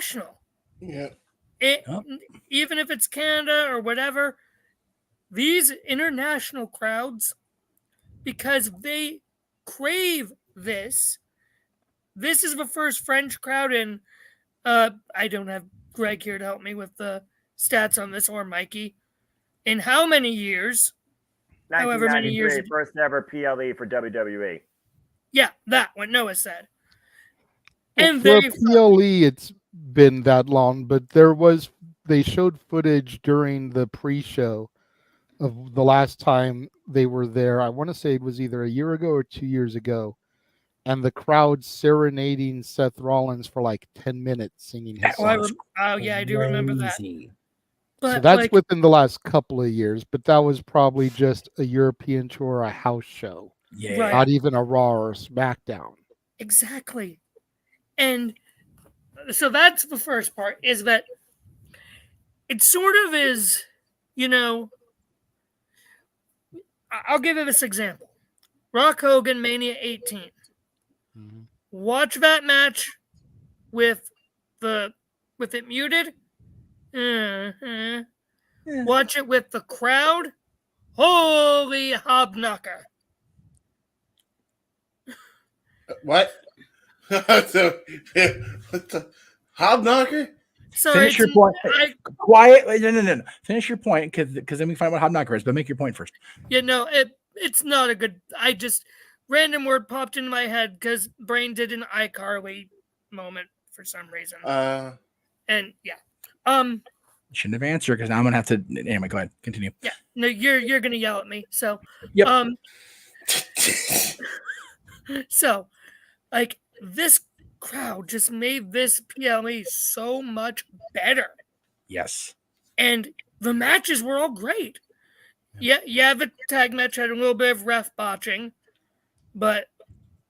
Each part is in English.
international. Yeah. Even if it's Canada or whatever, these international crowds, because they crave this. This is the first French crowd in. I don't have Greg here to help me with the stats on this, or Mikey. In how many years? However many years. 1993, first ever PLE for WWE. Yeah, that one. Noah said. Well, And for PLE, it's been that long, but they showed footage during the pre-show of the last time they were there. I want to say it was either a year ago or 2 years ago, and the crowd serenading Seth Rollins for like 10 minutes singing his songs. Yeah, I do remember that. But so that's within the last couple of years, but that was probably just a European tour or a house show. Yeah. Not even a Raw or a SmackDown. Exactly. And so that's the first part, is that it sort of is, I'll give you this example. Rock Hogan, Mania 18. Mm-hmm. Watch that match with it muted. Mm-hmm. Yeah. Watch it with the crowd. Holy hobknocker. What? What the hobknocker? Finish your point. Quiet. No. Finish your point, because then we find out what hobknocker is. But make your point first. Yeah, no, it's not a good. I just random word popped in my head because brain did an iCarly moment for some reason. And yeah, shouldn't have answered, because now I'm gonna have to. Anyway, go ahead. Continue. Yeah, no, you're gonna yell at me. So yep. So, like, this crowd just made this PLE so much better. Yes. And the matches were all great. Yeah, the tag match had a little bit of ref botching, but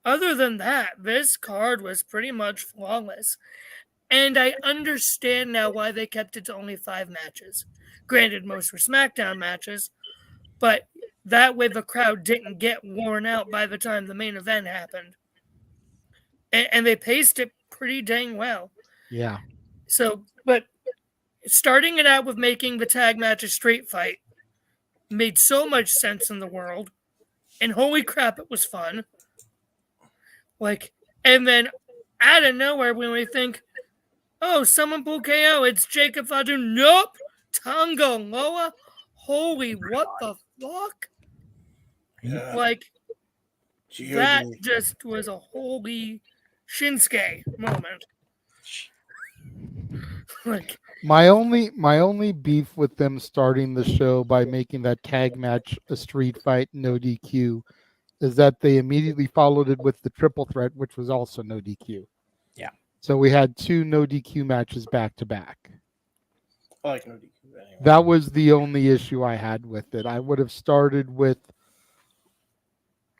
other than that, this card was pretty much flawless. And I understand now why they kept it to only 5 matches. Granted, most were SmackDown matches, but that way the crowd didn't get worn out by the time the main event happened. And they paced it pretty dang well. Yeah. So, but starting it out with making the tag match a street fight made so much sense in the world. And holy crap, it was fun. Like, and then out of nowhere, when we think, oh, someone pulled KO, it's Jacob Fatu. Nope. Tonga Loa. Holy, what the fuck? Yeah. Like, that just was a holy Shinsuke moment. Like, my only beef with them starting the show by making that tag match a street fight, no DQ, is that they immediately followed it with the triple threat, which was also no DQ. Yeah. So we had 2 no DQ matches back to back. I like no DQ anyway. That was the only issue I had with it. I would have started with,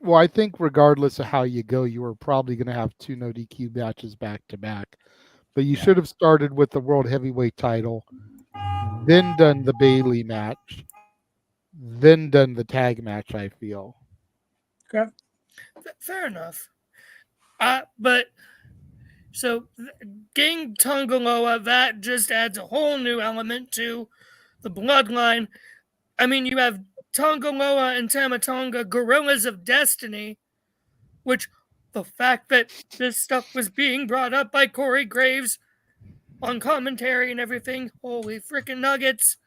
well, I think regardless of how you go, you were probably going to have 2 no DQ matches back to back. But you should have started with the World Heavyweight title, then done the Bayley match, then done the tag match, I feel. Okay. Fair enough. But so getting Tonga Loa, that just adds a whole new element to the bloodline. I mean, you have Tonga Loa and Tama Tonga, Gorillas of Destiny, which the fact that this stuff was being brought up by Corey Graves on commentary and everything, holy freaking nuggets.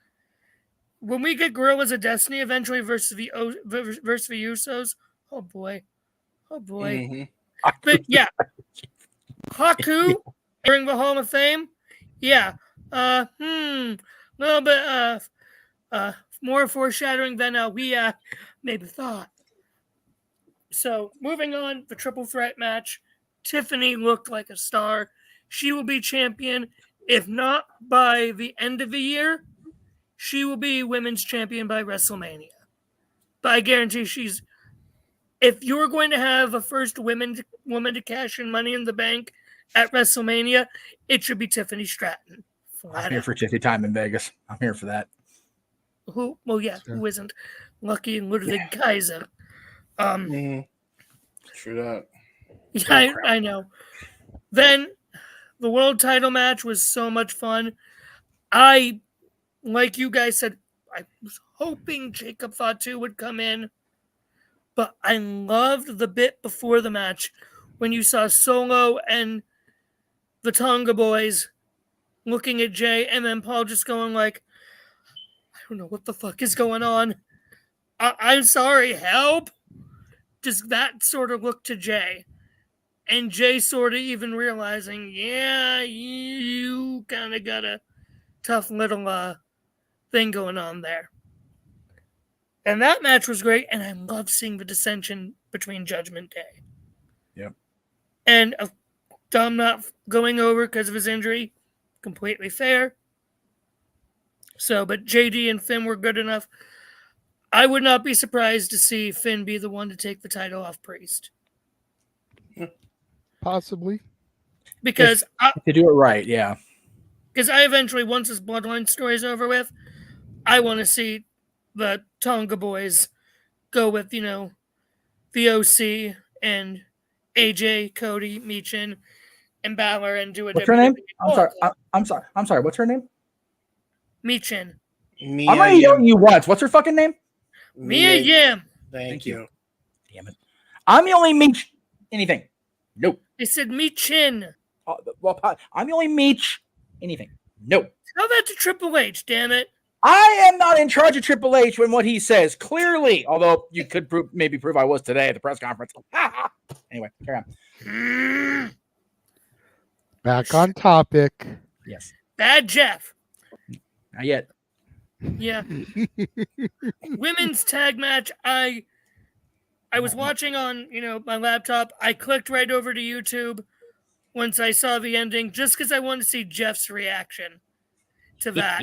When we get Gorillas of Destiny eventually versus the Usos, oh boy. Mm-hmm. But yeah, Haku during the Hall of Fame, yeah, little bit more foreshadowing than we maybe thought. So moving on, the triple threat match, Tiffany looked like a star. She will be champion, if not by the end of the year. She will be women's champion by WrestleMania. But I guarantee if you're going to have a first woman to cash in Money in the Bank at WrestleMania, it should be Tiffany Stratton. I'm here for Tiffany time in Vegas. I'm here for that. Who? Well, yeah, sure. Who isn't? Lucky and Ludwig Kaiser. True that. Yeah, I know. Then the world title match was so much fun. I, like you guys said, I was hoping Jacob Fatu would come in, but I loved the bit before the match when you saw Solo and the Tonga boys looking at Jay, and then Paul just going like, I don't know what the fuck is going on. I'm sorry, help. Just that sort of look to Jay. And Jay sort of even realizing, yeah, you kind of got a tough little thing going on there. And that match was great, and I love seeing the dissension between Judgment Day. Yep. And Dom not going over because of his injury, completely fair. So, but JD and Finn were good enough. I would not be surprised to see Finn be the one to take the title off Priest. Possibly. Because To do it right, yeah. Because I eventually, once this Bloodline story is over with, I want to see the Tonga boys go with, the OC and AJ, Cody, Michin, and Balor and do a What's her name? WWE I'm sorry. What's her name? Michin. Mia I'm already Yim. yelling you once. What's her fucking name? Mia Yim. Thank you. Damn it. I'm the only Meech anything. Nope. They said Michin. Well, I'm the only Meech anything. Nope. Tell that to Triple H, damn it. I am not in charge of Triple H when what he says, clearly. Although you could maybe prove I was today at the press conference. Anyway, carry on. Back on topic. Yes. Bad Jeff. Not yet. Yeah. Women's tag match. I was watching on, my laptop. I clicked right over to YouTube once I saw the ending just because I wanted to see Jeff's reaction to that.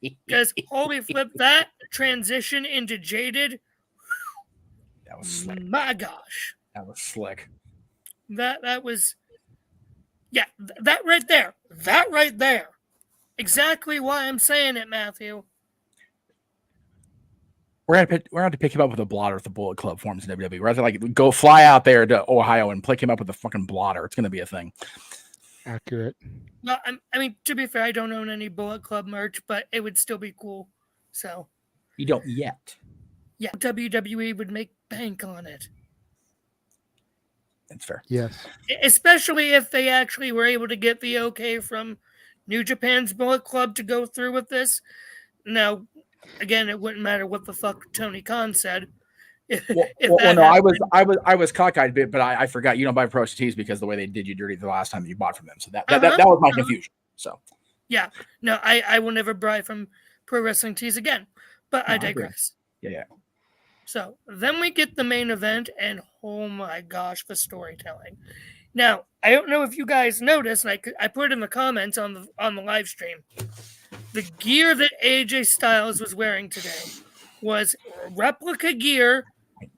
Because holy flip, that transition into Jaded. That was slick. My gosh. That was slick. That was, yeah, that right there. That right there. Exactly why I'm saying it, Matthew. We're gonna have to pick him up with a blotter if the Bullet Club forms in WWE. We're gonna have to go fly out there to Ohio and pick him up with a fucking blotter. It's gonna be a thing. Accurate. Well, I mean, to be fair, I don't own any Bullet Club merch, but it would still be cool. So, You don't yet. yeah, WWE would make bank on it. That's fair. Yes. Especially if they actually were able to get the okay from New Japan's Bullet Club to go through with this. Now, again, it wouldn't matter what the fuck Tony Khan said. I was cockeyed a bit, but I forgot you don't buy Pro tees because the way they did you dirty the last time you bought from them. So that was my confusion. So yeah, no, I will never buy from Pro Wrestling Tees again. But I digress. Yeah. So then we get the main event, and oh my gosh, the storytelling. Now, I don't know if you guys noticed, and I put it in the comments on the live stream. The gear that AJ Styles was wearing today was replica gear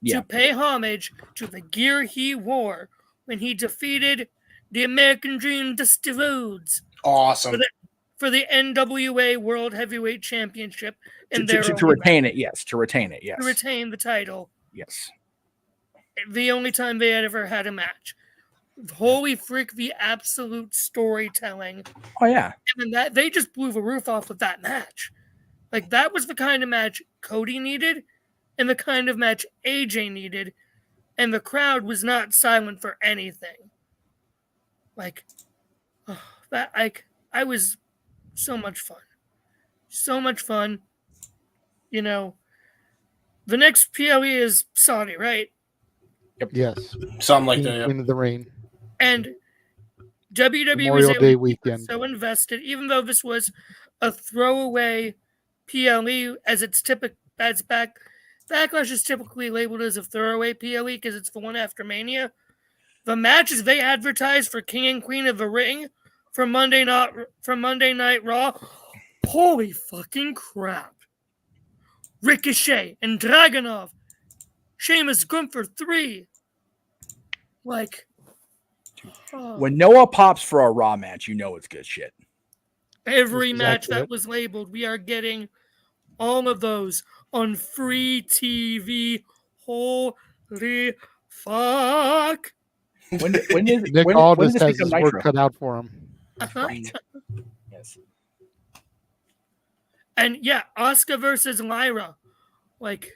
to pay homage to the gear he wore when he defeated the American Dream Dusty Rhodes. Awesome. For the NWA World Heavyweight Championship. And to retain it, yes. To retain it, yes. To retain the title. Yes. The only time they had ever had a match. Holy freak, the absolute storytelling. Oh, yeah. And that they just blew the roof off with that match. Like, that was the kind of match Cody needed and the kind of match AJ needed. And the crowd was not silent for anything. Like, I was so much fun. So much fun. The next PLE is Saudi, right? Yep. Yes. Something like that. Into the rain. And WWE Memorial was Day weekend. so invested, even though this was a throwaway PLE, as it's typical. That's Backlash is typically labeled as a throwaway PLE because it's the one after Mania. The matches they advertised for King and Queen of the Ring from Monday Night Raw. Holy fucking crap! Ricochet and Dragunov, Sheamus, Gunther 3. Like, when Noah pops for a Raw match, you know it's good shit. Every match that was labeled, we are getting all of those on free TV. Holy fuck! When Nick Aldis has his work cut out for him. Uh-huh. Right. Yes. And yeah, Asuka versus Lyra. Like,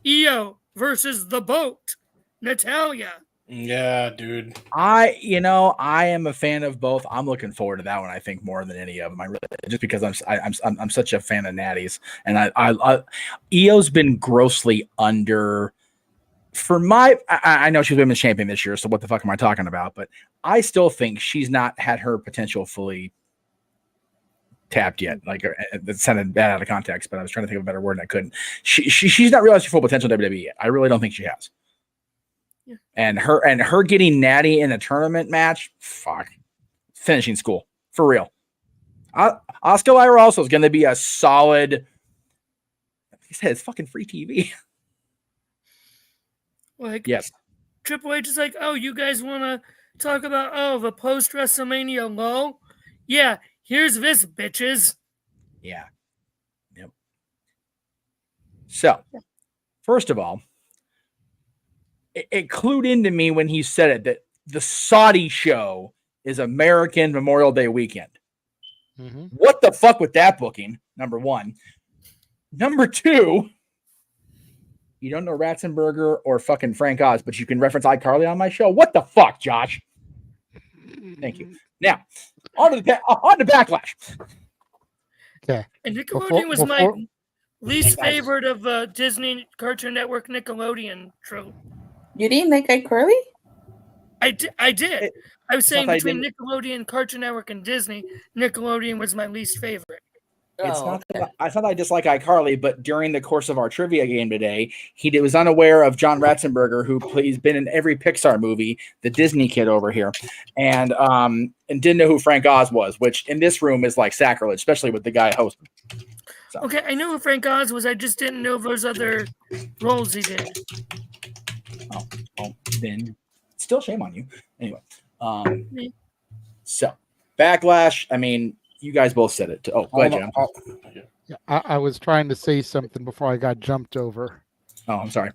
Io versus the boat, Natalia. Yeah, dude. I am a fan of both. I'm looking forward to that one. I think more than any of them. I really, just because I'm such a fan of Natty's, and Io's been grossly under. For I know she's women's champion this year, so what the fuck am I talking about? But I still think she's not had her potential fully tapped yet. Like, it sounded bad out of context, but I was trying to think of a better word and I couldn't. She's not realized her full potential in WWE yet. I really don't think she has. Yeah. And her getting Natty in a tournament match, fuck, finishing school for real. Asuka Lyra also is going to be a solid. Like I said, it's fucking free TV. Like, Yes. Triple H is like, oh, you guys want to talk about, the post WrestleMania low? Yeah, here's this, bitches. Yeah. Yep. So, first of all, it clued into me when he said it that the Saudi show is American Memorial Day weekend. Mm-hmm. What the fuck with that booking? Number one. Number two, you don't know Ratzenberger or fucking Frank Oz, but you can reference iCarly on my show. What the fuck, Josh? Thank you. Now, on to Backlash. Okay. And Nickelodeon was my before- least favorite of Disney Cartoon Network Nickelodeon trope. You didn't like iCarly? I did. I was saying not that I between Nickelodeon, Cartoon Network, and Disney, Nickelodeon was my least favorite. It's Oh, not okay. that I dislike iCarly, but during the course of our trivia game today, he was unaware of John Ratzenberger, who he's been in every Pixar movie, the Disney kid over here, and didn't know who Frank Oz was, which in this room is like sacrilege, especially with the guy hosting. So. Okay, I knew who Frank Oz was. I just didn't know those other roles he did. Oh, then still shame on you. Anyway, Me. so Backlash. I mean, you guys both said it. Oh, go ahead, Jim. Yeah, I was trying to say something before I got jumped over. Oh, I'm sorry.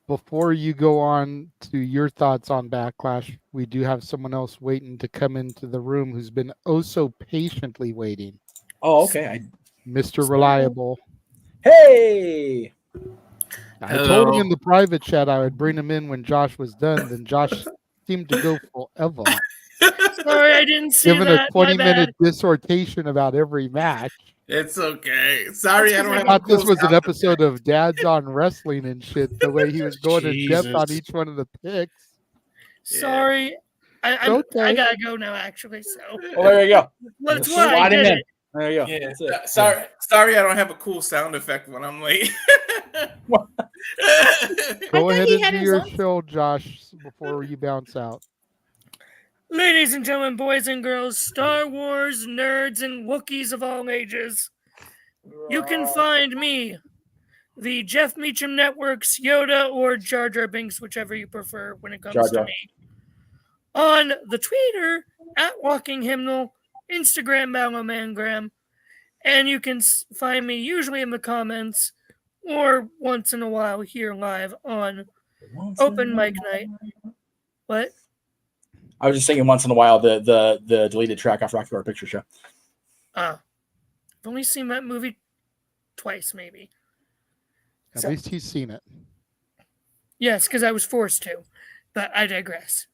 Before you go on to your thoughts on Backlash, we do have someone else waiting to come into the room who's been oh so patiently waiting. Oh, okay. Mr. Reliable. Hey. I told him in the private chat I would bring him in when Josh was done. Then Josh seemed to go forever, Sorry, I didn't see giving that. a 20-minute dissertation about every match. It's okay. Sorry, I don't I have. thought a this cool was an sound episode of Dads on Wrestling and shit. The way he was going in depth on Jesus. each one of the picks. Sorry. I Okay. gotta go now, actually. So Well, there you go. that's Slide why I him did in. it. There you go. Yeah. That's it. Sorry, I don't have a cool sound effect when I'm late. What? Go thought ahead he and had do his your own- show, Josh, before you bounce out. Ladies and gentlemen, boys and girls, Star Wars nerds and Wookiees of all ages, you can find me, the Jeff Meacham Network's Yoda or Jar Jar Binks, whichever you prefer when it comes Jar to Jar. me, on the Twitter at Walking Hymnal, Instagram Malamangram, and you can find me usually in the comments or once in a while here live on Open Mic Night. What? I was just thinking once in a while the deleted track off Rocky Horror Picture Show. I've only seen that movie twice, maybe. At So- least he's seen it. Yes, because I was forced to, but I digress.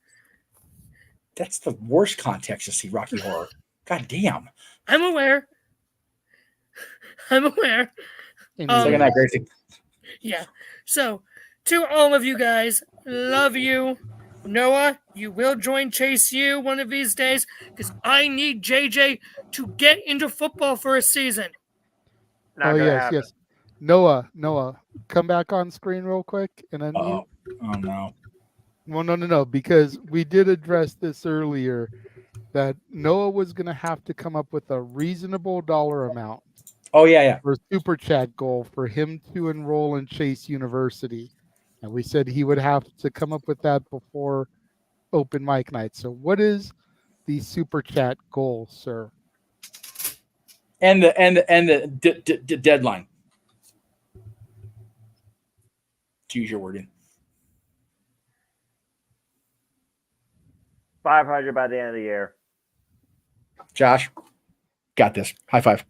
That's the worst context to see Rocky Horror. God damn. I'm aware. I'm aware. Second night, Gracie. Yeah. So, to all of you guys, love you. Noah, you will join Chase U one of these days because I need JJ to get into football for a season. Not Oh gonna yes, happen. yes. Noah, come back on screen real quick and unmute. Oh no. Well, no, because we did address this earlier that Noah was going to have to come up with a reasonable dollar amount Oh yeah. for a super chat goal for him to enroll in Chase University. And we said he would have to come up with that before open mic night. So what is the super chat goal, sir? And the deadline. To use your wording. 500 by the end of the year. Josh, got this. High five.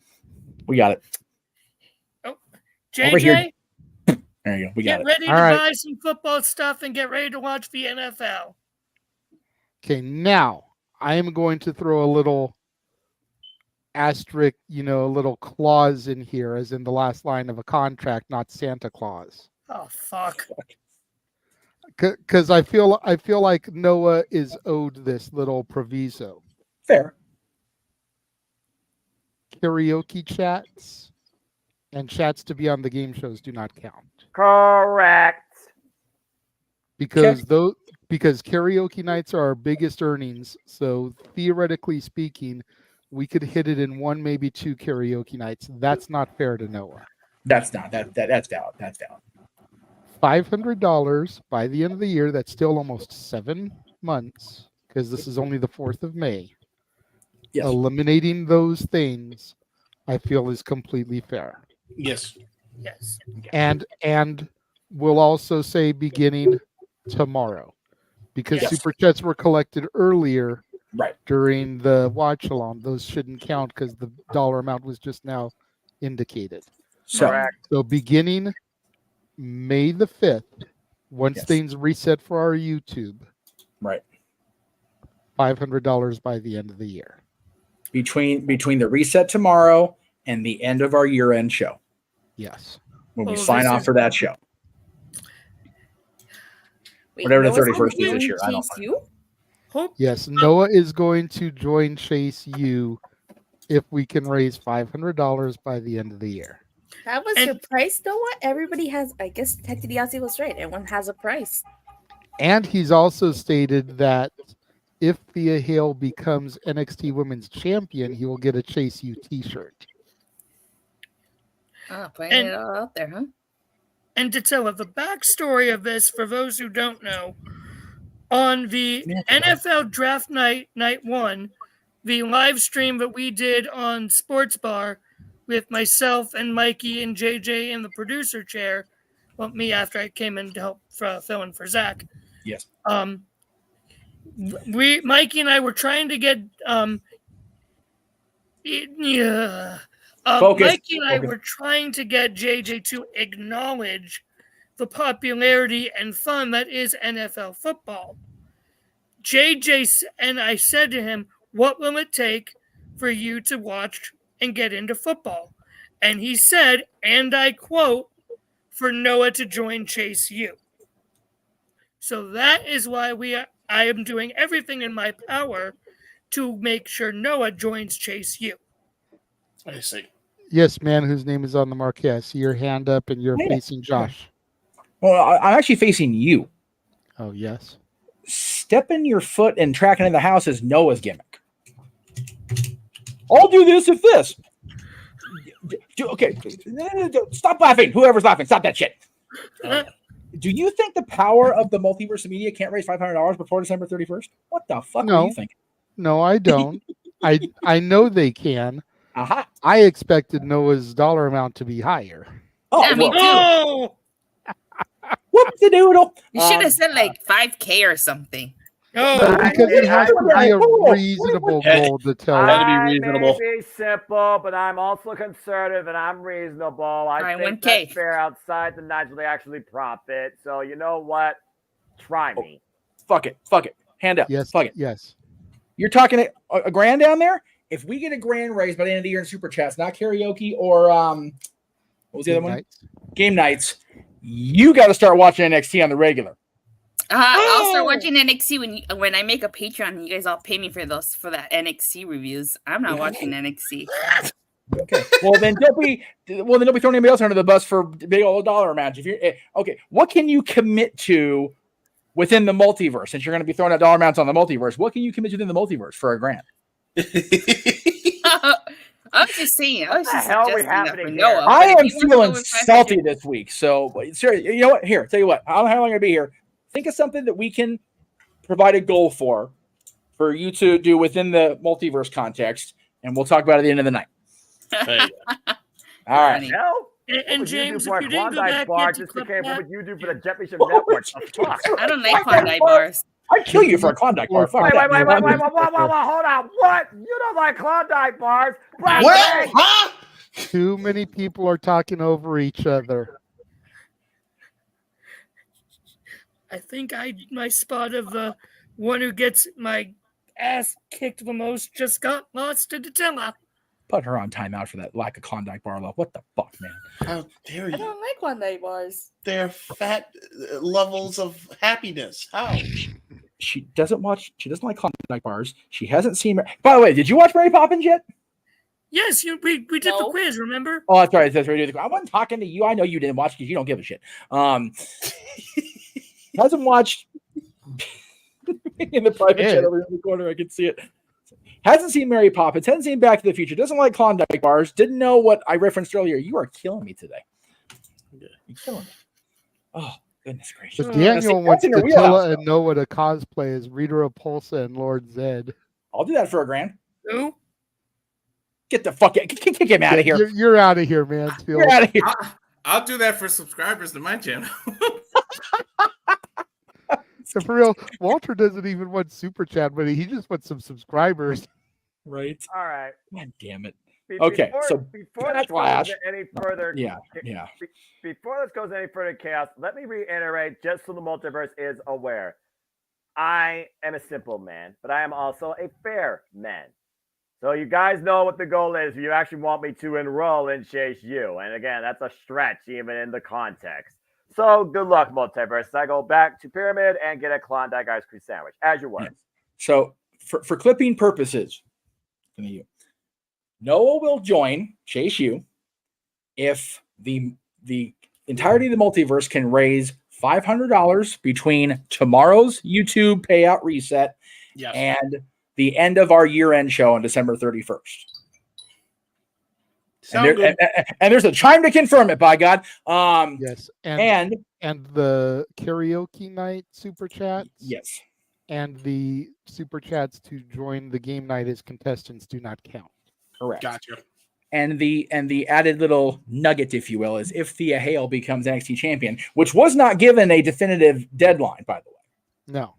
We got it. Over here. JJ, There you go. We got get it. ready All to right. buy some football stuff and get ready to watch the NFL. Okay, now I am going to throw a little asterisk, a little clause in here, as in the last line of a contract, not Santa Claus. Oh fuck! Because I feel like Noah is owed this little proviso. Fair. Karaoke chats and chats to be on the game shows do not count Correct. because karaoke nights are our biggest earnings. So theoretically speaking, we could hit it in one, maybe two karaoke nights. That's not fair to Noah. That's not that's valid. That's valid. $500 by the end of the year. That's still almost 7 months because this is only the 4th of May. Yes. Eliminating those things, I feel, is completely fair. Yes. Yes. And we'll also say beginning tomorrow, because Yes. super chats were collected earlier Right. during the watch along. Those shouldn't count because the dollar amount was just now indicated. So Correct. So beginning May the 5th, once Yes. things reset for our YouTube, right. $500 by the end of the year. Between the reset tomorrow and the end of our year-end show, Yes. when we Oh, sign this off is- for that show. Whatever the 31st is this year, I don't know. You? Hope Yes. Noah is going to join Chase U if we can raise $500 by the end of the year. That was And- your price, though. What everybody has, I guess, Tech Diazzi was right. Everyone has a price. And he's also stated that if Thea Hale becomes NXT Women's Champion, he will get a Chase U t-shirt. Putting And- it all out there, huh? and to tell the backstory of this for those who don't know, on the Yeah. NFL Draft Night 1, the live stream that we did on Sports Bar with myself and Mikey and JJ in the producer chair, well, me after I came in to help fill in for Zach. Yes. Mikey and I were trying to get Focus. Mikey and I Focus. were trying to get JJ to acknowledge popularity and fun that is NFL football. And I said to him, "What will it take for you to watch and get into football?" And he said, and I quote, "For Noah to join Chase U." So that is why I am doing everything in my power to make sure Noah joins Chase U. I see. Yes, man, whose name is on the marquee. I see your hand up and you're Yeah. facing Josh. Well, I'm actually facing you. Oh, yes. Stepping your foot and tracking in the house is Noah's gimmick. I'll do this if this. Okay, stop laughing. Whoever's laughing, stop that shit. Do you think the power of the multiverse of media can't raise $500 before December 31st? What the fuck No. are you thinking? No, I don't. I know they can. Aha. I expected Noah's dollar amount to be higher. Oh, Yeah, me well, too. Oh, whoop the doodle. You should have said like 5K or something. oh, Because it has to be a reasonable Hey, goal to tell. Had to be I reasonable. may be simple, but I'm also conservative and I'm reasonable. I Alright, think 1K. that's fair outside the nights where they actually profit. So you know what? Try me. Fuck it. Fuck it. Hand up. Yes, Fuck it. yes. You're talking a grand down there? If we get a grand raise by the end of the year in Super Chats, not karaoke or what was the other one? Nights. Game nights, you got to start watching NXT on the regular. I'll start Oh! watching NXT when I make a Patreon. You guys all pay me for that NXT reviews. I'm not watching NXT. Okay. Well then don't be throwing anybody else under the bus for big old dollar amounts. If you're okay, what can you commit to within the multiverse? Since you're going to be throwing out dollar amounts on the multiverse, what can you commit to within the multiverse for a grand? I was just saying. I was What the just hell are we suggesting that for happening here? Noah. I but if am you want to go feeling with 500 salty this week. So, seriously, you know what? Here, tell you what. How long am I going to be here? Think of something that we can provide a goal for you to do within the multiverse context, and we'll talk about it at the end of the night. Hey, All right. Funny. No. and What would you do James, for if a you didn't go Klondike back bar into just Club became Pat- what would you do for the Championship Network? The fuck? I don't like Klondike bars. I'd kill you for a Klondike bar. Fuck Wait, that. hold on. What? You don't like Klondike bars? Black What? Bang. Huh? Too many people are talking over each other. I think my spot of the one who gets my ass kicked the most just got lost to Dilla. Put her on timeout for that lack of Klondike bar love. What the fuck, man? How dare I you? don't like Klondike bars. They're fat levels of happiness. How? She doesn't like Klondike bars. She hasn't seen. By the way, did you watch Mary Poppins yet? Yes, we did the No. quiz, remember? Oh, that's right. That's right. I wasn't talking to you. I know you didn't watch because you don't give a shit. Hasn't watched in the private Shit. chat over in the corner. I can see it. Hasn't seen Mary Poppins. Hasn't seen Back to the Future. Doesn't like Klondike bars. Didn't know what I referenced earlier. You are killing me today. You're killing me. Oh, goodness gracious. But Oh, Daniel that's wants in her Dilla wheelhouse, and Noah to cosplay as Rita Repulsa and Lord Zed. I'll do that for $1,000. Who? Get the fuck out. Kick him out of here. You're out of here, man. You're out of here. I'll do that for subscribers to my channel. So for real, Walter doesn't even want super chat money. He just wants some subscribers. Right. All right. God damn it. Be- Okay, so before this Flash. goes any further, Yeah. before this goes any further chaos, let me reiterate, just so the multiverse is aware, I am a simple man, but I am also a fair man. So you guys know what the goal is. You actually want me to enroll in Chase U, and again, that's a stretch even in the context. So good luck, multiverse. I go back to Pyramid and get a Klondike ice cream sandwich, as you were. So for clipping purposes, Noah will join Chase U if the entirety of the multiverse can raise $500 between tomorrow's YouTube payout reset Yes. and the end of our year-end show on December 31st. Sound good. And there's a time to confirm it, by God. Yes, And and the karaoke night super chats. yes, And the super chats to join the game night as contestants do not count. correct. Gotcha. And the added little nugget, if you will, is if Thea Hale becomes NXT champion, which was not given a definitive deadline, by the way. No.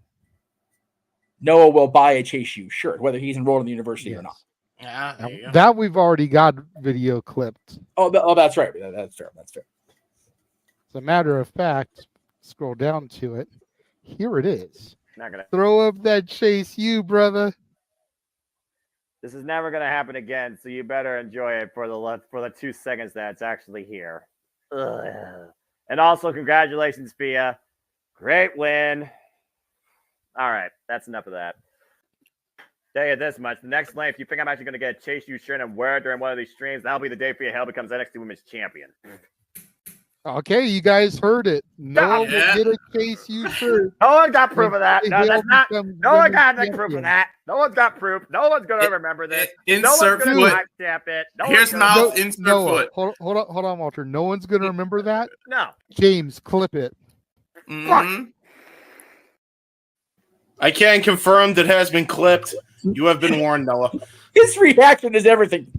Noah will buy a Chase U shirt, whether he's enrolled in the university or not. Yeah, Now, there you go. that we've already got video clipped. Oh, that's right. That's fair. That's fair. As a matter of fact, scroll down to it. Here it is. Not gonna. Throw up that Chase U, brother. This is never gonna happen again, so you better enjoy it for the 2 seconds that it's actually here. Ugh. And also, congratulations, Pia. Great win. All right, that's enough of that. Tell you this much: the next lane, if you think I'm actually gonna get a Chase U shirt and wear it during one of these streams, that'll be the day Pia Hale becomes NXT Women's Champion. Okay, you guys heard it. Noah will Yeah. get a Chase U shirt. No one got proof of that. when No, Hale that's not. becomes No one women's got any proof champion. of that. No one's got proof. No one's gonna remember this. No Insert one's gonna foot. timestamp it. No Here's one's gonna- mouth. Insert Noah, foot. hold on, Walter. No one's gonna remember that. No. James, clip it. Mhm. I can confirm that has been clipped. You have been warned, Noah. His reaction is everything.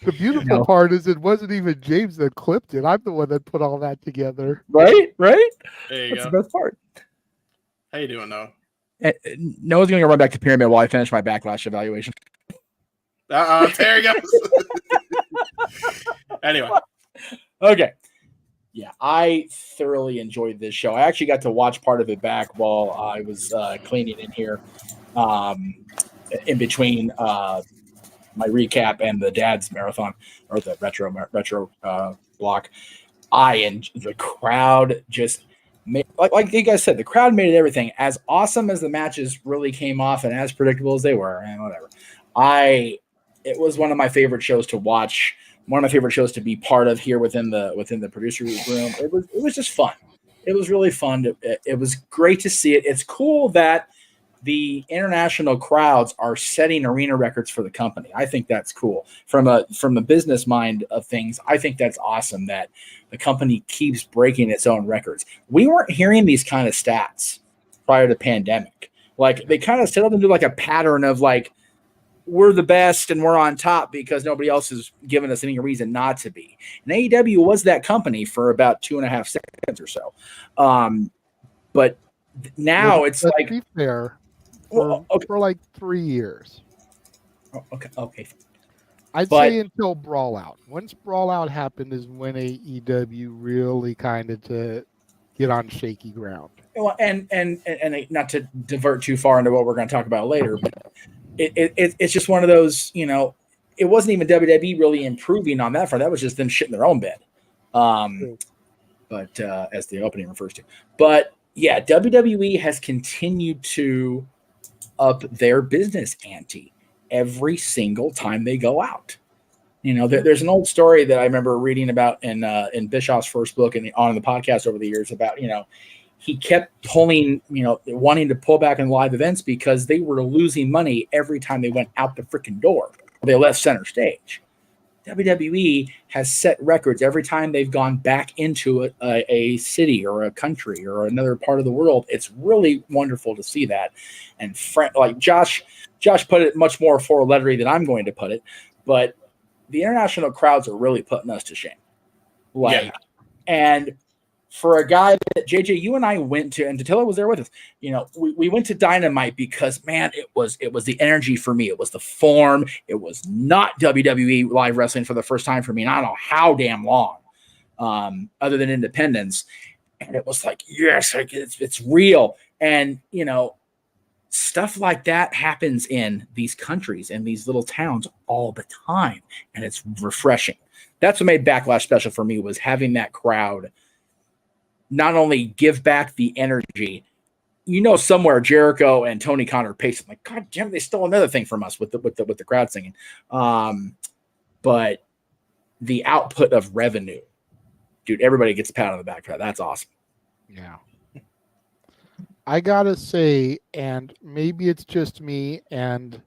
The beautiful No. part is it wasn't even James that clipped it. I'm the one that put all that together. Right? There you That's go. the best part. How you doing, Noah? Noah's going to run back to Pyramid while I finish my backlash evaluation. There he goes. Anyway, Okay. Yeah, I thoroughly enjoyed this show. I actually got to watch part of it back while I was cleaning in here, in between my recap and the dad's marathon or the retro block. The crowd just made, like you guys said, the crowd made it everything. As awesome as the matches really came off and as predictable as they were, and whatever. It was one of my favorite shows to watch. One of my favorite shows to be part of here within the producer room. It was just fun. It was really fun. It was great to see it. It's cool that the international crowds are setting arena records for the company. I think that's cool. From a business mind of things, I think that's awesome that the company keeps breaking its own records. We weren't hearing these kind of stats prior to the pandemic. Like they kind of settled into like a pattern of like we're the best and we're on top because nobody else has given us any reason not to be. And AEW was that company for about 2.5 seconds or so. But now it's Let's like, be fair, well, okay. for like 3 years. Okay. I'd But- say until Brawl Out. Once Brawl Out happened is when AEW really kind of to get on shaky ground. Well, and not to divert too far into what we're going to talk about later, but it's just one of those, it wasn't even WWE really improving on that front. That was just them shitting their own bed. But as the opening refers to. But yeah, WWE has continued to up their business ante every single time they go out. There's an old story that I remember reading about in Bischoff's first book and on the podcast over the years about, he kept pulling, wanting to pull back in live events because they were losing money every time they went out the freaking door. They left center stage. WWE has set records every time they've gone back into a city or a country or another part of the world. It's really wonderful to see that. And like Josh put it much more four-lettery than I'm going to put it, but the international crowds are really putting us to shame. And for a guy that JJ, you and I went to, and Tatilla was there with us. We went to Dynamite because, man, it was the energy for me. It was the form. It was not WWE live wrestling for the first time for me, and I don't know how damn long, other than Independence. And it was like, yes, like it's real. And stuff like that happens in these countries and these little towns all the time, and it's refreshing. That's what made Backlash special for me, was having that crowd not only give back the energy, somewhere Jericho and Tony Khan are pacing like, God damn, they stole another thing from us with the crowd singing. But the output of revenue, dude, everybody gets a pat on the back for that. That's awesome. Yeah. I gotta say, and maybe it's just me, and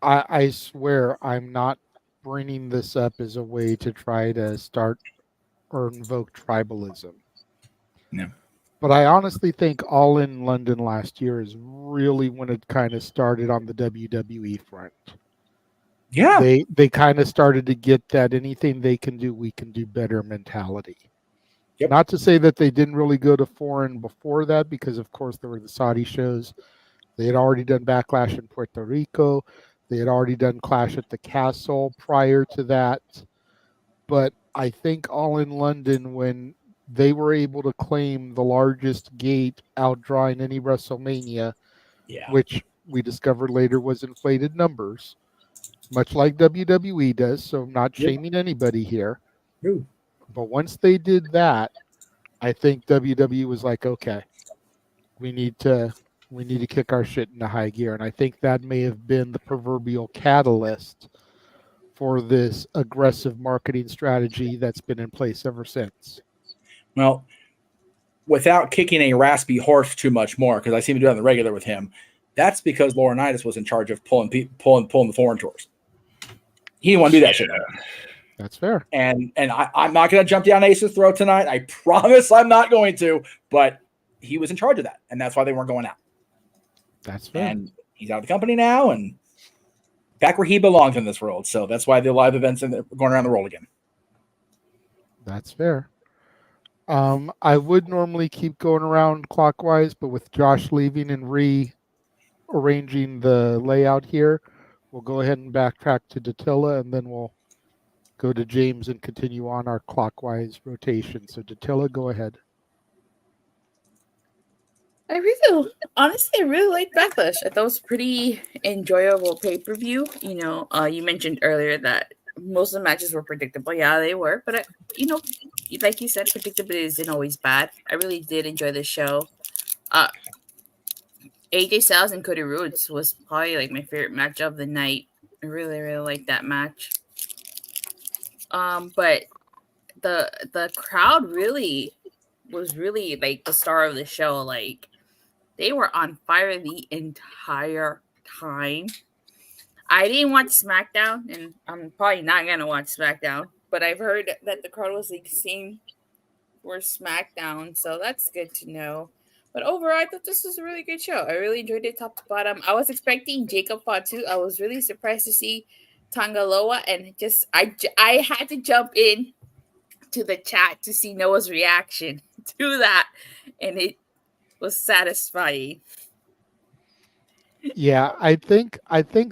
I swear I'm not bringing this up as a way to try to start or invoke tribalism. No. But I honestly think All in London last year is really when it kind of started on the WWE front. Yeah. They kind of started to get that anything they can do, we can do better mentality. Yep. Not to say that they didn't really go to foreign before that, because of course there were the Saudi shows. They had already done Backlash in Puerto Rico. They had already done Clash at the Castle prior to that. But I think All in London, when they were able to claim the largest gate outdrawing any WrestleMania, which we discovered later was inflated numbers, much like WWE does. So I'm not shaming anybody here. No. But once they did that, I think WWE was like, okay, we need to kick our shit into high gear. And I think that may have been the proverbial catalyst for this aggressive marketing strategy that's been in place ever since. Well, without kicking a raspy horse too much more, because I seem to do that on the regular with him, that's because Laurinaitis was in charge of pulling the foreign tours. He didn't want to do that shit. That's fair. And I'm not going to jump down Ace's throat tonight. I promise I'm not going to. But he was in charge of that, and that's why they weren't going out. That's fair. And he's out of the company now and back where he belongs in this world. So that's why the live events are going around the world again. That's fair. I would normally keep going around clockwise, but with Josh leaving and rearranging the layout here, we'll go ahead and backtrack to Datilla, and then we'll go to James and continue on our clockwise rotation. So Datilla, go ahead. Honestly, I really like Backlash. I thought it was pretty enjoyable pay-per-view. You mentioned earlier that most of the matches were predictable. Yeah, they were. But, like you said, predictability isn't always bad. I really did enjoy the show. AJ Styles and Cody Rhodes was probably like my favorite match of the night. I really, really liked that match. But the crowd was really like the star of the show. Like, they were on fire the entire time. I didn't watch SmackDown, and I'm probably not gonna watch SmackDown, but I've heard that the crowd was like same for SmackDown, so that's good to know. But overall, I thought this was a really good show. I really enjoyed it top to bottom. I was expecting Jacob Fatu. I was really surprised to see Tangaloa, and I had to jump in to the chat to see Noah's reaction to that, and it was satisfying. Yeah, I think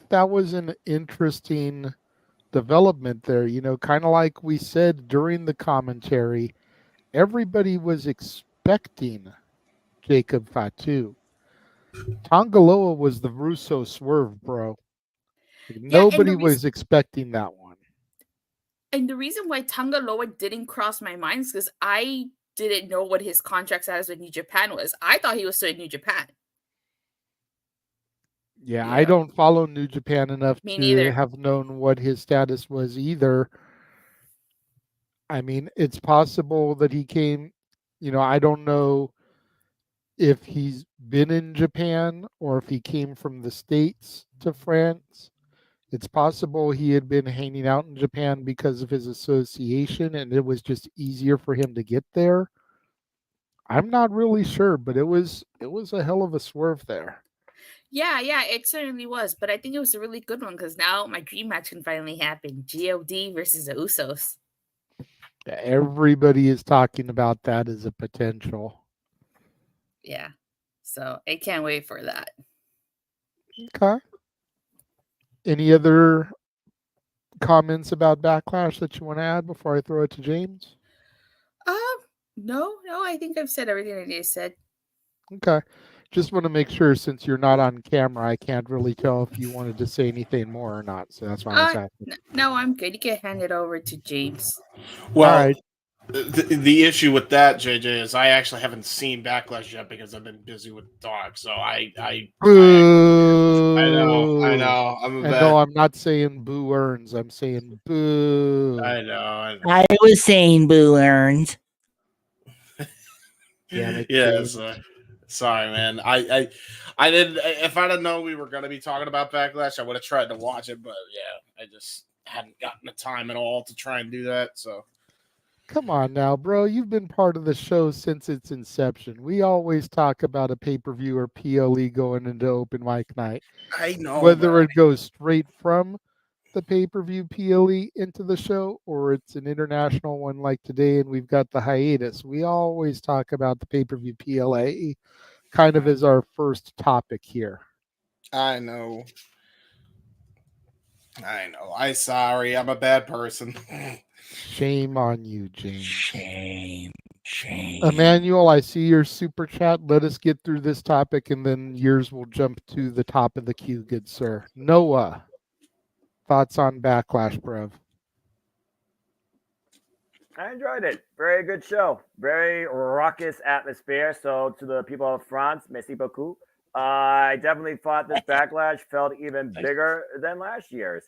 that was an interesting development there. You know, kind of like we said during the commentary, everybody was expecting Jacob Fatu. Tongaloa was the Russo swerve, bro. Nobody was expecting that one. And the reason why Tangaloa didn't cross my mind is because I didn't know what his contract status with New Japan was. I thought he was still in New Japan. Yeah, I don't follow New Japan enough Me to neither. have known what his status was either. I mean, it's possible that he came, you know, I don't know if he's been in Japan or if he came from the States to France. It's possible he had been hanging out in Japan because of his association and it was just easier for him to get there. I'm not really sure, but it was a hell of a swerve there. Yeah, it certainly was. But I think it was a really good one because now my dream match can finally happen. GOD versus the Usos. Everybody is talking about that as a potential. Yeah. So I can't wait for that. Okay. Any other comments about Backlash that you want to add before I throw it to James? No, I think I've said everything I need to said. Okay. Just want to make sure since you're not on camera, I can't really tell if you wanted to say anything more or not. So that's why I was asking. No, I'm good. You can hand it over to James. Well, All right. the issue with that, JJ, is I actually haven't seen Backlash yet because I've been busy with the dog. So I Boo. I know. I'm a And no, I'm not saying boo earns. I'm saying boo. I know. I was saying Boo earns. Damn it, Yes. James. Sorry, man. I didn't. If I'd have known we were going to be talking about Backlash, I would have tried to watch it. But yeah, I just hadn't gotten the time at all to try and do that. So Come on now, bro. You've been part of the show since its inception. We always talk about a pay-per-view or PLE going into open mic night. I know Whether it goes straight from the pay-per-view PLE into the show or it's an international one like today and we've got the hiatus. We always talk about the pay-per-view PLA kind of as our first topic here. I know. I'm sorry. I'm a bad person. Shame on you, James. Shame. Emmanuel, I see your super chat. Let us get through this topic and then yours will jump to the top of the queue, good sir. Noah, thoughts on Backlash, bruv? I enjoyed it. Very good show. Very raucous atmosphere. So to the people of France, merci beaucoup. I definitely thought this Backlash felt even bigger than last year's.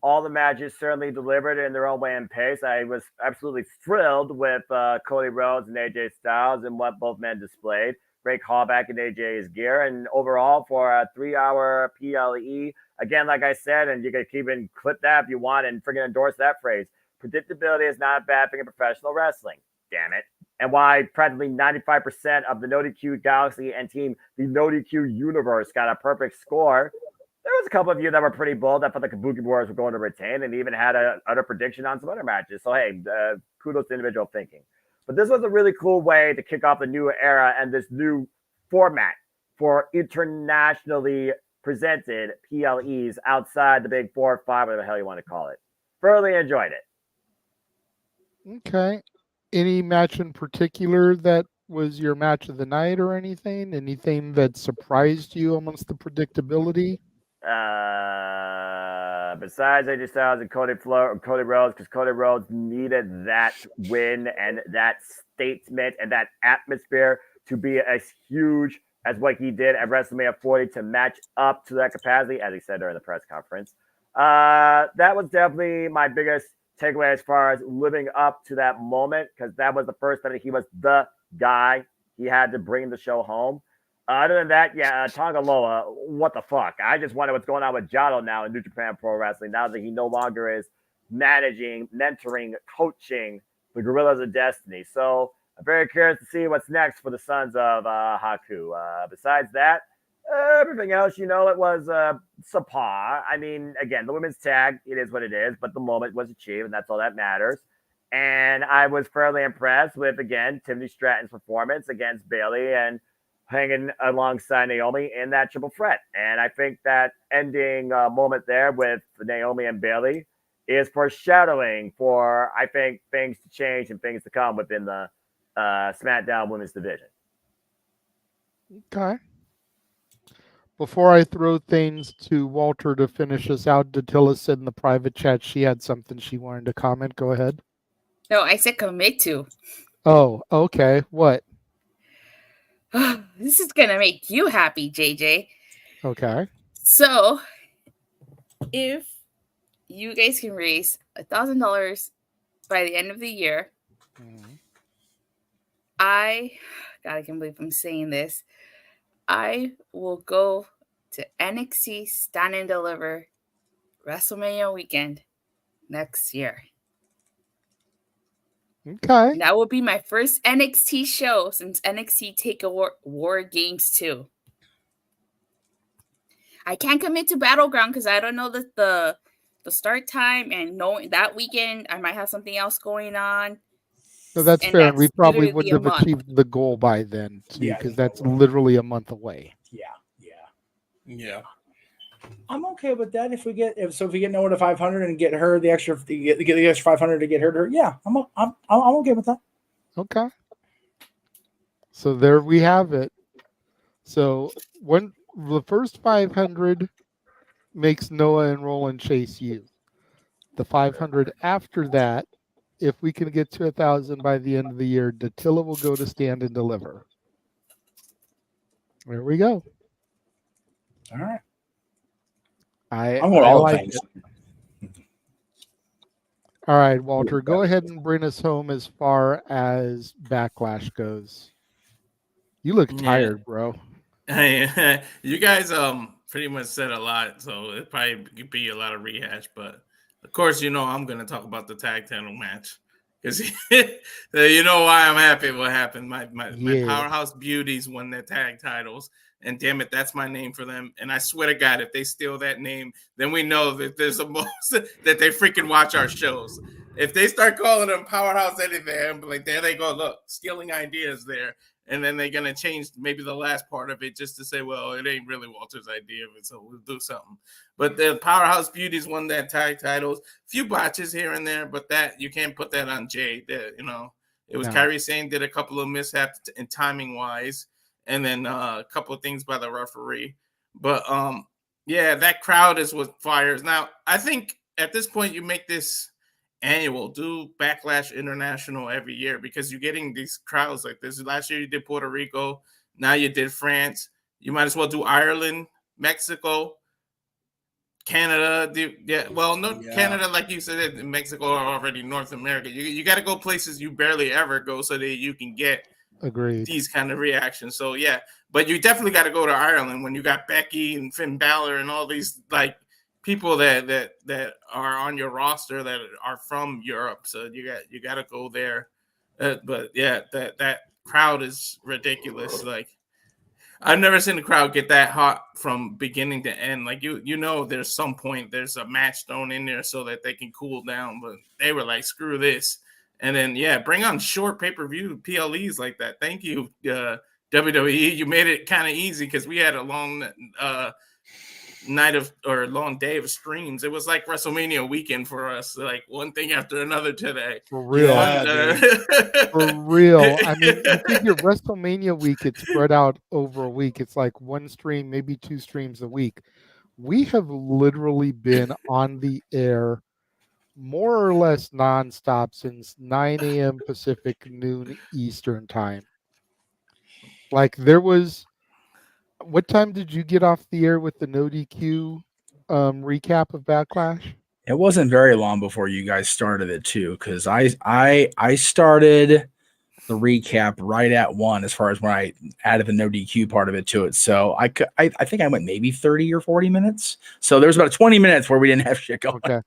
All the matches certainly delivered in their own way and pace. I was absolutely thrilled with Cody Rhodes and AJ Styles and what both men displayed. Great callback in AJ's gear. And overall, for a 3-hour PLE, again, like I said, and you can even clip that if you want and freaking endorse that phrase, predictability is not a bad thing in professional wrestling. Damn it. And why practically 95% of the No DQ Galaxy and team, the No DQ universe, got a perfect score. There was a couple of you that were pretty bold. I thought the Kabuki Warriors were going to retain and even had a utter prediction on some other matches. So, hey, kudos to individual thinking. But this was a really cool way to kick off the new era and this new format for internationally presented PLEs outside the big 4 or 5, whatever the hell you want to call it. Thoroughly enjoyed it. Okay. Any match in particular that was your match of the night or anything? Anything that surprised you amongst the predictability? Besides AJ Styles and Cody Rhodes, because Cody Rhodes needed that win and that statement and that atmosphere to be as huge as what he did at WrestleMania 40 to match up to that capacity, as he said during the press conference. That was definitely my biggest takeaway as far as living up to that moment, because that was the first time that he was the guy. He had to bring the show home. Other than that, yeah, Tangaloa, what the fuck? I just wonder what's going on with Jado now in New Japan Pro Wrestling now that he no longer is managing, mentoring, coaching the Gorillas of Destiny. So I'm very curious to see what's next for the Sons of Haku. Besides that, everything else, it was subpar. I mean, again, the women's tag, it is what it is, but the moment was achieved, and that's all that matters. And I was fairly impressed with, again, Tiffany Stratton's performance against Bayley and hanging alongside Naomi in that triple threat. And I think that ending moment there with Naomi and Bayley is foreshadowing for, I think, things to change and things to come within the SmackDown Women's Division. Okay. Before I throw things to Walter to finish us out, Datilla said in the private chat she had something she wanted to comment. Go ahead. No, I said commit to. Oh, okay. What? This is gonna make you happy, JJ. Okay. So, if you guys can raise $1,000 by the end of the year, I can't believe I'm saying this. I will go to NXT Stand and Deliver WrestleMania weekend next year. Okay. That will be my first NXT show since NXT TakeOver War Games 2. I can't commit to Battleground because I don't know the start time, and knowing that weekend I might have something else going on. So that's And fair. And we that's probably literally wouldn't a have month. achieved the goal by then, too, Yeah, because that's literally a month away. Yeah. I'm okay with that. If we get Noah to 500 and get her the extra, get the extra 500 to get her to her, yeah, I'm okay with that. Okay. So there we have it. So when the first 500 makes Noah and Roland chase you, the 500 after that, if we can get to 1,000 by the end of the year, Datilla will go to Stand and Deliver. There we go. All right. I'm going all like things. it. All right, Walter, go ahead and bring us home as far as Backlash goes. You look tired, bro. Hey, you guys pretty much said a lot, so it probably could be a lot of rehash. But of course, I'm going to talk about the tag title match because you know why I'm happy. What happened? My Powerhouse Beauties won their tag titles. And damn it, that's my name for them. And I swear to God, if they steal that name, then we know that there's a most that they freaking watch our shows. If they start calling them Powerhouse anything, I'm like, there they go. Look, stealing ideas there. And then they're going to change maybe the last part of it just to say, well, it ain't really Walter's idea of it, so we'll do something. But the Powerhouse Beauties won that tag titles. Few botches here and there, but that you can't put that on Jay. It was Kairi Sane did a couple of mishaps in timing-wise. And then a couple of things by the referee. But, that crowd is what fires. Now, I think at this point you make this annual. Do Backlash International every year because you're getting these crowds like this. Last year you did Puerto Rico. Now you did France. You might as well do Ireland, Mexico, Canada. Canada, like you said, and Mexico are already North America. You got to go places you barely ever go so that you can get Agreed. these kind of reactions. So but you definitely got to go to Ireland when you got Becky and Finn Balor and all these like people that are on your roster that are from Europe. So you got to go there. But that crowd is ridiculous. Like I've never seen a crowd get that hot from beginning to end. Like there's some point there's a match thrown in there so that they can cool down. But they were like, screw this. And then, bring on short pay-per-view PLEs like that. Thank you, WWE. You made it kind of easy because we had a long long day of streams. It was like WrestleMania weekend for us, like one thing after another today. For real. For real. I mean, you figure WrestleMania week, it's spread out over a week. It's like one stream, maybe 2 streams a week. We have literally been on the air more or less nonstop since 9 a.m. Pacific, noon Eastern time. Like there was, what time did you get off the air with the no DQ recap of Backlash? It wasn't very long before you guys started it too, because I started the recap right at 1 as far as when I added the no DQ part of it to it. So I think I went maybe 30 or 40 minutes. So there was about 20 minutes where we didn't have shit going. Okay.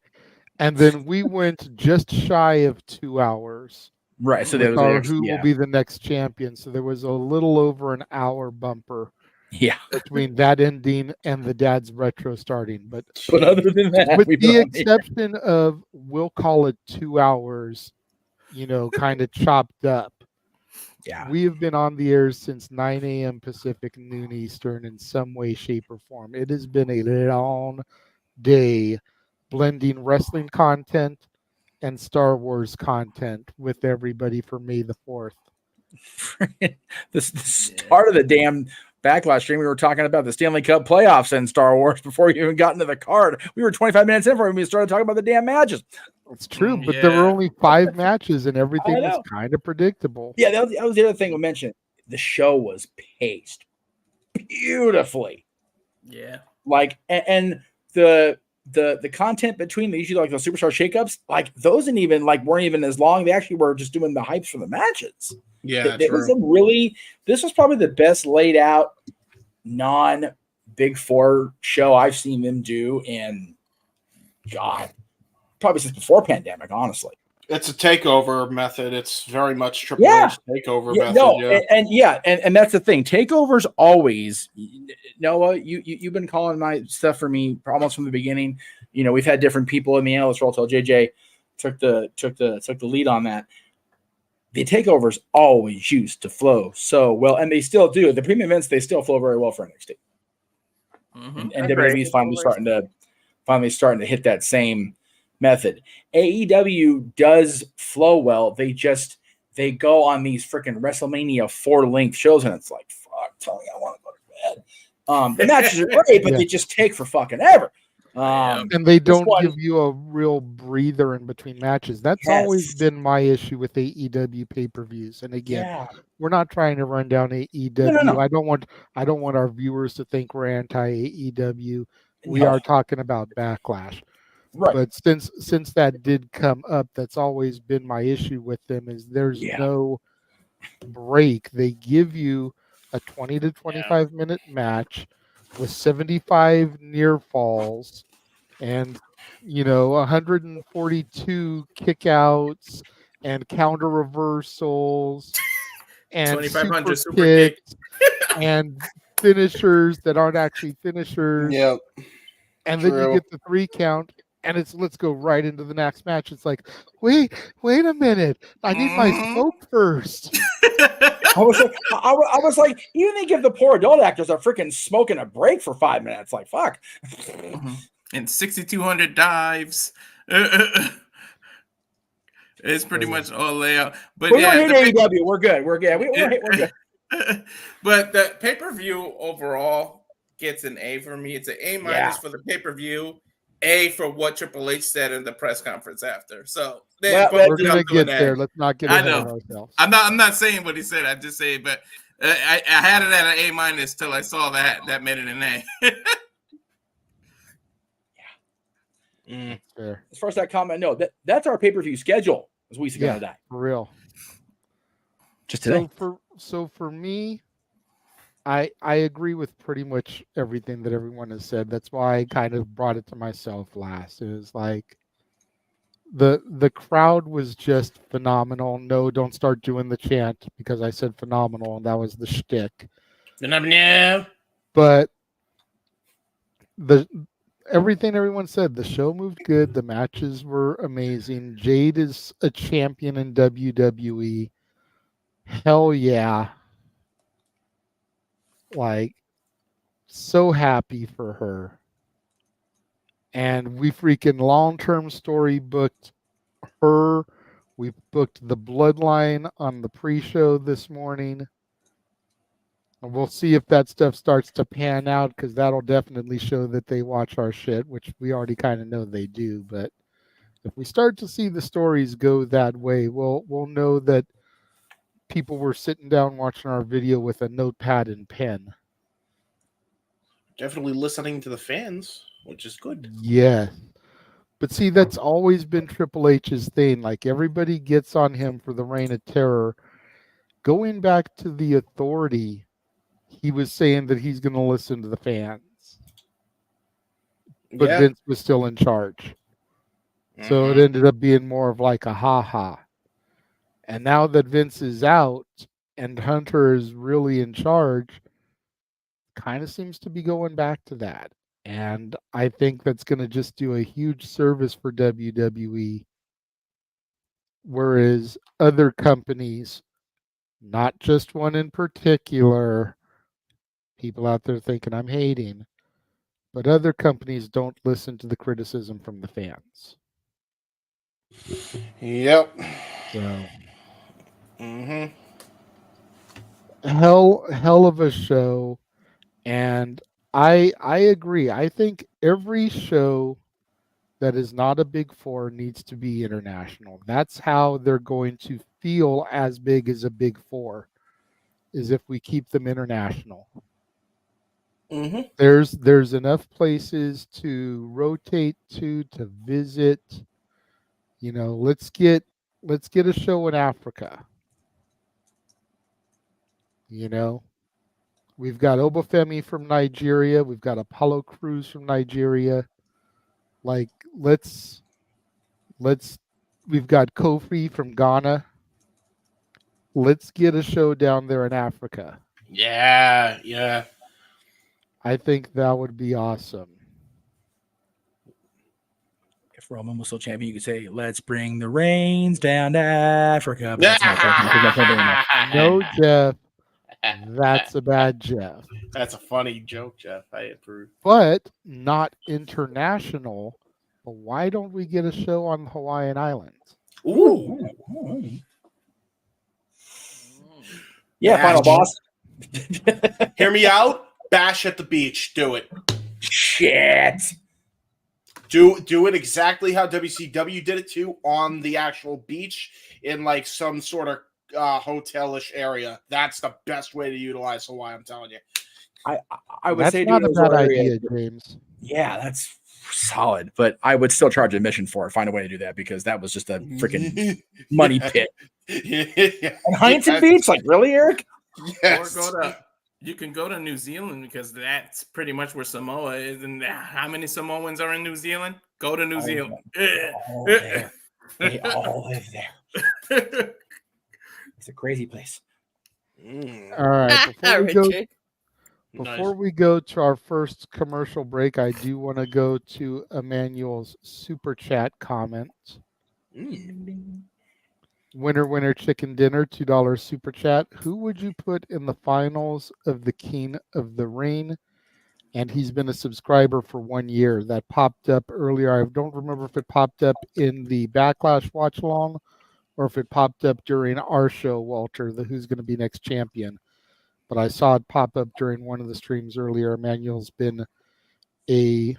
And then we went just shy of 2 hours Right. So there with was our actually, who will be the next champion. So there was a little over an hour bumper yeah. between that ending and the dad's retro starting. But But other than that, with we the put on exception of, we'll call it 2 hours, kind of chopped up. yeah. We have been on the air since 9 a.m. Pacific, noon Eastern, in some way, shape, or form. It has been a long day blending wrestling content and Star Wars content with everybody for May the 4th. the start of the damn Backlash stream, we were talking about the Stanley Cup playoffs and Star Wars before we even got into the card. We were 25 minutes in before we started talking about the damn matches. It's true, but there were Yeah. only 5 matches and everything was know. kind of predictable. Yeah, that was the other thing we mentioned. The show was paced beautifully. Yeah. Like, and the content between the usually like the superstar shakeups, like those weren't even as long. They actually were just doing the hypes for the matches. Yeah, It was this was probably the best laid out non Big Four show I've seen them do in probably since before pandemic, honestly. It's a takeover method. It's very much Triple Yeah. H takeover Yeah, method. no, Yeah. and that's the thing. Takeovers always, Noah, you've been calling my stuff for me almost from the beginning. We've had different people in the analyst role till JJ took the lead on that. The takeovers always used to flow so well, and they still do. The premium events, they still flow very well for NXT. Mhm. And Agreed. WWE's finally starting to hit that same method. AEW does flow well. They go on these freaking WrestleMania 4-length shows, and it's like, fuck, Tony, I want to go to bed. The matches are great, but Yeah. they just take for fucking ever. And they This don't one- give you a real breather in between matches. That's always Yes. been my issue with AEW pay-per-views. And again, Yeah. we're not trying to run down AEW. No. I don't want our viewers to think we're anti-AEW. We No. are talking about Backlash. Right. But since that did come up, that's always been my issue with them, is there's Yeah. no break. They give you a 20 to 25 minute match with 75 near falls and 142 kickouts and counter reversals and 2,500 super kicks and finishers that aren't actually finishers. Yep. And then you True. get the 3 count, and it's let's go right into the next match. It's like, wait a minute, I need my Mhm. smoke first. I was like, even they give the poor adult actors a freaking smoking a break for 5 minutes. Like, fuck. And 6,200 dives. It's pretty much all layout. But We yeah, don't hate AEW. We're good. We're good. We're good. But the pay-per-view overall gets an A for me. It's an A- Yeah. for the pay-per-view, A for what Triple H said in the press conference after. So they Well, bumped We're it gonna up to an get A. there. Let's not get I ahead of know. ourselves. I'm not saying what he said. I just say, but I had it at an A- till I saw that made it an A. Fair. As far as that comment, no, that's our pay-per-view schedule as we Yeah, gonna die. for real. Just today. So for me, I agree with pretty much everything that everyone has said. That's why I kind of brought it to myself last. It was like the crowd was just phenomenal. No, don't start doing the chant because I said phenomenal and that was the shtick. No. But everything everyone said, the show moved good, the matches were amazing. Jade is a champion in WWE. Hell yeah. Like, so happy for her. And we freaking long-term story booked her. We booked the Bloodline on the pre-show this morning. And we'll see if that stuff starts to pan out, because that'll definitely show that they watch our shit, which we already kind of know they do. But if we start to see the stories go that way, we'll know that people were sitting down watching our video with a notepad and pen. Definitely listening to the fans, which is good. Yeah. But see, that's always been Triple H's thing. Like, everybody gets on him for the Reign of Terror. Going back to the Authority, he was saying that he's going to listen to the fans. But Yeah. Vince was still in charge. So it ended up being more of like a ha-ha. And now that Vince is out and Hunter is really in charge, kind of seems to be going back to that. And I think that's going to just do a huge service for WWE. Whereas other companies, not just one in particular, people out there thinking I'm hating, but other companies don't listen to the criticism from the fans. Yep. So Mm-hmm. hell of a show. And I agree. I think every show that is not a Big Four needs to be international. That's how they're going to feel as big as a Big Four, is if we keep them international. Mm-hmm. There's enough places to rotate to visit. You know, let's get a show in Africa. You know, we've got Obafemi from Nigeria. We've got Apollo Crews from Nigeria. Like, we've got Kofi from Ghana. Let's get a show down there in Africa. Yeah, yeah. I think that would be awesome. If Roman was still champion, you could say, "Let's bring the reins down to Africa." But that's not enough. No, Jeff. That's a bad Jeff. That's a funny joke, Jeff. I approve. But not international. But why don't we get a show on the Hawaiian Islands? Ooh. Yeah, final boss. Hear me out. Bash at the beach. Do it. Shit. Do it exactly how WCW did it too, on the actual beach in like some sort of hotelish area. That's the best way to utilize Hawaii. I'm telling you. I would That's say not do a it as bad area. idea, James. Yeah, that's solid. But I would still charge admission for it. Find a way to do that, because that was just a freaking money pit. Yeah. And Huntington Beach, like, really, Eric? Yes. Or you can go to New Zealand, because that's pretty much where Samoa is. And how many Samoans are in New Zealand? Go to New Zealand. All there. They all live there. It's a crazy place. All right. Richard. Before we go to our first commercial break, I do want to go to Emmanuel's super chat comment. Winner, chicken dinner, $2 super chat. Who would you put in the finals of the King of the Ring? And he's been a subscriber for 1 year. That popped up earlier. I don't remember if it popped up in the Backlash watch along or if it popped up during our show, Walter, the Who's Going to Be Next Champion. But I saw it pop up during one of the streams earlier. Emmanuel's been a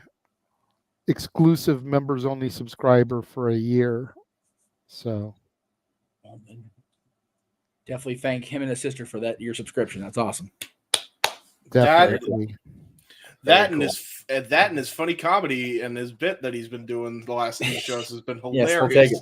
exclusive members only subscriber for a year. So Definitely thank him and his sister for your subscription. That's awesome. definitely. That and his funny comedy and his bit that he's been doing the last few shows has been hilarious. Yes,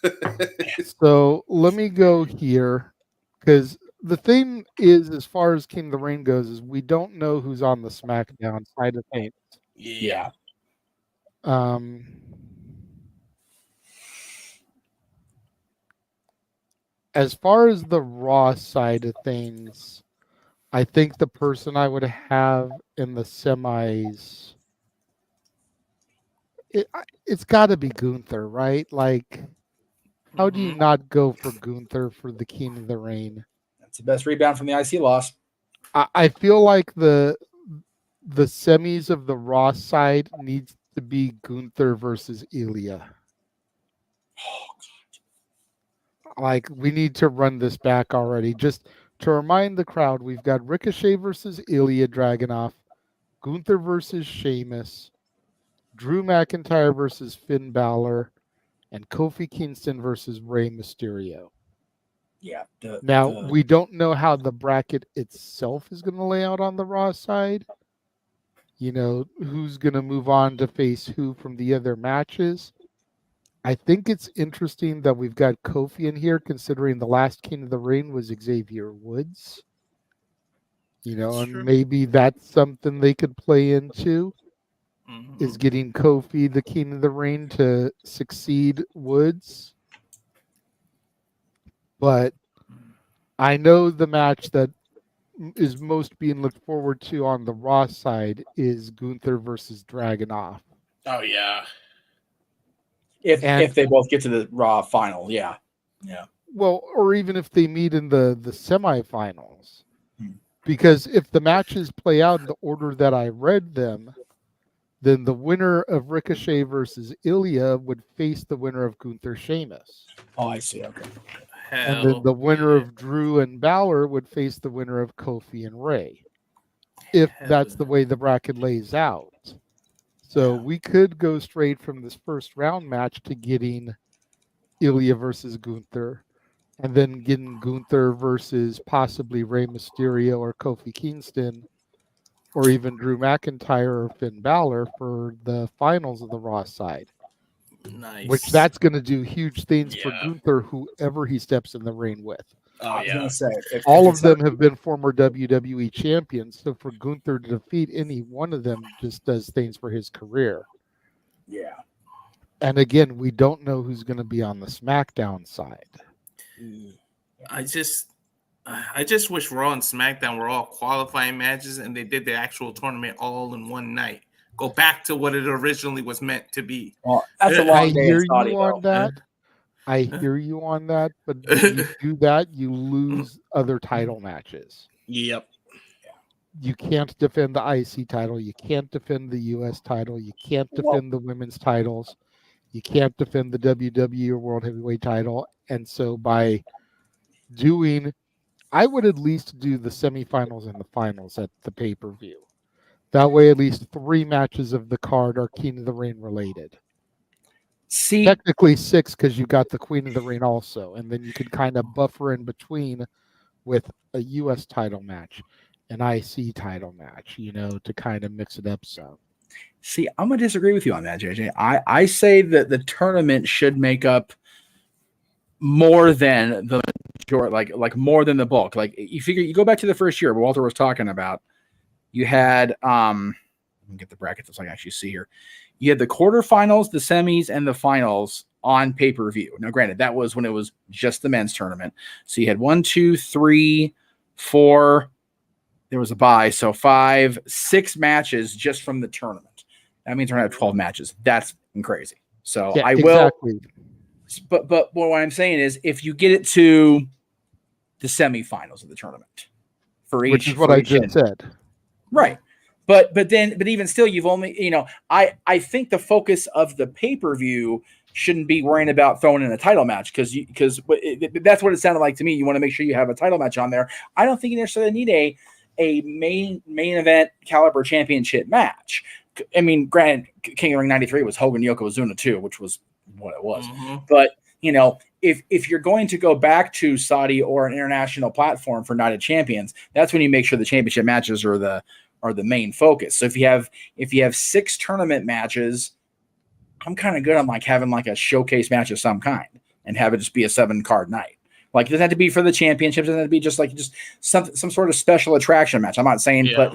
we'll take it. So let me go here, because the thing is, as far as King of the Ring goes, is we don't know who's on the SmackDown side of things. Yeah. As far as the Raw side of things, I think the person I would have in the semis, it's got to be Gunther, right? Like, how do you not go for Gunther for the King of the Ring? That's the best rebound from the IC loss. I feel like the semis of the Raw side needs to be Gunther versus Ilya. Like, we need to run this back already. Just to remind the crowd, we've got Ricochet versus Ilya Dragunov, Gunther versus Sheamus, Drew McIntyre versus Finn Balor, and Kofi Kingston versus Rey Mysterio. Yeah. We don't know how the bracket itself is going to lay out on the Raw side. You know, who's going to move on to face who from the other matches. I think it's interesting that we've got Kofi in here, considering the last King of the Ring was Xavier Woods. You know, That's and true. maybe that's something they could play into, is getting Kofi, the King of the Ring, to succeed Woods. But I know the match that is most being looked forward to on the Raw side is Gunther versus Dragunov. Oh yeah. If they both get to the Raw final, yeah. Well, or even if they meet in the semifinals. Hmm. Because if the matches play out in the order that I read them, then the winner of Ricochet versus Ilya would face the winner of Gunther Sheamus. Oh, I see. Okay. And then the winner of Drew and Balor would face the winner of Kofi and Ray. If that's the way the bracket lays out. So we could go straight from this first round match to getting Ilya versus Gunther, and then getting Gunther versus possibly Rey Mysterio or Kofi Kingston, or even Drew McIntyre or Finn Balor for the finals of the Raw side. Nice. Which that's going to do huge things for Yeah. Gunther, whoever he steps in the ring with. Oh I was yeah. gonna say All of them have been former WWE champions, so for Gunther to defeat any one of them just does things for his career. Yeah. And again, we don't know who's going to be on the SmackDown side. I just wish Raw and SmackDown were all qualifying matches and they did the actual tournament all in one night. Go back to what it originally was meant to be. Well, that's a Yeah. I long day hear in Saudi, you though. on that. I hear you on that, but if you do that, you lose other title matches. Yep. You can't defend the IC title. You can't defend the US title. You can't defend the women's titles. You can't defend the WWE or World Heavyweight title. And so by doing, I would at least do the semifinals and the finals at the pay-per-view. That way, at least 3 matches of the card are King of the Ring related. See, Technically 6 because you got the Queen of the Ring also. And then you could kind of buffer in between with a US title match, an IC title match, to kind of mix it up some. See, I'm gonna disagree with you on that, JJ. I say that the tournament should make up more than the majority, like more than the bulk. Like you figure, you go back to the first year, what Walter was talking about. You had let me get the brackets so I can actually see here. You had the quarterfinals, the semis, and the finals on pay-per-view. Now, granted, that was when it was just the men's tournament. So you had 1, 2, 3, 4. There was a bye, so 5, 6 matches just from the tournament. That means we're gonna have 12 matches. That's crazy. So Yeah, I will. exactly. But what I'm saying is, if you get it to the semifinals of the tournament for each, Which is what for I each just end. said. Right. But even still, you've only, I think the focus of the pay-per-view shouldn't be worrying about throwing in a title match because that's what it sounded like to me. You want to make sure you have a title match on there. I don't think you necessarily need a main event caliber championship match. I mean, granted, King of the Ring 93 was Hogan Yokozuna too, which was what it was. Mm-hmm. But if you're going to go back to Saudi or an international platform for Night of Champions, that's when you make sure the championship matches are the main focus. So if you have 6 tournament matches, I'm kind of good on like having like a showcase match of some kind and have it just be a 7-card night. Like it doesn't have to be for the championships. It doesn't have to be just some sort of special attraction match. I'm not saying, but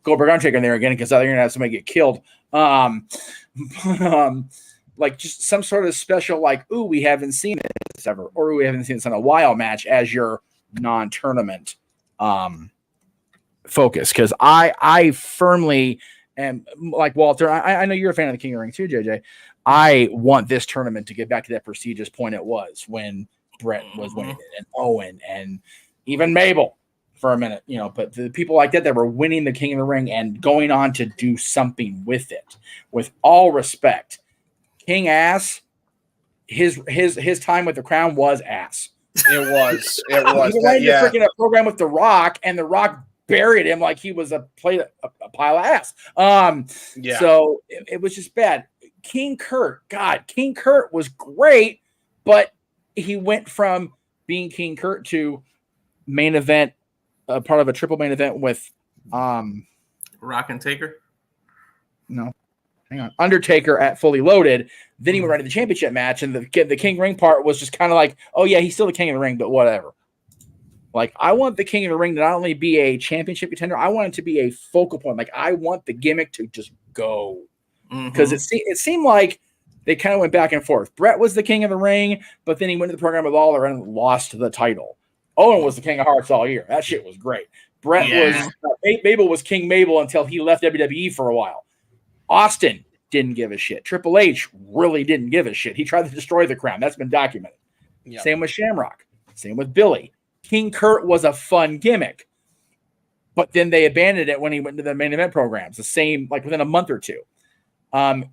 Goldberg Undertaker in there again because you're gonna have somebody get killed. Like just some sort of special, like, ooh, we haven't seen this ever, or we haven't seen this in a while match as your non-tournament focus. Because I firmly am like Walter. I know you're a fan of the King of the Ring too, JJ. I want this tournament to get back to that prestigious point it was when Brett was winning it, and Owen, and even Mabel for a minute, but the people like that were winning the King of the Ring and going on to do something with it. With all respect, King ass, his time with the crown was ass. It was. It was. He went into freaking a program with The Rock, and The Rock buried him like he was a pile of ass. So it was just bad. King Kurt was great, but he went from being King Kurt to main event, part of a triple main event with Rock and Taker. No, hang on, Undertaker at Fully Loaded. Then he went right to the championship match, and the King Ring part was just kind of like, oh yeah, he's still the King of the Ring, but whatever. Like, I want the King of the Ring to not only be a championship contender, I want it to be a focal point. Like, I want the gimmick to just go. Because it seemed like they kind of went back and forth. Brett was the king of the ring, but then he went to the program of Lawler and lost the title. Owen was the king of hearts all year. That shit was great. Brett was Mabel was King Mabel until he left WWE for a while. Austin didn't give a shit. Triple H really didn't give a shit. He tried to destroy the crown. That's been documented. Yep. Same with Shamrock. Same with Billy. King Kurt was a fun gimmick, but then they abandoned it when he went to the main event programs. The same, like within a month or two.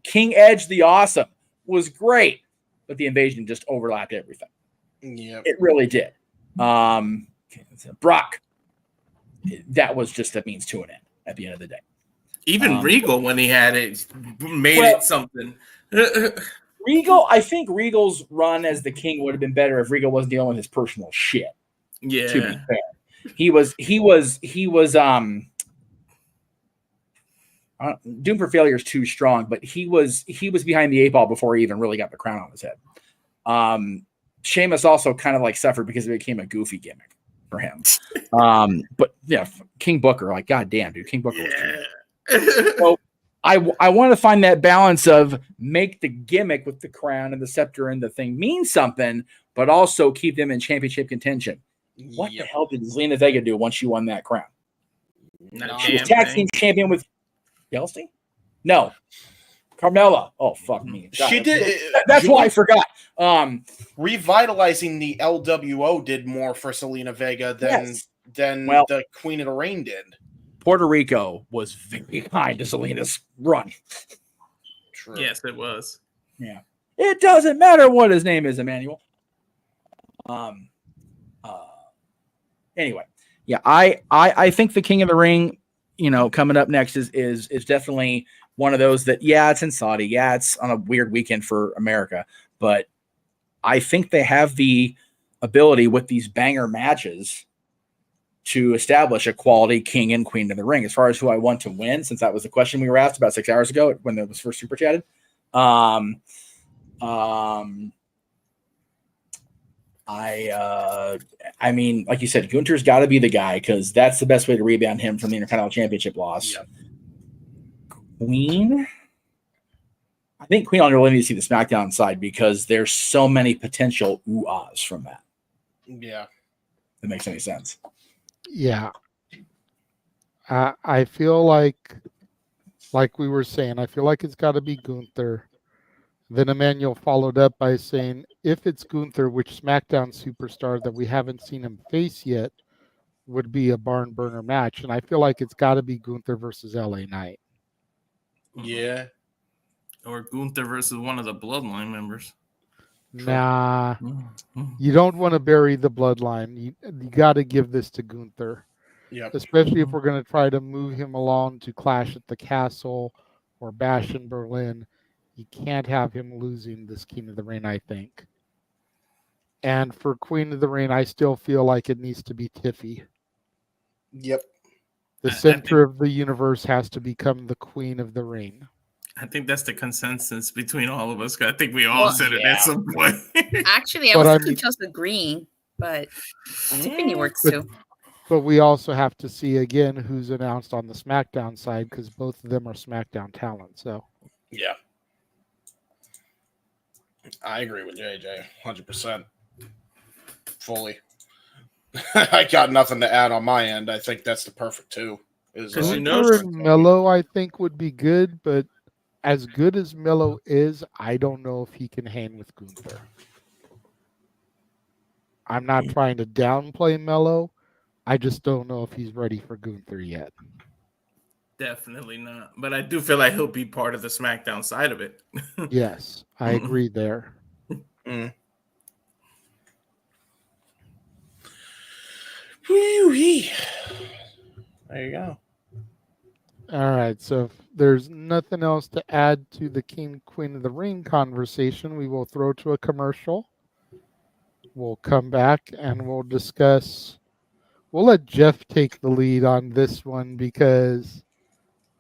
King Edge the Awesome was great, but the invasion just overlapped everything. Yeah, It really did. Brock, that was just a means to an end at the end of the day. Even Regal, when he had it, made Well, it something. Regal, I think Regal's run as the king would have been better if Regal wasn't dealing with his personal shit. Yeah. To be fair, he was doomed for failure is too strong, but he was behind the eight ball before he even really got the crown on his head. Sheamus also kind of like suffered because it became a goofy gimmick for him. But yeah, King Booker, like goddamn, dude, King Booker was king. So I want to find that balance of make the gimmick with the crown and the scepter and the thing mean something, but also keep them in championship contention. What the hell did Zelina Vega do once she won that crown? She was tag team champion with Kelsey? No. Carmella. Oh, fuck me. God, she did. That's why I forgot. Revitalizing the LWO did more for Zelina Vega than the Queen of the Ring did. Puerto Rico was very kind to Selena's run. True. Yes, it was. Yeah. It doesn't matter what his name is, Emmanuel. Anyway, yeah, I think the King of the Ring, coming up next is definitely one of those that, yeah, it's in Saudi. Yeah, it's on a weird weekend for America, but I think they have the ability with these banger matches to establish a quality king and queen of the ring. As far as who I want to win, since that was the question we were asked about 6 hours ago when it was first super chatted. I mean, like you said, Gunther's got to be the guy because that's the best way to rebound him from the Intercontinental Championship loss. Yep. Queen, I think Queen really needs to see the SmackDown side because there's so many potential ooh-ahs from that. Yeah. If that makes any sense. Yeah. I feel like we were saying, I feel like it's got to be Gunther. Then Emmanuel followed up by saying, if it's Gunther, which SmackDown superstar that we haven't seen him face yet would be a barn burner match? And I feel like it's got to be Gunther versus LA Knight. Yeah. Or Gunther versus one of the Bloodline members. Nah, you don't want to bury the bloodline. You got to give this to Gunther. Yep. Especially if we're going to try to move him along to Clash at the Castle or Bash in Berlin. You can't have him losing this King of the Ring, I think. And for Queen of the Ring, I still feel like it needs to be Tiffy. Yep. The center of the universe has to become the Queen of the Ring. I think that's the consensus between all of us. I think we all said it at some point. Actually, I was just agreeing, but Tiffany works too. But we also have to see again who's announced on the SmackDown side because both of them are SmackDown talent. So yeah, I agree with JJ 100%. Fully. I got nothing to add on my end. I think that's the perfect two. Gunther and Melo, I think, would be good, but as good as Melo is, I don't know if he can hang with Gunther. I'm not trying to downplay Melo. I just don't know if he's ready for Gunther yet. Definitely not. But I do feel like he'll be part of the SmackDown side of it. Yes, I agree there. There you go. All right, so if there's nothing else to add to the King Queen of the Ring conversation, we will throw to a commercial. We'll come back and we'll discuss. We'll let Jeff take the lead on this one because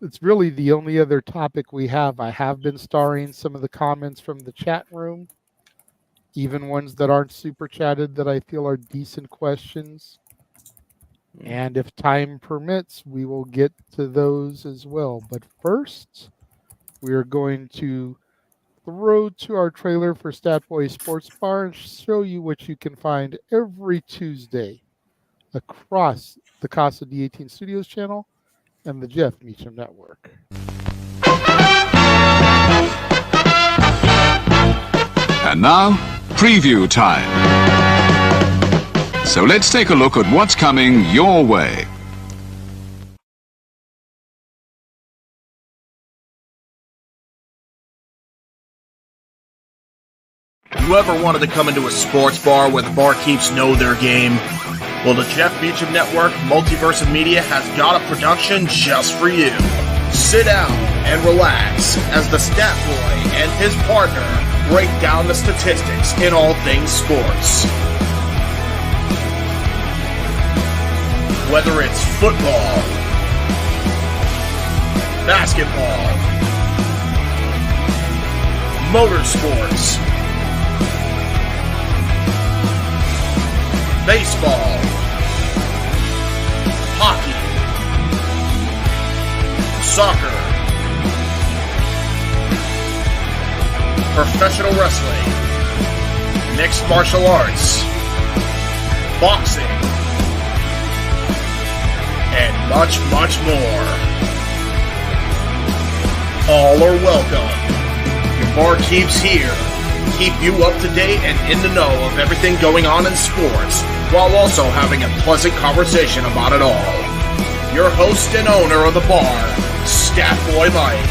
it's really the only other topic we have. I have been starring some of the comments from the chat room, even ones that aren't super chatted that I feel are decent questions. And if time permits, we will get to those as well. But first, we are going to the road to our trailer for Stat Boy Sports Bar and show you what you can find every Tuesday across the Casa D18 Studios channel and the Jeff Meacham Network. And now, preview time. So let's take a look at what's coming your way. You ever wanted to come into a sports bar where the barkeeps know their game? Well, the Jeff Meacham Network, Multiverse of Media, has got a production just for you. Sit down and relax as the Stat Boy and his partner break down the statistics in all things sports. Whether it's football, basketball, motorsports, baseball, hockey, soccer, professional wrestling, mixed martial arts, boxing, and much, much more. All are welcome. Your barkeeps here keep you up to date and in the know of everything going on in sports, while also having a pleasant conversation about it all. Your host and owner of the bar, Stat Boy Mike.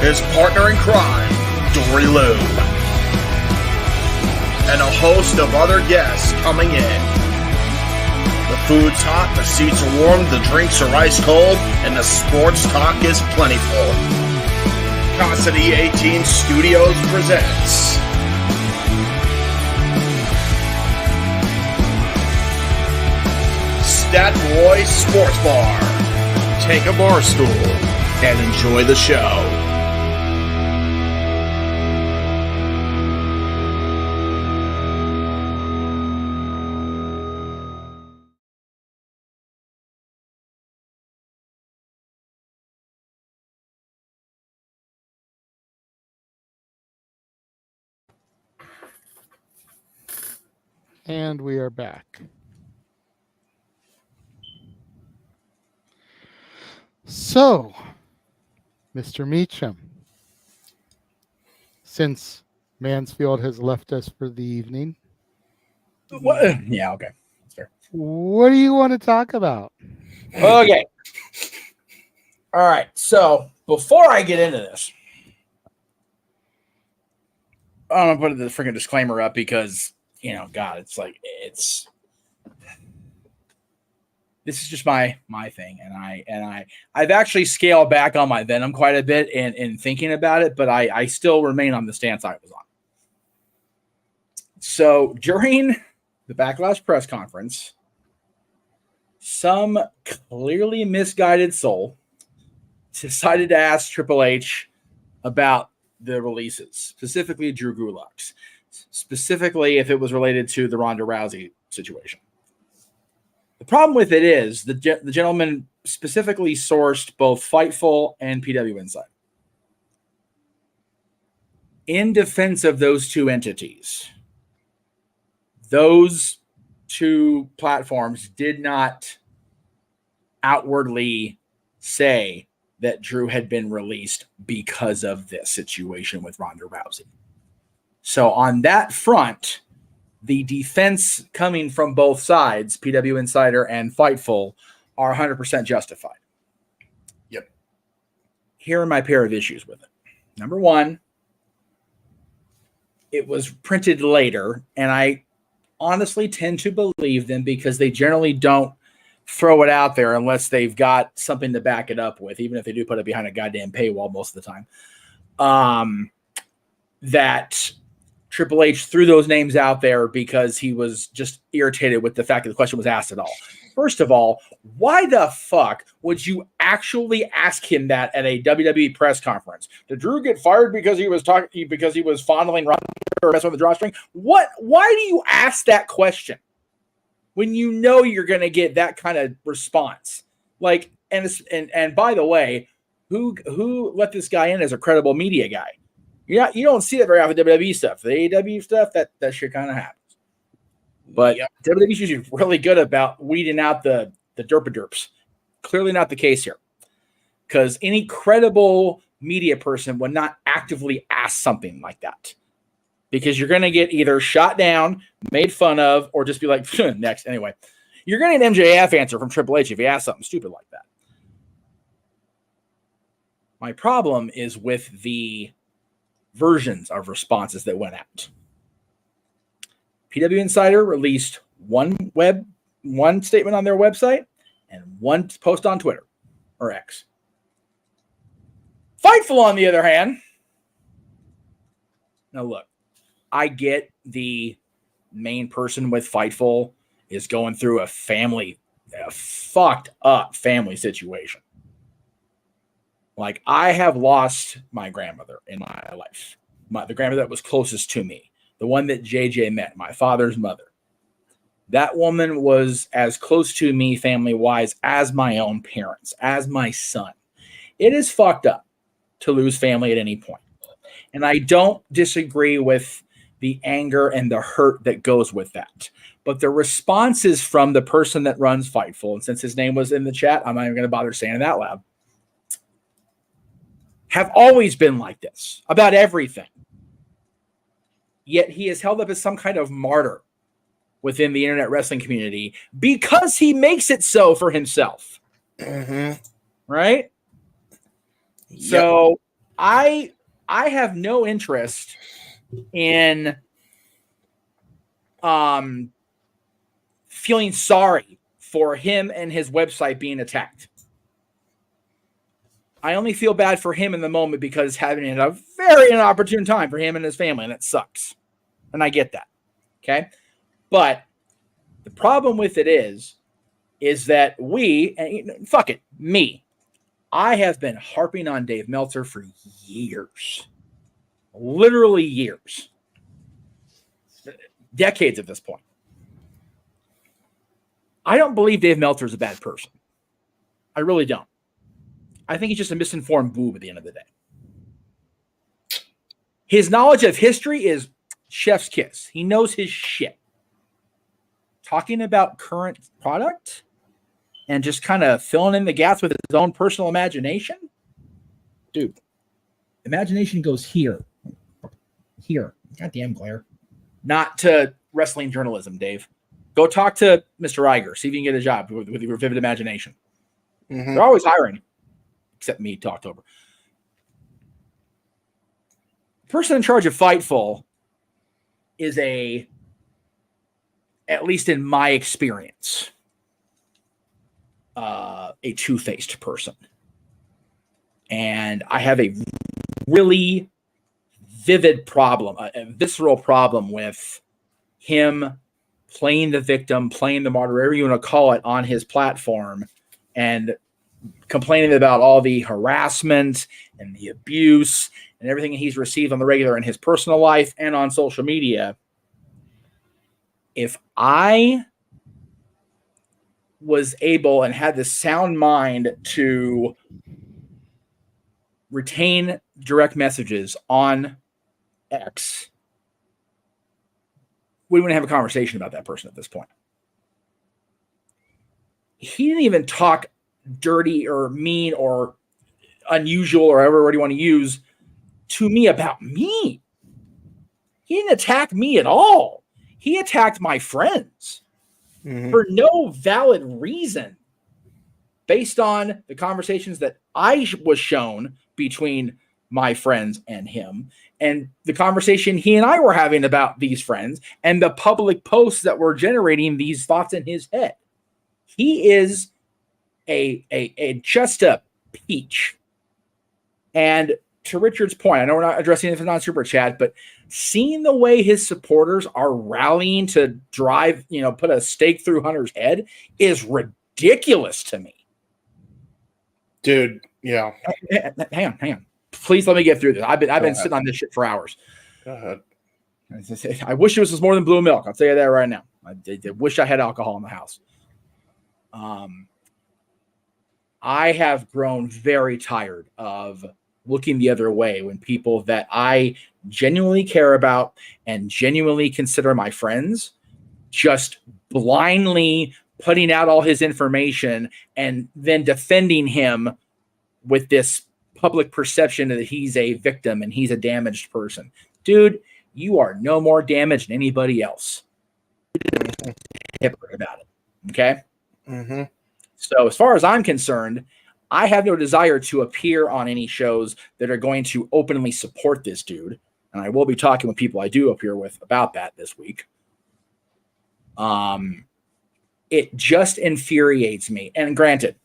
His partner in crime, Dory Lou. And a host of other guests coming in. The food's hot, the seats are warm, the drinks are ice cold, and the sports talk is plentiful. Casa D18 Studios presents Stat Boy Sports Bar. Take a bar stool and enjoy the show. And we are back. So, Mr. Meacham, since Mansfield has left us for the evening, What? Yeah, okay. That's fair. what do you want to talk about? Okay. All right. So before I get into this, I'm gonna put the freaking disclaimer up because God, this is just my thing, and I've actually scaled back on my venom quite a bit in thinking about it, but I still remain on the stance I was on. So during the Backlash press conference, some clearly misguided soul decided to ask Triple H about the releases, specifically Drew Gulak's, specifically if it was related to the Ronda Rousey situation. The problem with it is the gentleman specifically sourced both Fightful and PW Insider. In defense of those two entities, those two platforms did not outwardly say that Drew had been released because of this situation with Ronda Rousey. So on that front, the defense coming from both sides, PW Insider and Fightful, are 100% justified. Yep. Here are my pair of issues with it. Number one, it was printed later, and I honestly tend to believe them because they generally don't throw it out there unless they've got something to back it up with, even if they do put it behind a goddamn paywall most of the time. That Triple H threw those names out there because he was just irritated with the fact that the question was asked at all. First of all, why the fuck would you actually ask him that at a WWE press conference? Did Drew get fired because he was fondling Ronda or messing with the drawstring? What? Why do you ask that question when you know you're going to get that kind of response? Like, and by the way, who let this guy in as a credible media guy? You don't see that very often. WWE stuff, the AEW stuff, that shit kind of happens. But WWE's usually really good about weeding out the derp-a-derps. Clearly not the case here, because any credible media person would not actively ask something like that, because you're going to get either shot down, made fun of, or just be like, next. Anyway, you're going to get an MJF answer from Triple H if you ask something stupid like that. My problem is with the versions of responses that went out. PW Insider released one statement on their website and one post on Twitter or X. Fightful, on the other hand. Now look, I get the main person with Fightful is going through a fucked up family situation. Like, I have lost my grandmother in my life. The grandmother that was closest to me. The one that JJ met, my father's mother. That woman was as close to me family-wise as my own parents, as my son. It is fucked up to lose family at any point. And I don't disagree with the anger and the hurt that goes with that. But the responses from the person that runs Fightful, and since his name was in the chat, I'm not even going to bother saying it out loud, have always been like this about everything. Yet he is held up as some kind of martyr within the internet wrestling community because he makes it so for himself. Mm-hmm. Right? Yep. So I have no interest in feeling sorry for him and his website being attacked. I only feel bad for him in the moment because having a very inopportune time for him and his family, and it sucks. And I get that. Okay? But the problem with it is that me, I have been harping on Dave Meltzer for years. Literally years. Decades at this point. I don't believe Dave Meltzer is a bad person. I really don't. I think he's just a misinformed boob at the end of the day. His knowledge of history is chef's kiss. He knows his shit. Talking about current product and just kind of filling in the gaps with his own personal imagination. Dude, imagination goes here. Here. Goddamn glare. Not to wrestling journalism, Dave. Go talk to Mr. Iger. See if you can get a job with your vivid imagination. Mm-hmm. They're always hiring. Except me, Talktober. The person in charge of Fightful is at least in my experience, a two-faced person. And I have a really vivid problem, a visceral problem with him playing the victim, playing the martyr, whatever you want to call it, on his platform, and complaining about all the harassment and the abuse and everything he's received on the regular in his personal life and on social media. If I was able and had the sound mind to retain direct messages on X, we wouldn't have a conversation about that person at this point. He didn't even talk dirty or mean or unusual or whatever word you want to use to me about me. He didn't attack me at all. He attacked my friends for no valid reason based on the conversations that I was shown between my friends and him and the conversation he and I were having about these friends and the public posts that were generating these thoughts in his head. He is just a peach. And to Richard's point, I know we're not addressing this on Super Chat, but seeing the way his supporters are rallying to drive, put a stake through Hunter's head is ridiculous to me. Dude, yeah. Hang on. Please let me get through this. I've been sitting on this shit for hours. Go ahead. I wish it was more than blue milk. I'll tell you that right now. I wish I had alcohol in the house. I have grown very tired of looking the other way when people that I genuinely care about and genuinely consider my friends just blindly putting out all his information and then defending him with this public perception that he's a victim and he's a damaged person. Dude, you are no more damaged than anybody else. Hypocrite about it. Okay? Mm-hmm. So as far as I'm concerned, I have no desire to appear on any shows that are going to openly support this dude. And I will be talking with people I do appear with about that this week. It just infuriates me. And granted,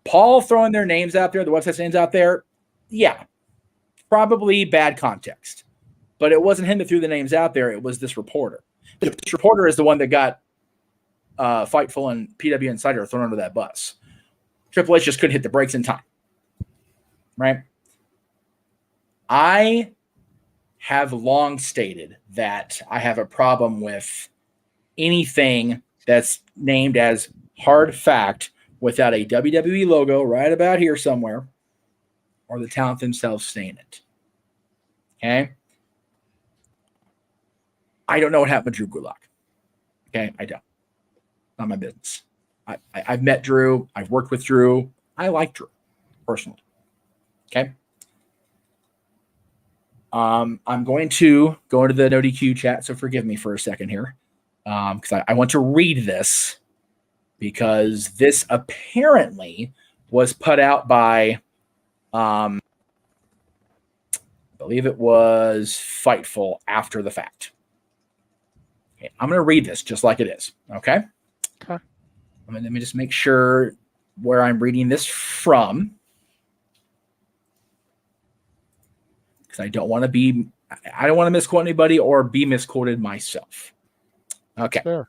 Paul throwing their names out there, the website's names out there, yeah, probably bad context. But it wasn't him that threw the names out there. It was this reporter. This reporter is the one that got Fightful and PW Insider thrown under that bus. Triple H just couldn't hit the brakes in time. Right? I have long stated that I have a problem with anything that's named as hard fact without a WWE logo right about here somewhere or the talent themselves saying it. Okay? I don't know what happened to Drew Gulak. Okay? I don't. Not my business. I've met Drew. I've worked with Drew. I like Drew personally. Okay? I'm going to go into the no DQ chat, so forgive me for a second here. Because I want to read this because this apparently was put out by I believe it was Fightful after the fact. Okay, I'm going to read this just like it is. Okay. Okay. Let me just make sure where I'm reading this from. Because I don't want to misquote anybody or be misquoted myself. Okay. Sure.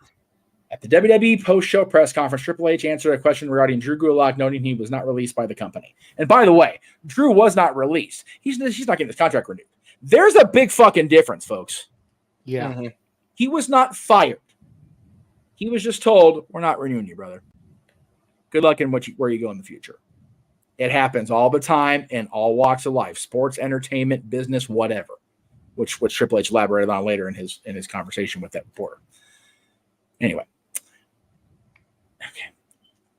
At the WWE post-show press conference, Triple H answered a question regarding Drew Gulak, noting he was not released by the company. And by the way, Drew was not released. He's not getting his contract renewed. There's a big fucking difference, folks. Yeah. Mm-hmm. He was not fired. He was just told, we're not renewing you, brother. Good luck in where you go in the future. It happens all the time in all walks of life, sports, entertainment, business, whatever, which Triple H elaborated on later in his conversation with that reporter. Anyway. Okay.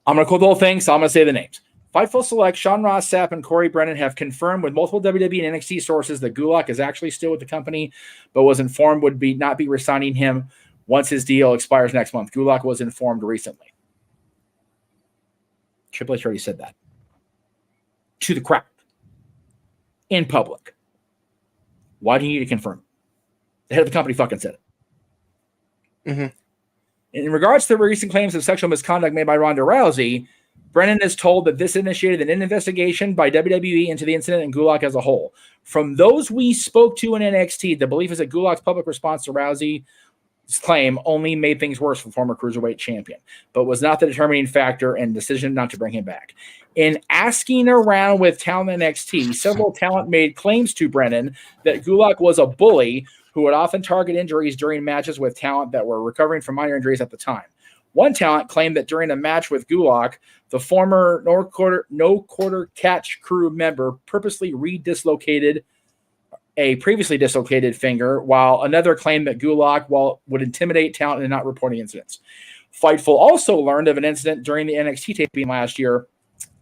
I'm going to quote the whole thing, so I'm going to say the names. Fightful Select, Sean Ross Sapp, and Corey Brennan have confirmed with multiple WWE and NXT sources that Gulak is actually still with the company, but was informed would not be resigning him once his deal expires next month. Gulak was informed recently. Triple H already said that. To the crowd. In public. Why do you need to confirm? The head of the company fucking said it. Mm-hmm. In regards to the recent claims of sexual misconduct made by Ronda Rousey, Brennan is told that this initiated an investigation by WWE into the incident and Gulak as a whole. From those we spoke to in NXT, the belief is that Gulak's public response to Rousey's claim only made things worse for former Cruiserweight champion, but was not the determining factor in the decision not to bring him back. In asking around with talent NXT, several talent made claims to Brennan that Gulak was a bully who would often target injuries during matches with talent that were recovering from minor injuries at the time. One talent claimed that during a match with Gulak, the former no quarter catch crew member purposely redislocated a previously dislocated finger, while another claimed that Gulak would intimidate talent and not reporting incidents. Fightful also learned of an incident during the NXT taping last year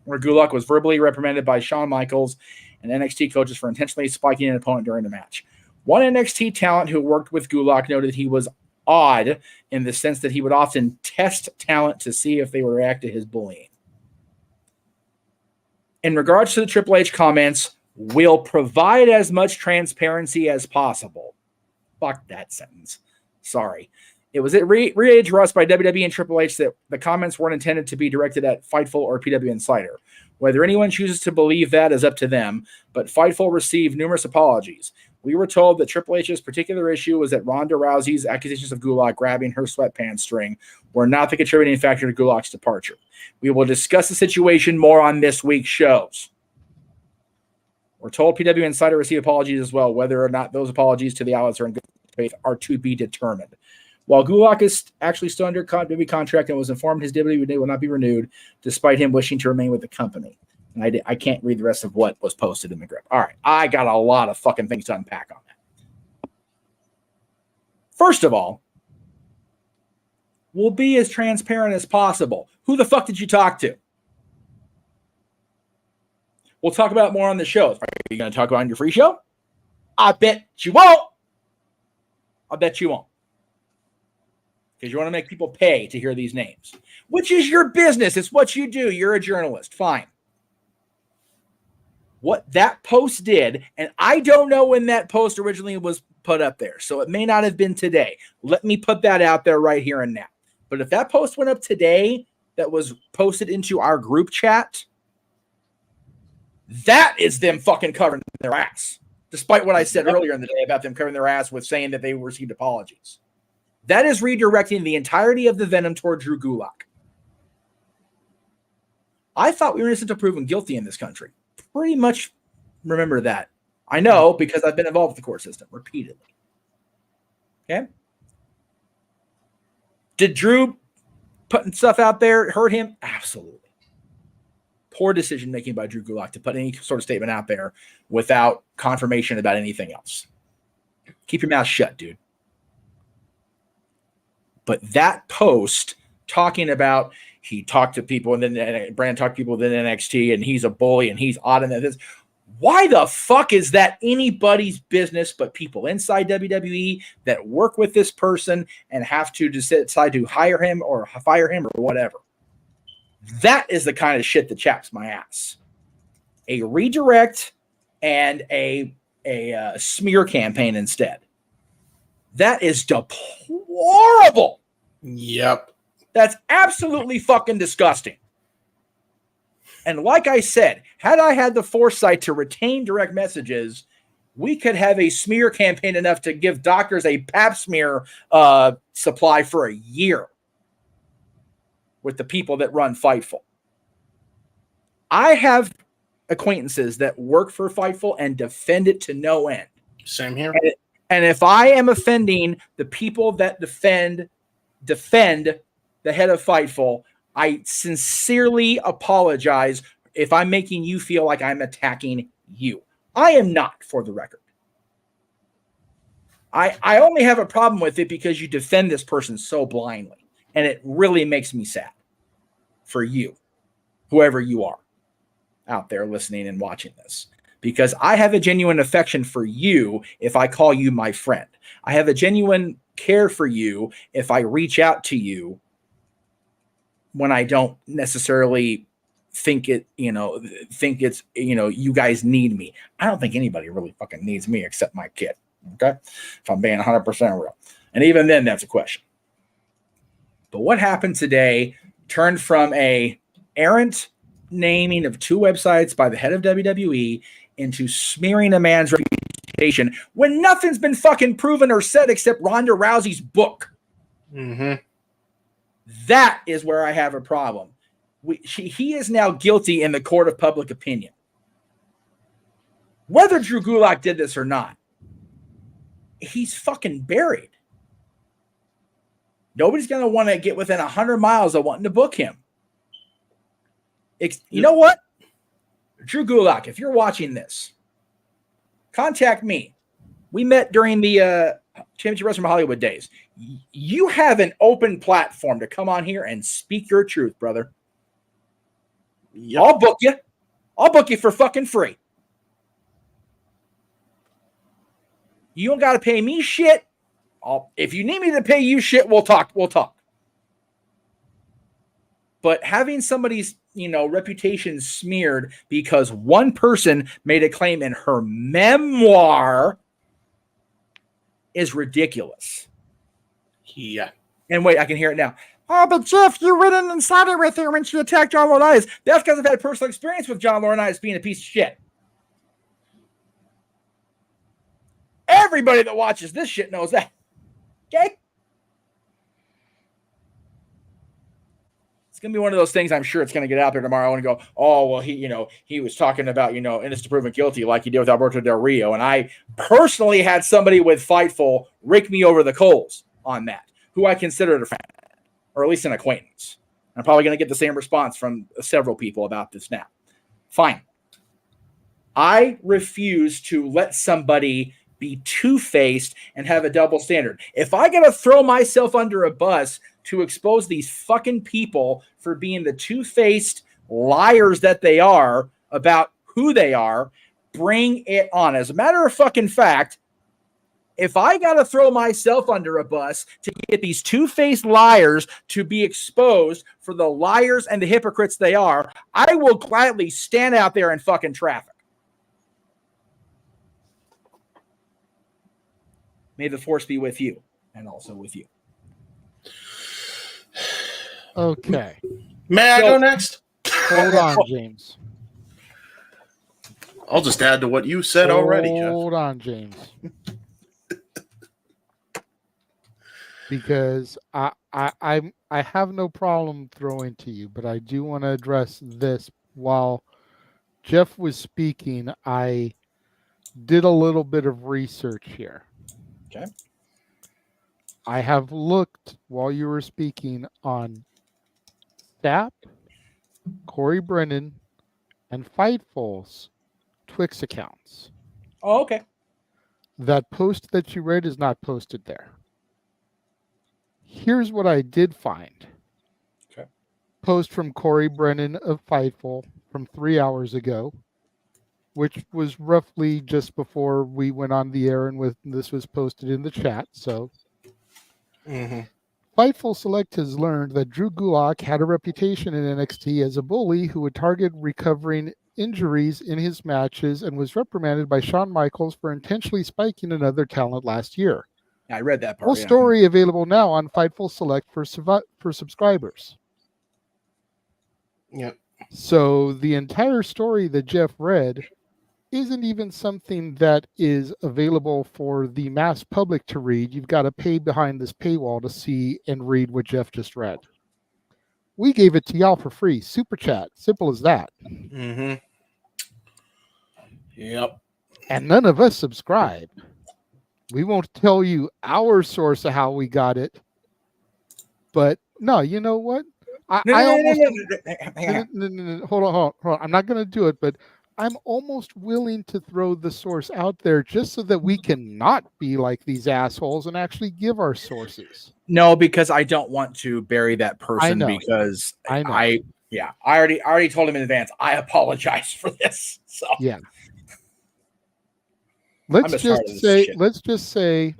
where Gulak was verbally reprimanded by Shawn Michaels and NXT coaches for intentionally spiking an opponent during the match. One NXT talent who worked with Gulak noted he was odd in the sense that he would often test talent to see if they would react to his bullying. In regards to the Triple H comments, we'll provide as much transparency as possible. Fuck that sentence. Sorry. It was reiterated to us by WWE and Triple H that the comments weren't intended to be directed at Fightful or PW Insider. Whether anyone chooses to believe that is up to them, but Fightful received numerous apologies. We were told that Triple H's particular issue was that Ronda Rousey's accusations of Gulak grabbing her sweatpants string were not the contributing factor to Gulak's departure. We will discuss the situation more on this week's shows. We're told PW Insider received apologies as well. Whether or not those apologies to the outlets are in good faith are to be determined. While Gulak is actually still under WWE contract and was informed his WWE will not be renewed, despite him wishing to remain with the company. And I can't read the rest of what was posted in the grip. All right, I got a lot of fucking things to unpack on that. First of all, we'll be as transparent as possible. Who the fuck did you talk to? We'll talk about it more on the show. Are you going to talk about it on your free show? I bet you won't. I bet you won't. Because you want to make people pay to hear these names, which is your business. It's what you do. You're a journalist. Fine. What that post did, and I don't know when that post originally was put up there, so it may not have been today. Let me put that out there right here and now. But if that post went up today that was posted into our group chat, that is them fucking covering their ass. Despite what I said earlier in the day about them covering their ass with saying that they received apologies. That is redirecting the entirety of the venom toward Drew Gulak. I thought we were innocent until proven guilty in this country. Pretty much remember that. I know because I've been involved with the court system repeatedly. Okay? Did Drew putting stuff out there hurt him? Absolutely. Poor decision making by Drew Gulak to put any sort of statement out there without confirmation about anything else. Keep your mouth shut, dude. But that post talking about he talked to people and then Brand talked to people within NXT and he's a bully and he's odd and this. Why the fuck is that anybody's business but people inside WWE that work with this person and have to decide to hire him or fire him or whatever? That is the kind of shit that chaps my ass. A redirect and a smear campaign instead. That is deplorable. Yep. That's absolutely fucking disgusting. And like I said, had I had the foresight to retain direct messages, we could have a smear campaign enough to give doctors a pap smear supply for a year with the people that run Fightful. I have acquaintances that work for Fightful and defend it to no end. Same here. And if I am offending the people that defend the head of Fightful, I sincerely apologize if I'm making you feel like I'm attacking you. I am not, for the record. I only have a problem with it because you defend this person so blindly. And it really makes me sad for you, whoever you are out there listening and watching this. Because I have a genuine affection for you if I call you my friend. I have a genuine care for you if I reach out to you when I don't necessarily think it's, you guys need me. I don't think anybody really fucking needs me except my kid. Okay? If I'm being 100% real. And even then, that's a question. But what happened today turned from a errant naming of two websites by the head of WWE into smearing a man's reputation when nothing's been fucking proven or said except Ronda Rousey's book. Mm-hmm. That is where I have a problem. He is now guilty in the court of public opinion. Whether Drew Gulak did this or not, he's fucking buried. Nobody's going to want to get within 100 miles of wanting to book him. You know what? Drew Gulak, if you're watching this, contact me. We met during the Championship Wrestling Hollywood days. You have an open platform to come on here and speak your truth, brother. Yep. I'll book you. I'll book you for fucking free. You don't got to pay me shit. If you need me to pay you shit, we'll talk. We'll talk. But having somebody's, reputation smeared because one person made a claim in her memoir is ridiculous. Yeah. And wait, I can hear it now. Oh, but Jeff, you went in and sided with her when she attacked John Laurinaitis. That's because I've had personal experience with John Laurinaitis being a piece of shit. Everybody that watches this shit knows that. Okay? It's going to be one of those things I'm sure it's going to get out there tomorrow and go, oh, well, he was talking about, innocent proven guilty like he did with Alberto Del Rio. And I personally had somebody with Fightful rake me over the coals on that, who I consider a friend, or at least an acquaintance. I'm probably going to get the same response from several people about this now. Fine. I refuse to let somebody be two-faced and have a double standard. If I got to throw myself under a bus to expose these fucking people for being the two-faced liars that they are about who they are, bring it on. As a matter of fucking fact, if I got to throw myself under a bus to get these two-faced liars to be exposed for the liars and the hypocrites they are, I will gladly stand out there in fucking traffic. May the force be with you and also with you. Okay. May I go next? Hold on, James. I'll just add to what you said already, Jeff. Hold on, James. Because I have no problem throwing to you, but I do want to address this. While Jeff was speaking, I did a little bit of research here. Okay. I have looked while you were speaking on Stapp, Corey Brennan, and Fightful's Twix accounts. Oh, okay. That post that you read is not posted there. Here's what I did find. Okay. Post from Corey Brennan of Fightful from 3 hours ago, which was roughly just before we went on the air, and this was posted in the chat. So, Fightful Select has learned that Drew Gulak had a reputation in NXT as a bully who would target recovering injuries in his matches and was reprimanded by Shawn Michaels for intentionally spiking another talent last year. Yeah, I read that part. Full story available now on Fightful Select for subscribers. Yep. So the entire story that Jeff read isn't even something that is available for the mass public to read. You've got to pay behind this paywall to see and read what Jeff just read. We gave it to y'all for free. Super chat. Simple as that. Mm-hmm. Yep. And none of us subscribe. We won't tell you our source of how we got it. But no, you know what? Hold on. I'm not going to do it, but I'm almost willing to throw the source out there just so that we can not be like these assholes and actually give our sources. No, because I don't want to bury that person because I already told him in advance. I apologize for this. So yeah. Let's just say,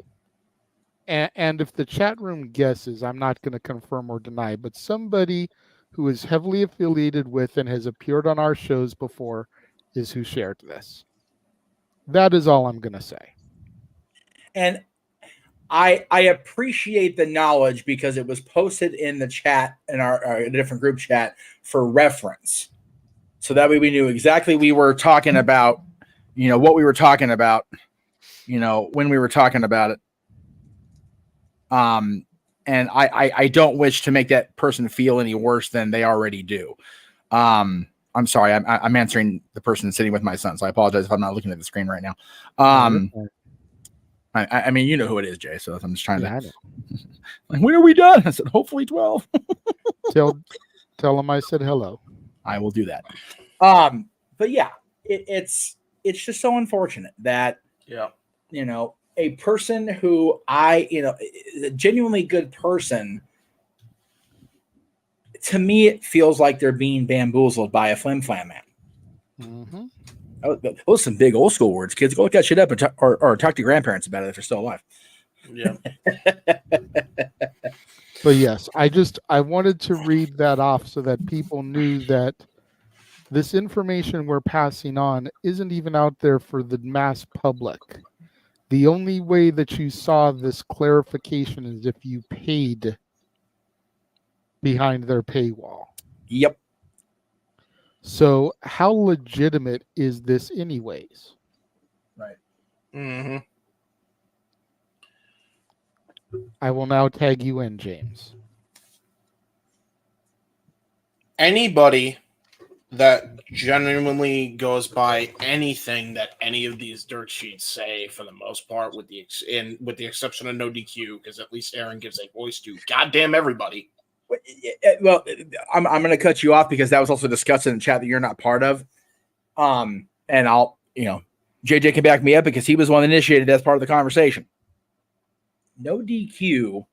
and if the chat room guesses, I'm not going to confirm or deny, but somebody who is heavily affiliated with and has appeared on our shows before is who shared this. That is all I'm going to say. And I appreciate the knowledge because it was posted in the chat in our different group chat for reference. So that way we knew exactly we were talking about, what we were talking about, when we were talking about it. And I don't wish to make that person feel any worse than they already do. I'm sorry. I'm answering the person sitting with my son, so I apologize if I'm not looking at the screen right now. I mean, you know who it is, Jay. So I'm just trying to. Like, when are we done? I said, hopefully 12. Tell them I said hello. I will do that. But yeah, it's just so unfortunate that a person who a genuinely good person. To me, it feels like they're being bamboozled by a flim flam man. Mm-hmm. Those are some big old school words, kids. Go look that shit up or talk to your grandparents about it if they're still alive. Yeah. But yes, I wanted to read that off so that people knew that this information we're passing on isn't even out there for the mass public. The only way that you saw this clarification is if you paid behind their paywall. Yep. So how legitimate is this anyways? Right. Mm-hmm. I will now tag you in, James. Anybody that genuinely goes by anything that any of these dirt sheets say, for the most part, with the exception of no DQ, because at least Aaron gives a voice to goddamn everybody. Well, I'm going to cut you off because that was also discussed in the chat that you're not part of. And I'll, JJ can back me up because he was one initiated as part of the conversation. No DQ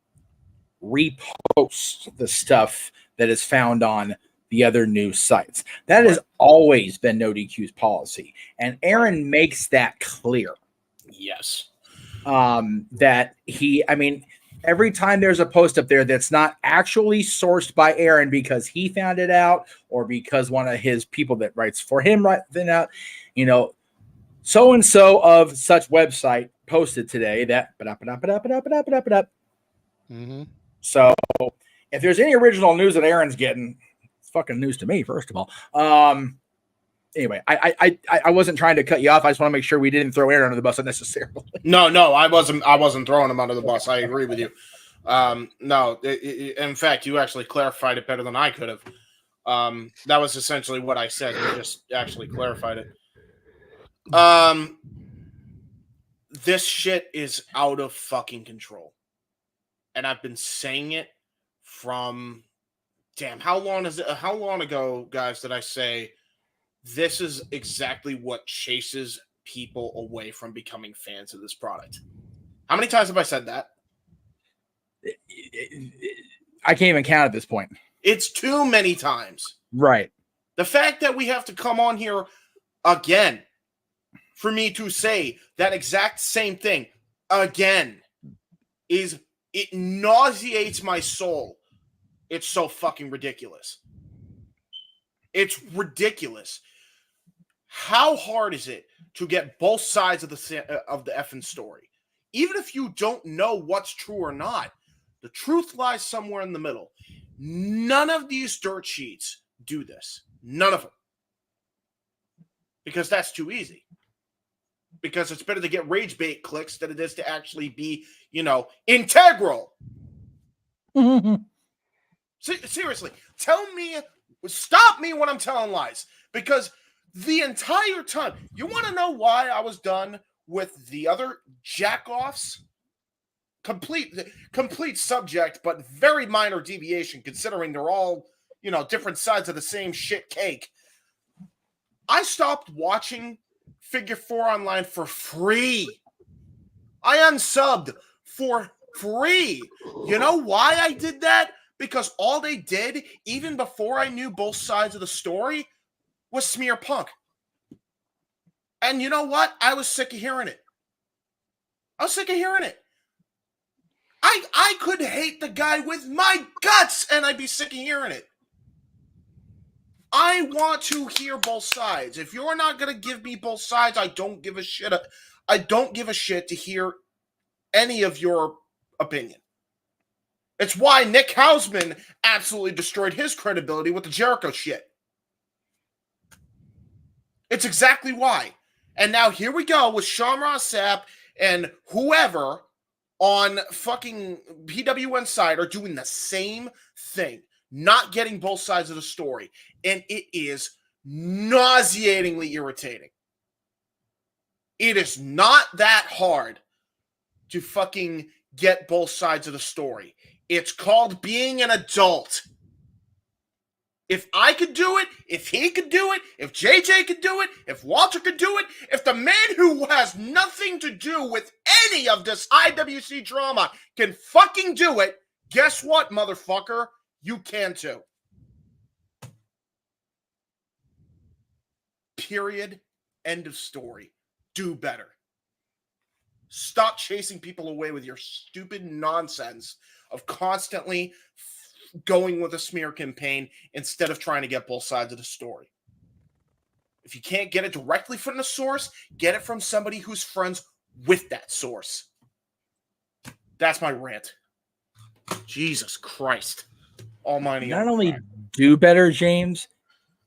reposts the stuff that is found on the other news sites. That has always been No DQ's policy. And Aaron makes that clear. Yes. That every time there's a post up there that's not actually sourced by Aaron because he found it out or because one of his people that writes for him written out, so-and-so of such website posted today that Mm-hmm. So if there's any original news that Aaron's getting, it's fucking news to me, first of all. Anyway, I wasn't trying to cut you off. I just want to make sure we didn't throw Aaron under the bus unnecessarily. No, I wasn't throwing him under the bus. I agree with you. No, in fact, you actually clarified it better than I could have. That was essentially what I said. You just actually clarified it. This shit is out of fucking control. And I've been saying it from how long ago, guys, did I say this is exactly what chases people away from becoming fans of this product? How many times have I said that? I can't even count at this point. It's too many times. Right. The fact that we have to come on here again for me to say that exact same thing again it nauseates my soul. It's so fucking ridiculous. It's ridiculous. How hard is it to get both sides of the effing story? Even if you don't know what's true or not, the truth lies somewhere in the middle. None of these dirt sheets do this. None of them. Because that's too easy. Because it's better to get rage bait clicks than it is to actually be, integral. Seriously, stop me when I'm telling lies. Because the entire time, you want to know why I was done with the other jack-offs? Complete subject, but very minor deviation considering they're all, different sides of the same shit cake. I stopped watching Figure 4 Online for free. I unsubbed for free. You know why I did that? Because all they did, even before I knew both sides of the story, was smear Punk. And you know what? I was sick of hearing it. I could hate the guy with my guts, and I'd be sick of hearing it. I want to hear both sides. If you're not going to give me both sides, I don't give a shit. I don't give a shit to hear any of your opinion. It's why Nick Hausman absolutely destroyed his credibility with the Jericho shit. It's exactly why. And now here we go with Sean Ross Sapp and whoever on fucking PW Insider doing the same thing. Not getting both sides of the story. And it is nauseatingly irritating. It is not that hard to fucking get both sides of the story. It's called being an adult. If I could do it, if he could do it, if JJ could do it, if Walter could do it, if the man who has nothing to do with any of this IWC drama can fucking do it, guess what, motherfucker? You can too. Period. End of story. Do better. Stop chasing people away with your stupid nonsense of constantly going with a smear campaign instead of trying to get both sides of the story. If you can't get it directly from the source, get it from somebody who's friends with that source. That's my rant. Jesus Christ. Almighty. Not only do better, James,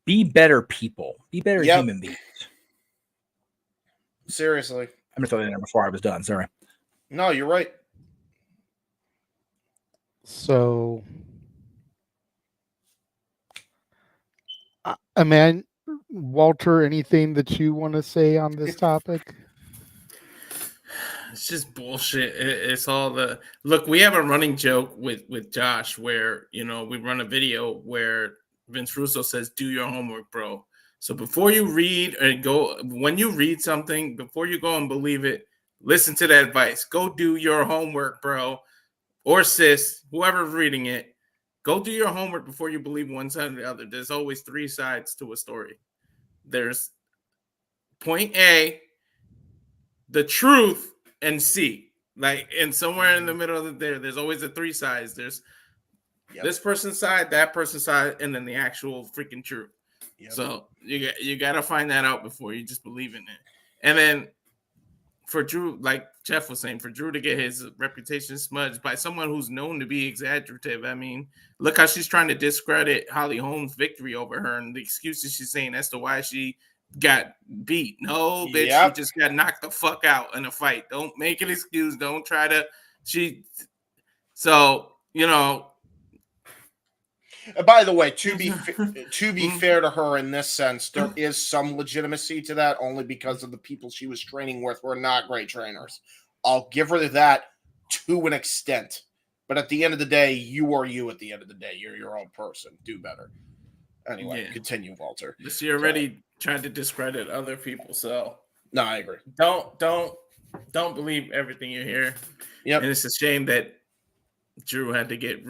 be better people. Be better human beings. Seriously. I'm going to throw that in there before I was done. Sorry. No, you're right. So, Man, Walter, anything that you want to say on this topic? It's just bullshit. It's all the look. We have a running joke with Josh where we run a video where Vince Russo says, "Do your homework, bro." So before you read when you read something, before you go and believe it, listen to that advice. Go do your homework, bro, or sis, whoever's reading it. Go do your homework before you believe one side or the other. There's always three sides to a story. There's point A, the truth, and C. And somewhere in the middle of there's always the three sides. There's this person's side, that person's side, and then the actual freaking truth. Yep. So you got to find that out before you just believe in it. And then for Drew, like Jeff was saying, for Drew to get his reputation smudged by someone who's known to be exaggerative. I mean, look how she's trying to discredit Holly Holm's victory over her and the excuses she's saying as to why she got beat. No, bitch, she just got knocked the fuck out in a fight. Don't make an excuse. Don't try to. By the way, to be fair to her in this sense, there is some legitimacy to that, only because of the people she was training with were not great trainers. I'll give her that to an extent, but at the end of the day, you are you. At the end of the day, you're your own person. Do better. Anyway, continue, Walter. She already tried to discredit other people, so no, I agree. Don't believe everything you hear. Yep. And it's a shame that Drew had to get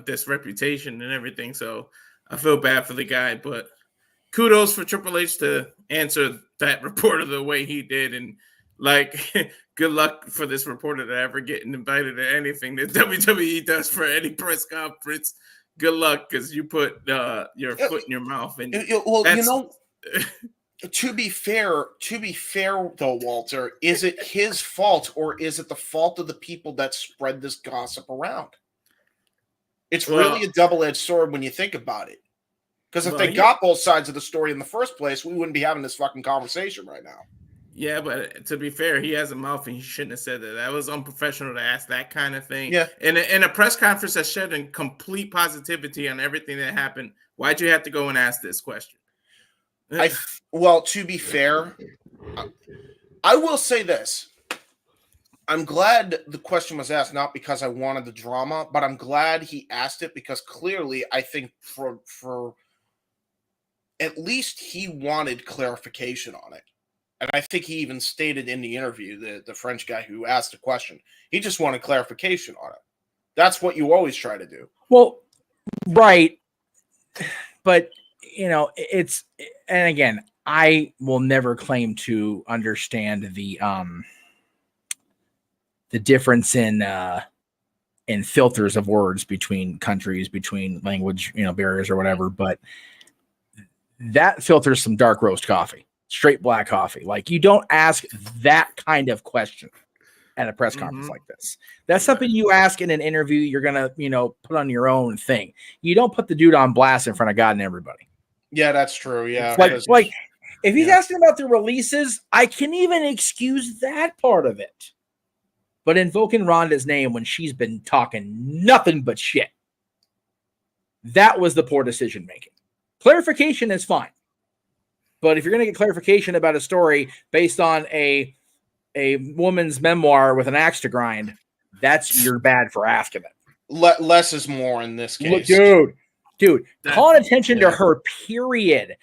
this reputation and everything. So I feel bad for the guy, but kudos for Triple H to answer that reporter the way he did. And good luck for this reporter to ever getting invited to anything that WWE does for any press conference. Good luck, because you put your foot in your mouth. And to be fair though, Walter, is it his fault or is it the fault of the people that spread this gossip around? It's really a double-edged sword when you think about it. Because if they got both sides of the story in the first place, we wouldn't be having this fucking conversation right now. Yeah, but to be fair, he has a mouth and he shouldn't have said that. That was unprofessional to ask that kind of thing. Yeah. In a press conference that shed in complete positivity on everything that happened, why'd you have to go and ask this question? Well, to be fair, I will say this. I'm glad the question was asked, not because I wanted the drama, but I'm glad he asked it because clearly I think for at least he wanted clarification on it. And I think he even stated in the interview, the French guy who asked the question, he just wanted clarification on it. That's what you always try to do. Well, right. But, and again, I will never claim to understand the difference in filters of words between countries, between language, barriers or whatever. But that filters some dark roast coffee, straight black coffee. Like, you don't ask that kind of question at a press conference like this. That's something you ask in an interview. You're gonna, put on your own thing. You don't put the dude on blast in front of God and everybody. Yeah, that's true. Yeah, like if he's asking about the releases, I can even excuse that part of it. But invoking Ronda's name when she's been talking nothing but shit, that was the poor decision making. Clarification is fine. But if you're going to get clarification about a story based on a woman's memoir with an axe to grind, you're bad for asking it. Less is more in this case. Dude, calling attention to her, period,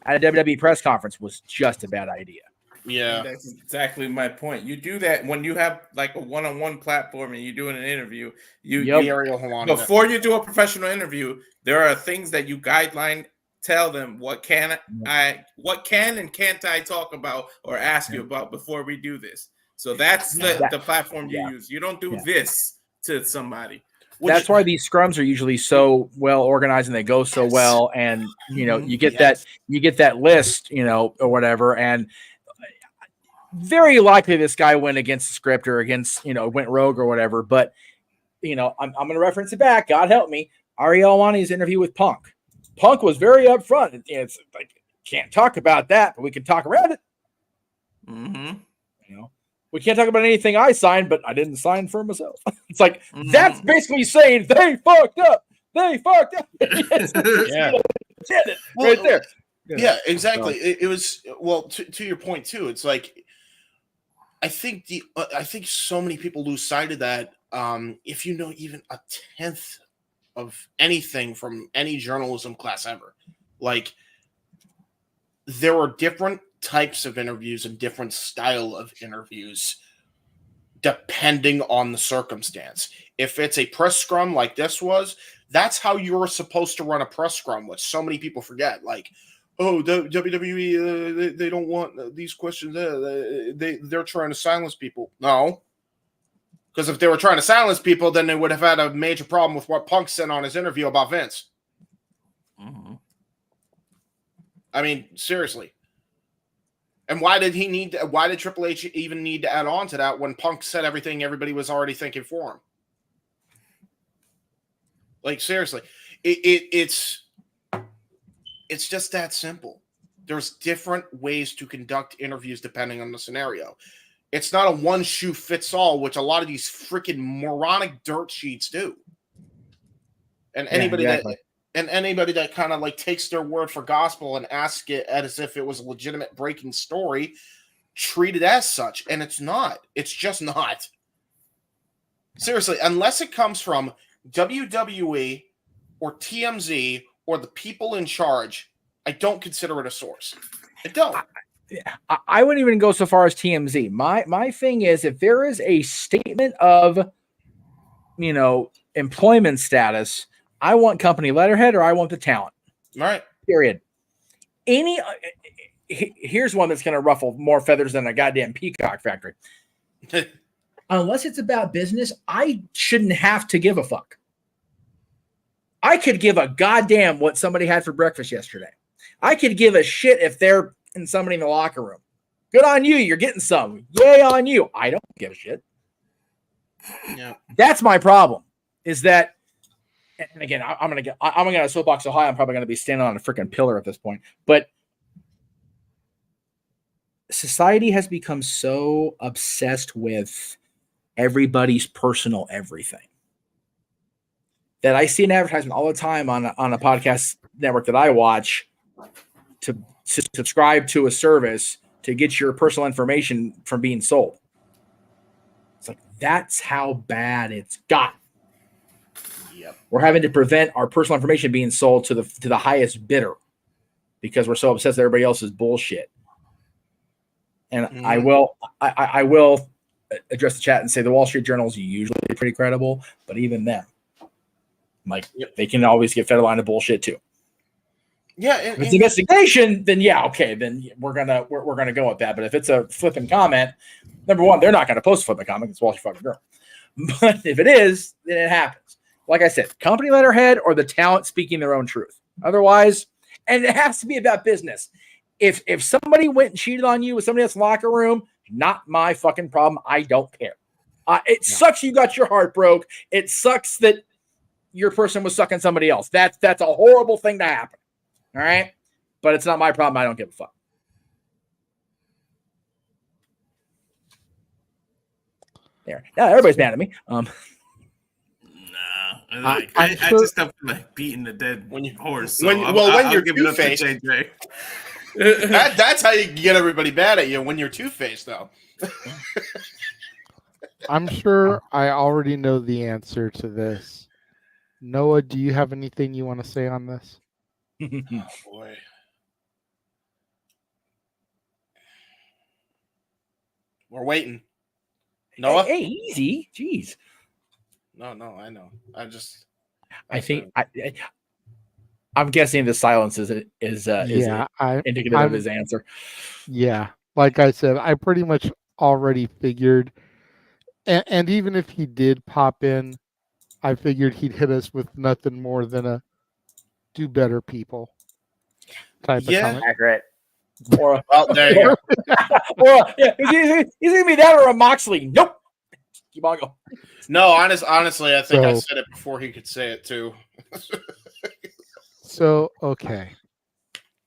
at a WWE press conference was just a bad idea. Yeah, that's exactly my point. You do that when you have like a one-on-one platform and you're doing an interview. Before you do a professional interview, there are things that you guideline. Tell them what can and can't I talk about or ask you about before we do this. So that's the platform you use. You don't do this to somebody. That's why these scrums are usually so well organized and they go so well. And you get that list, or whatever. And very likely this guy went against the script or against, went rogue or whatever. But I'm going to reference it back. God help me. Ariel Helwani's interview with Punk. Punk was very upfront. It's like, can't talk about that, but we can talk around it. We can't talk about anything I signed, but I didn't sign for myself. It's like, that's basically saying they fucked up. They fucked up. Yeah. Well, right there. Yeah, exactly. It was well to your point too. It's like I think so many people lose sight of that. If you know even a tenth of anything from any journalism class ever, like there are different types of interviews and different style of interviews depending on the circumstance. If it's a press scrum like this was, that's how you're supposed to run a press scrum, which so many people forget. Like, oh, WWE, they don't want these questions. They're trying to silence people. No. Because if they were trying to silence people, then they would have had a major problem with what Punk said on his interview about Vince. Mm-hmm. I mean, seriously. And why did Triple H even need to add on to that when Punk said everything everybody was already thinking for him? Like, seriously, it's just that simple. There's different ways to conduct interviews depending on the scenario. It's not a one shoe fits all, which a lot of these freaking moronic dirt sheets do. And anybody that kind of like takes their word for gospel and asks it as if it was a legitimate breaking story, treat it as such. And it's not. It's just not. Seriously, unless it comes from WWE or TMZ or the people in charge, I don't consider it a source. I don't. I wouldn't even go so far as TMZ. My thing is, if there is a statement of, employment status, I want company letterhead or I want the talent. All right. Period. Here's one that's going to ruffle more feathers than a goddamn peacock factory. Unless it's about business, I shouldn't have to give a fuck. I could give a goddamn what somebody had for breakfast yesterday. I could give a shit if they're in somebody in the locker room. Good on you. You're getting some. Yay on you. I don't give a shit. Yeah. That's my problem. Is that, and again, I'm gonna soapbox so high. I'm probably gonna be standing on a freaking pillar at this point. But society has become so obsessed with everybody's personal everything that I see an advertisement all the time on a podcast network that I watch to subscribe to a service to get your personal information from being sold. It's like, that's how bad it's got. Yep. We're having to prevent our personal information being sold to the highest bidder because we're so obsessed with everybody else's bullshit. And I will address the chat and say the Wall Street Journal is usually pretty credible, but even them, they can always get fed a line of bullshit too. Yeah, if it's investigation, then yeah, okay, then we're gonna go with that. But if it's a flipping comment, number one, they're not gonna post a flipping comment. It's Wall Street fucking Journal. But if it is, then it happens. Like I said, company letterhead or the talent speaking their own truth. Otherwise, and it has to be about business. If somebody went and cheated on you with somebody else's locker room, not my fucking problem. I don't care. It sucks you got your heart broke. It sucks that your person was sucking somebody else. That's a horrible thing to happen. All right? But it's not my problem. I don't give a fuck. There. Now everybody's mad at me. I just have like beating the dead horse. So when you're two-faced, that's how you can get everybody mad at you when you're two-faced, though. I'm sure I already know the answer to this. Noah, do you have anything you want to say on this? Oh, boy. We're waiting. Noah? Hey, easy. Jeez. No, I know. I think I'm guessing the silence is indicative of his answer. Yeah. Like I said, I pretty much already figured. And even if he did pop in, I figured he'd hit us with nothing more than a do better people type of comment. Accurate. Or there you go. He's gonna be that or a Moxley. Nope. Keep on going. No, honestly, I think I said it before he could say it too. So, okay.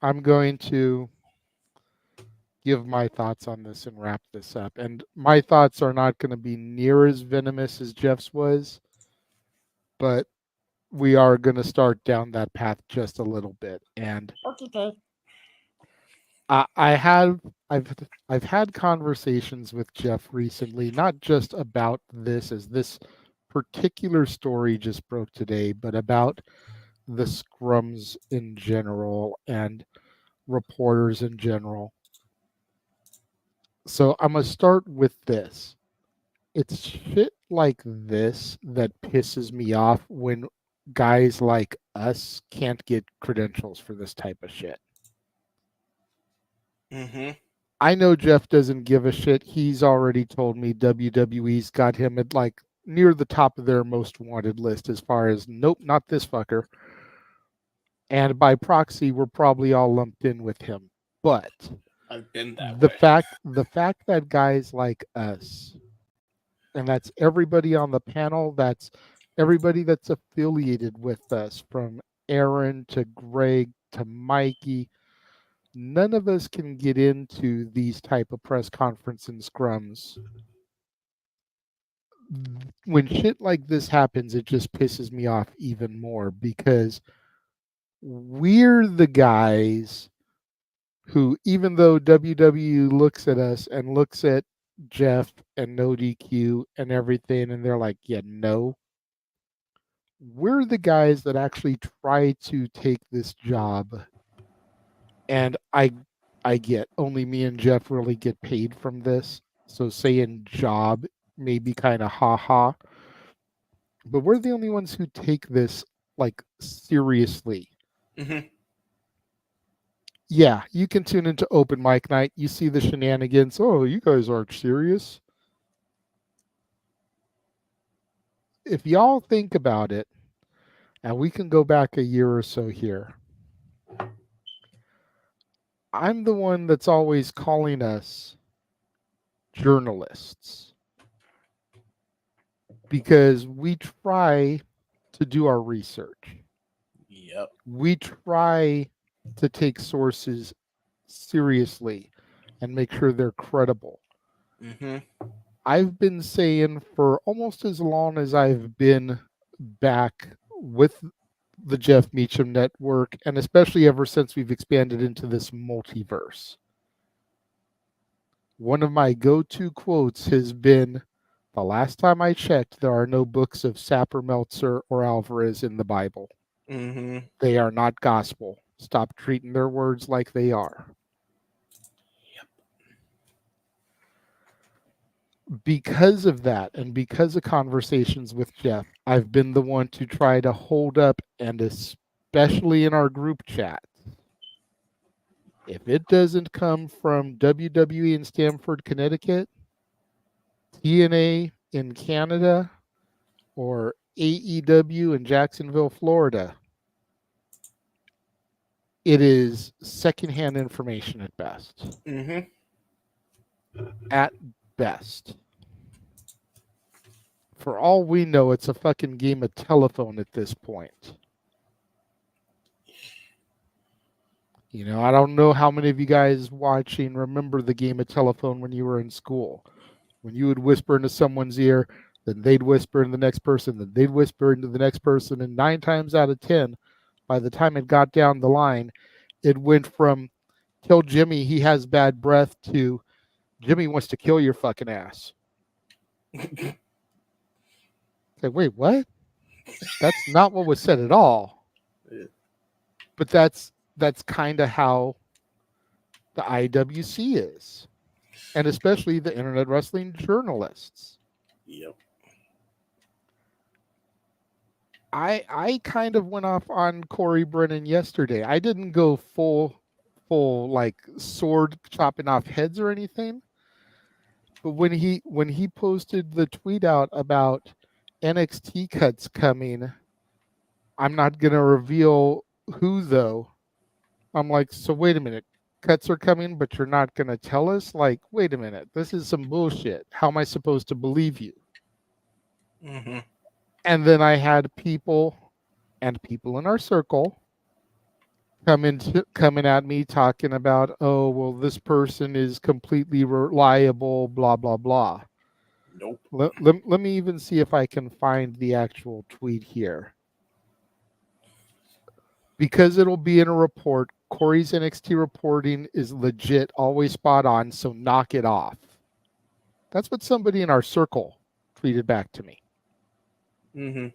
I'm going to give my thoughts on this and wrap this up. And my thoughts are not going to be near as venomous as Jeff's was, but we are going to start down that path just a little bit. And Okay. I've had conversations with Jeff recently, not just about this, as this particular story just broke today, but about the scrums in general and reporters in general. So I'm gonna start with this. It's shit like this that pisses me off when guys like us can't get credentials for this type of shit. Mm-hmm. I know Jeff doesn't give a shit. He's already told me WWE's got him at like near the top of their most wanted list as far as nope, not this fucker. And by proxy, we're probably all lumped in with him. But I've been that the way. fact that guys like us, and that's everybody on the panel, that's everybody that's affiliated with us, from Aaron to Greg to Mikey, none of us can get into these type of press conference and scrums. When shit like this happens, it just pisses me off even more because we're the guys who, even though WWE looks at us and looks at Jeff and No DQ and everything, and they're like, yeah, no, we're the guys that actually try to take this job. And I get only me and Jeff really get paid from this. So saying job may be kind of ha-ha. But we're the only ones who take this like seriously. Mm-hmm. Yeah, you can tune into open mic night. You see the shenanigans. Oh, you guys aren't serious. If y'all think about it, and we can go back a year or so here, I'm the one that's always calling us journalists because we try to do our research. Yep. We try to take sources seriously and make sure they're credible. Mm-hmm. I've been saying for almost as long as I've been back with the Jeff Meacham Network, and especially ever since we've expanded into this multiverse, one of my go-to quotes has been, the last time I checked, there are no books of Sapper, Meltzer, or Alvarez in the Bible. Mm-hmm. They are not gospel. Stop treating their words like they are. Because of that, and because of conversations with Jeff, I've been the one to try to hold up, and especially in our group chat, if it doesn't come from WWE in Stamford, Connecticut, TNA in Canada, or AEW in Jacksonville, Florida, it is secondhand information at best. Mm-hmm. At best. For all we know, it's a fucking game of telephone at this point. You know, I don't know how many of you guys watching remember the game of telephone when you were in school. When you would whisper into someone's ear, then they'd whisper into the next person, then they'd whisper into the next person, and 9 times out of 10, by the time it got down the line, it went from tell Jimmy he has bad breath to Jimmy wants to kill your fucking ass. Like, wait, what? That's not what was said at all. But that's kind of how the IWC is. And especially the internet wrestling journalists. Yep. I kind of went off on Corey Brennan yesterday. I didn't go full like sword chopping off heads or anything. But when he posted the tweet out about NXT cuts coming, I'm not going to reveal who though. I'm like, so wait a minute. Cuts are coming, but you're not going to tell us? Like, wait a minute. This is some bullshit. How am I supposed to believe you? Mm-hmm. And then I had people in our circle coming at me talking about, oh, well, this person is completely reliable, blah, blah, blah. Nope. Let me even see if I can find the actual tweet here. because it'll be in a report. Corey's NXT reporting is legit, always spot on, so knock it off. That's what somebody in our circle tweeted back to me. Mm-hmm.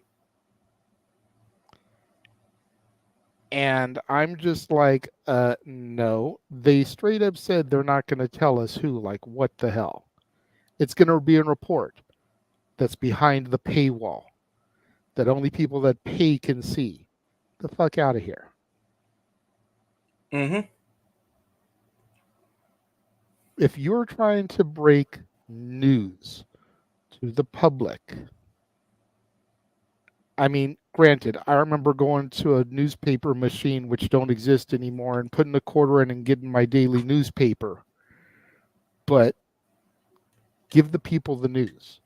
And I'm just like, no. They straight up said they're not going to tell us who. Like, what the hell? It's going to be a report that's behind the paywall that only people that pay can see. The fuck out of here. Mm-hmm. If you're trying to break news to the public, I mean, granted, I remember going to a newspaper machine, which don't exist anymore, and putting a quarter in and getting my daily newspaper. But give the people the news.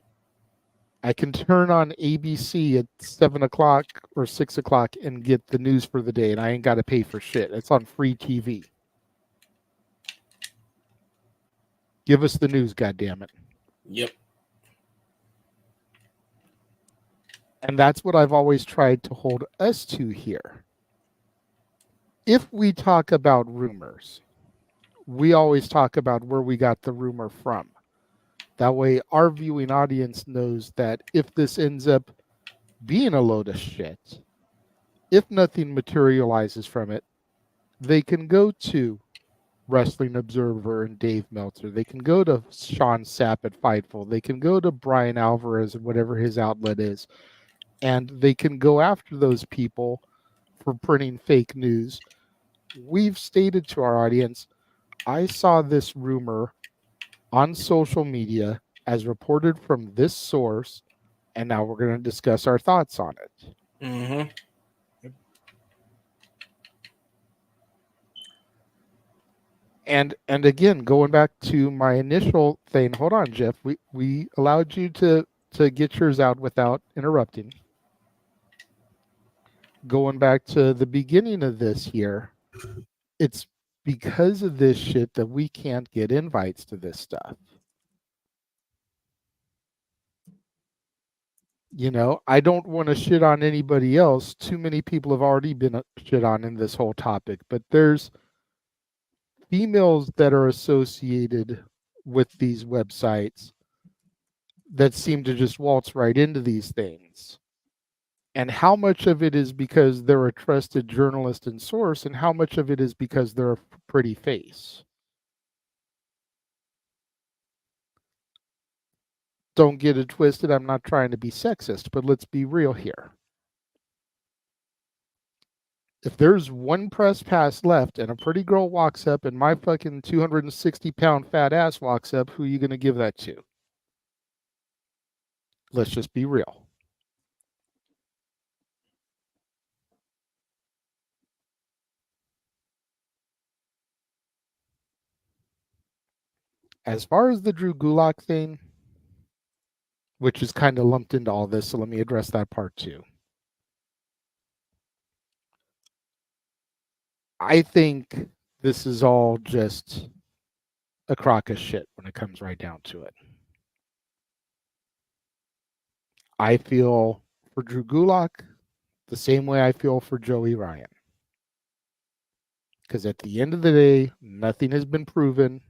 I can turn on ABC at 7 o'clock or 6 o'clock and get the news for the day, and I ain't got to pay for shit. It's on free TV. Give us the news, goddammit. Yep. And that's what I've always tried to hold us to here. If we talk about rumors, we always talk about where we got the rumor from. That way our viewing audience knows that if this ends up being a load of shit, if nothing materializes from it, they can go to Wrestling Observer and Dave Meltzer. They can go to Sean Sapp at Fightful. They can go to Brian Alvarez and whatever his outlet is. And they can go after those people for printing fake news. We've stated to our audience, I saw this rumor on social media as reported from this source, and now we're going to discuss our thoughts on it. Mm-hmm. And again, going back to my initial thing, hold on, Jeff. We allowed you to get yours out without interrupting. Going back to the beginning of this year, it's because of this shit that we can't get invites to this stuff. You know, I don't want to shit on anybody else. Too many people have already been shit on in this whole topic, but there's females that are associated with these websites that seem to just waltz right into these things. And how much of it is because they're a trusted journalist and source, and how much of it is because they're a pretty face? Don't get it twisted. I'm not trying to be sexist, but let's be real here. If there's one press pass left and a pretty girl walks up and my fucking 260-pound fat ass walks up, who are you going to give that to? Let's just be real. As far as the Drew Gulak thing, which is kind of lumped into all this, so let me address that part too. I think this is all just a crock of shit when it comes right down to it. I feel for Drew Gulak the same way I feel for Joey Ryan. Because at the end of the day, nothing has been proven.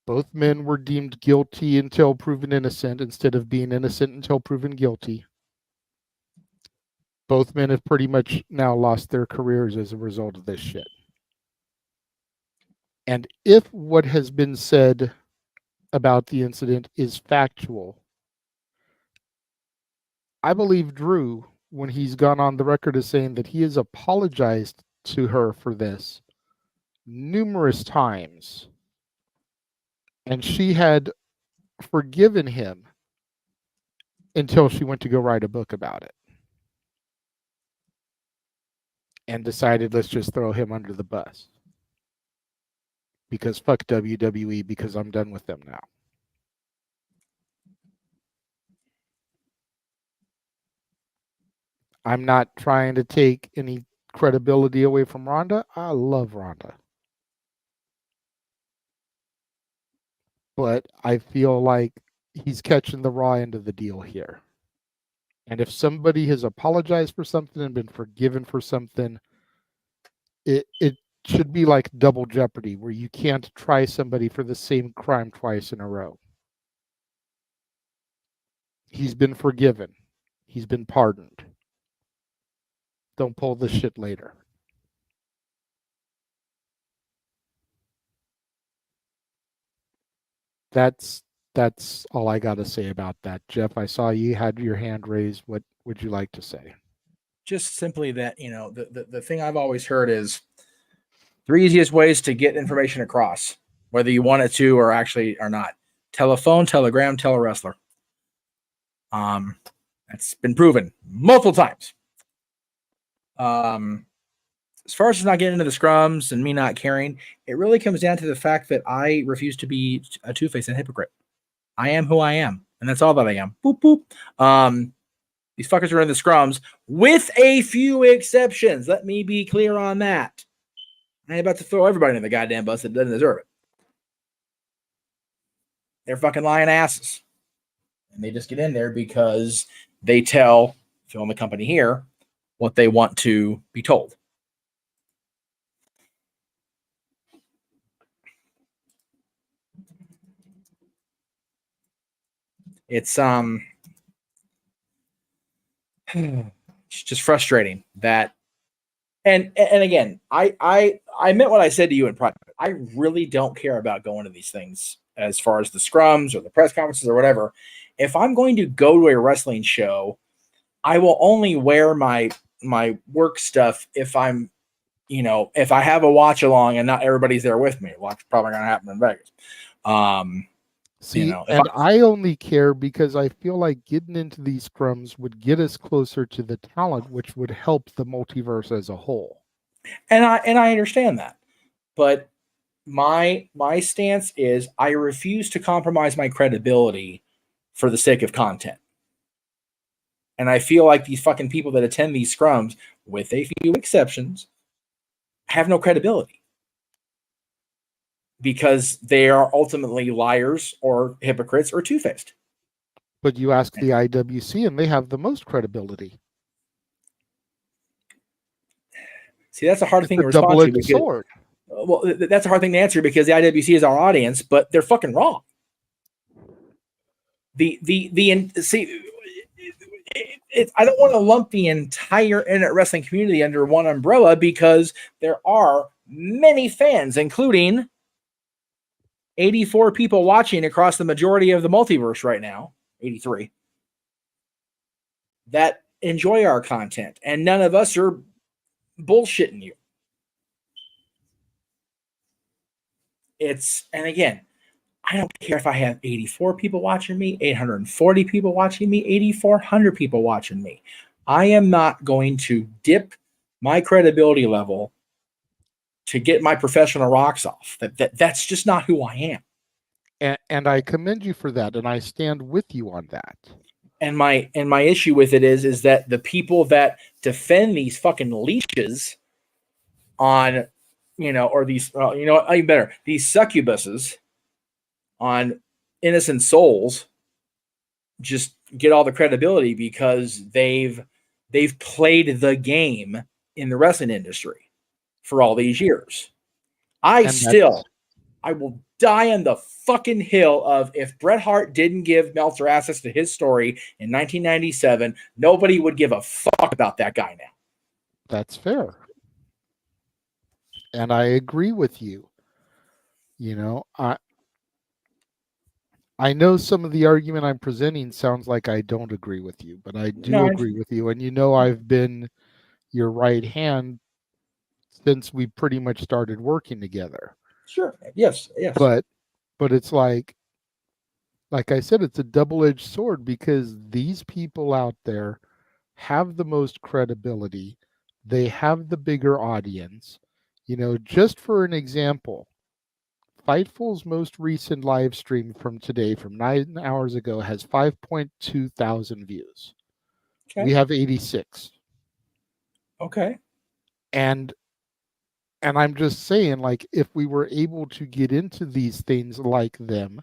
Both men were deemed guilty until proven innocent instead of being innocent until proven guilty. Both men have pretty much now lost their careers as a result of this shit. And if what has been said about the incident is factual, I believe Drew, when he's gone on the record as saying that he has apologized to her for this numerous times, and she had forgiven him until she went to go write a book about it and decided, let's just throw him under the bus. Because fuck WWE, because I'm done with them now. I'm not trying to take any credibility away from Ronda. I love Ronda. But I feel like he's catching the raw end of the deal here. And if somebody has apologized for something and been forgiven for something, it should be like double jeopardy, where you can't try somebody for the same crime twice in a row. He's been forgiven. He's been pardoned. Don't pull this shit later. That's all I got to say about that. Jeff, I saw you had your hand raised. What would you like to say? Just simply that, the thing I've always heard is 3 easiest ways to get information across, whether you want it to or actually or not. Telephone, telegram, telewrestler. That's been proven multiple times. As far as not getting into the scrums and me not caring, it really comes down to the fact that I refuse to be a two-faced and hypocrite. I am who I am, and that's all that I am. Boop, boop. These fuckers are in the scrums, with a few exceptions. Let me be clear on that. I ain't about to throw everybody in the goddamn bus that doesn't deserve it. They're fucking lying asses. And they just get in there because they tell Phil and the company here what they want to be told. It's just frustrating that, and again, I meant what I said to you in private. I really don't care about going to these things as far as the scrums or the press conferences or whatever. If I'm going to go to a wrestling show, I will only wear my work stuff if I'm, if I have a watch along and not everybody's there with me. Well, that's probably going to happen in Vegas. See, and I only care because I feel like getting into these scrums would get us closer to the talent, which would help the multiverse as a whole. And I understand that, but my stance is I refuse to compromise my credibility for the sake of content. And I feel like these fucking people that attend these scrums, with a few exceptions, have no credibility. Because they are ultimately liars or hypocrites or two-faced. But you ask the IWC and they have the most credibility. See, that's a hard thing to respond to. Double-edged sword. Well, that's a hard thing to answer because the IWC is our audience, but they're fucking wrong. I don't want to lump the entire internet wrestling community under one umbrella because there are many fans, including 84 people watching across the majority of the multiverse right now, 83, that enjoy our content, and none of us are bullshitting you. And again, I don't care if I have 84 people watching me, 840 people watching me, 8,400 people watching me. I am not going to dip my credibility level to get my professional rocks off. That's just not who I am. And I commend you for that, and I stand with you on that. And my issue with it is that the people that defend these fucking leeches on, or these, even better, these succubuses on innocent souls just get all the credibility because they've played the game in the wrestling industry for all these years. I will die on the fucking hill of if Bret Hart didn't give Meltzer access to his story in 1997, nobody would give a fuck about that guy now. That's fair. And I agree with you. I know some of the argument I'm presenting sounds like I don't agree with you, but I do agree with you. And I've been your right hand since we pretty much started working together. Sure. Yes. But it's like I said, it's a double-edged sword because these people out there have the most credibility. They have the bigger audience. Just for an example, Fightful's most recent live stream from today, from 9 hours ago, has 5.2 thousand views. Okay. We have 86. Okay. And I'm just saying, if we were able to get into these things like them,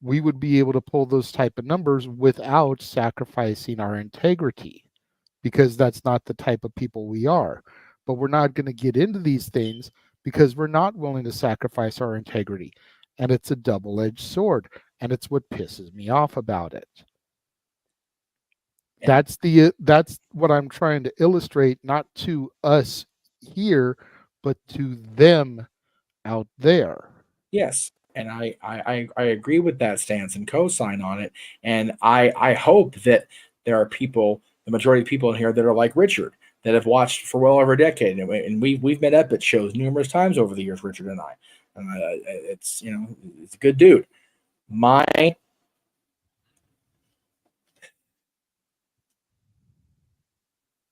we would be able to pull those type of numbers without sacrificing our integrity, because that's not the type of people we are. But we're not going to get into these things because we're not willing to sacrifice our integrity. And it's a double-edged sword. And it's what pisses me off about it. Yeah. That's what I'm trying to illustrate, not to us here, but to them out there. Yes. And I agree with that stance and co-sign on it. And I hope that there are people, the majority of people in here, that are like Richard, that have watched for well over a decade. And we've met up at shows numerous times over the years, Richard and I. And it's, you know, it's a good dude.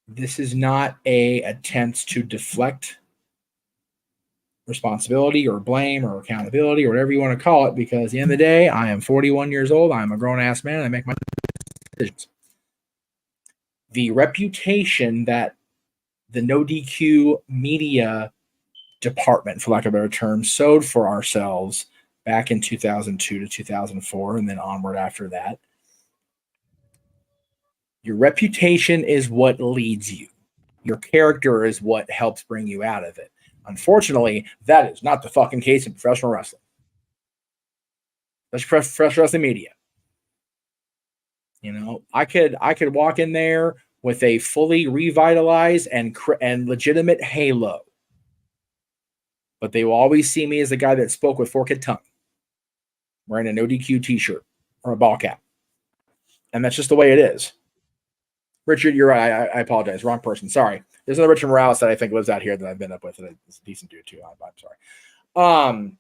This is not a attempt to deflect responsibility or blame or accountability or whatever you want to call it, because at the end of the day, I am 41 years old. I'm a grown-ass man, and I make my decisions. The reputation that the No DQ media department, for lack of a better term, sowed for ourselves back in 2002 to 2004 and then onward after that, your reputation is what leads you. Your character is what helps bring you out of it. Unfortunately, that is not the fucking case in professional wrestling. That's professional wrestling media. You know, I could walk in there with a fully revitalized and legitimate halo, but they will always see me as the guy that spoke with forked tongue, wearing a No DQ t-shirt or a ball cap, and that's just the way it is. Richard, you're right. I apologize. Wrong person. Sorry. There's another Richard Morales that I think lives out here that I've been up with. And it's a decent dude too. I'm sorry.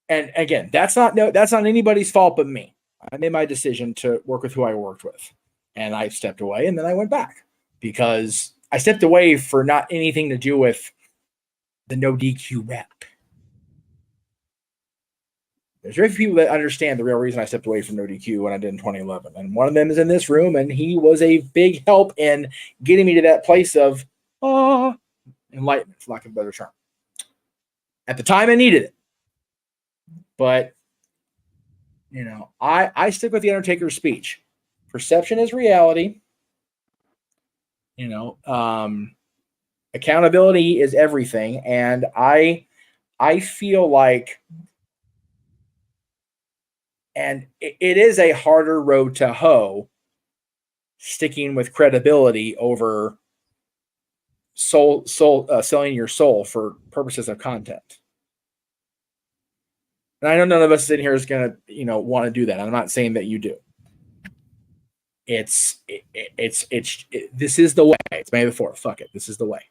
And again, that's not anybody's fault but me. I made my decision to work with who I worked with, and I stepped away, and then I went back because I stepped away for not anything to do with the No DQ rep. There's very few people that understand the real reason I stepped away from No DQ when I did in 2011. And one of them is in this room, and he was a big help in getting me to that place of enlightenment, for lack of a better term. At the time, I needed it. But, you know, I stick with the Undertaker's speech. Perception is reality. You know, accountability is everything. And I feel like, and it is a harder road to hoe, sticking with credibility over selling your soul for purposes of content. And I know none of us in here is going to, you know, want to do that. I'm not saying that you do. This is the way. It's May the 4th. Fuck it. This is the way.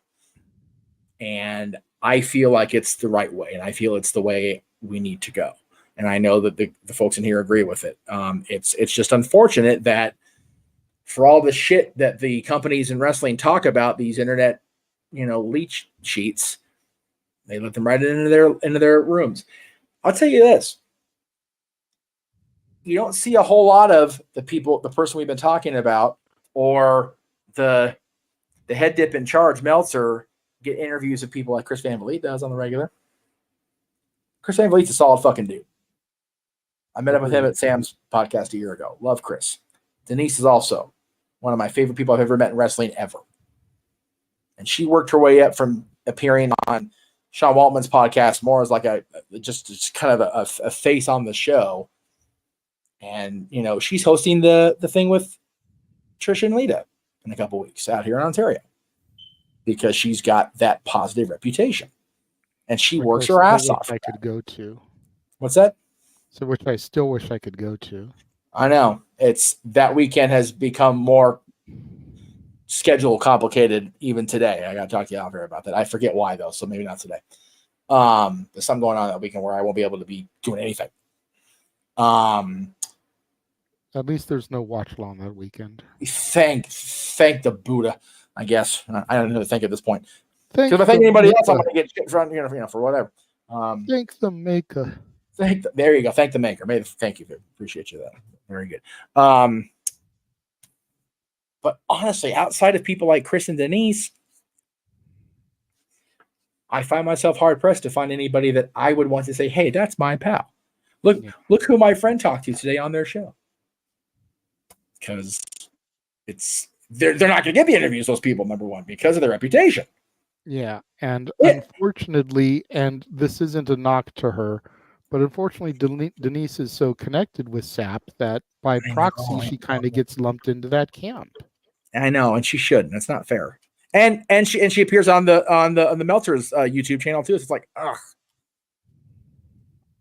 And I feel like it's the right way. And I feel it's the way we need to go. And I know that the folks in here agree with it. It's just unfortunate that for all the shit that the companies in wrestling talk about, these internet, you know, leech sheets, they let them right into their rooms. I'll tell you this. You don't see a whole lot of the person we've been talking about, or the head dip in charge, Meltzer, get interviews of people like Chris Van Vliet does on the regular. Chris Van Vliet's a solid fucking dude. I met up with him at Sam's podcast a year ago. Love Chris. Denise is also one of my favorite people I've ever met in wrestling ever. And she worked her way up from appearing on Sean Waltman's podcast more as like just kind of a face on the show. And, you know, she's hosting the thing with Trish and Lita in a couple weeks out here in Ontario because she's got that positive reputation. And she works her ass off. I could go to. What's that? So which I still wish I could go to. I know. It's that weekend has become more schedule complicated even today. I got to talk to you out here about that. I forget why though, so maybe not today. There's something going on that weekend where I won't be able to be doing anything. At least there's no watch along that weekend. Thank the Buddha, I guess. I don't know to think at this point. Thank Because if I think anybody else, I'm going to get shit from you know for whatever. Thank the maker. There you go. Thank the maker. Thank you. Appreciate you that. Very good. But honestly, outside of people like Chris and Denise, I find myself hard pressed to find anybody that I would want to say, "Hey, that's my pal." Look, Yeah. look who my friend talked to today on their show. Because they're not going to get the interviews, those people, number one, because of their reputation. Yeah, and Yeah. unfortunately, and this isn't a knock to her, but unfortunately, Denise is so connected with SAP that by I proxy, know. she kind of gets lumped into that camp. I know, and she shouldn't. That's not fair. And she appears on the Meltzer's YouTube channel too. So it's like, ugh.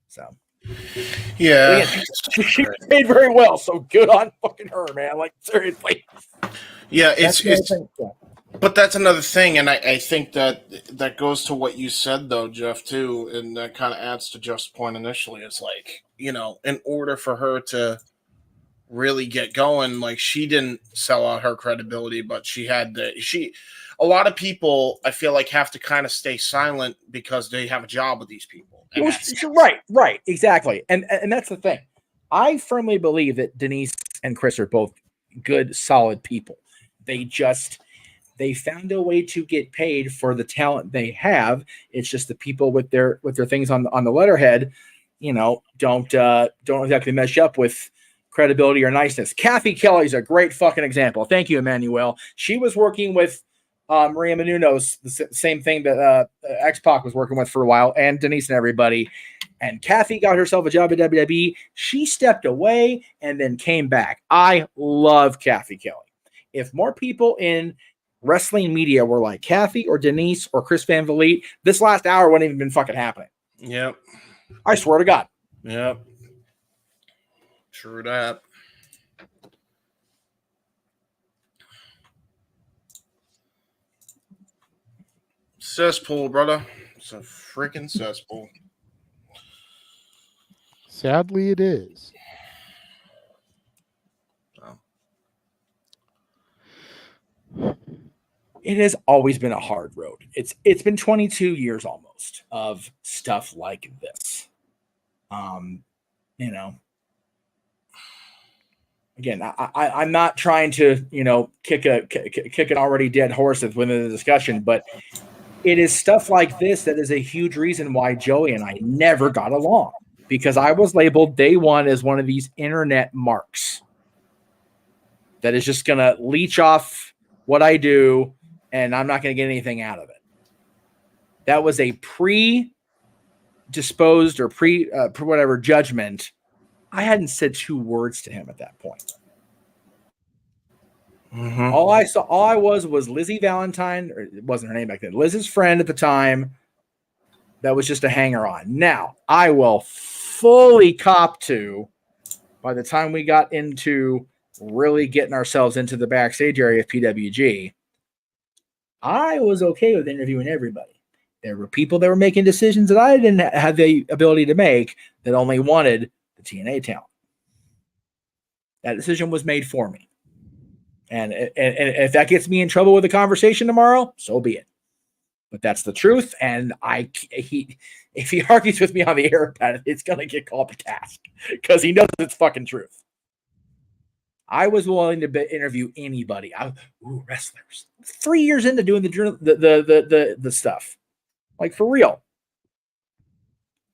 So Yeah. again, she paid very well. So good on fucking her, man. Like seriously. Yeah, That's the other it's thing. Yeah. but that's another thing, and I think that goes to what you said though, Jeff, too, and that kind of adds to Jeff's point initially. It's like, in order for her to really get going, like she didn't sell out her credibility, but a lot of people I feel like have to kind of stay silent because they have a job with these people. And Right, exactly. And that's the thing. I firmly believe that Denise and Chris are both good, solid people. They found a way to get paid for the talent they have. It's just the people with their things on the letterhead, don't exactly mesh up with credibility or niceness. Kathy Kelly's a great fucking example. Thank you, Emmanuel. She was working with Maria Menounos, the same thing that X-Pac was working with for a while, and Denise and everybody. And Kathy got herself a job at WWE. She stepped away and then came back. I love Kathy Kelly. If more people in wrestling media were like Kathy or Denise or Chris Van Vliet, this last hour wouldn't even been fucking happening. Yep. I swear to God. Yep. True that. Cesspool, brother. It's a freaking cesspool. Sadly, it is. It has always been a hard road. It's been 22 years almost of stuff like this. Again, I'm not trying to, kick an already dead horse within the discussion, but it is stuff like this that is a huge reason why Joey and I never got along, because I was labeled day one as one of these internet marks that is just going to leech off what I do, and I'm not going to get anything out of it. That was a predisposed or whatever judgment. I hadn't said 2 words to him at that point. Mm-hmm. All I was Lizzie Valentine, or it wasn't her name back then, Liz's friend at the time. That was just a hanger on. Now, I will fully cop to, by the time we got into really getting ourselves into the backstage area of PWG, I was okay with interviewing everybody. There were people that were making decisions that I didn't have the ability to make, that only wanted the TNA talent. That decision was made for me. And if that gets me in trouble with a conversation tomorrow, so be it. But that's the truth. And if he argues with me on the air about it, it's going to get called to task, because he knows it's fucking truth. I was willing to interview anybody. Wrestlers. 3 years into doing the stuff, like for real.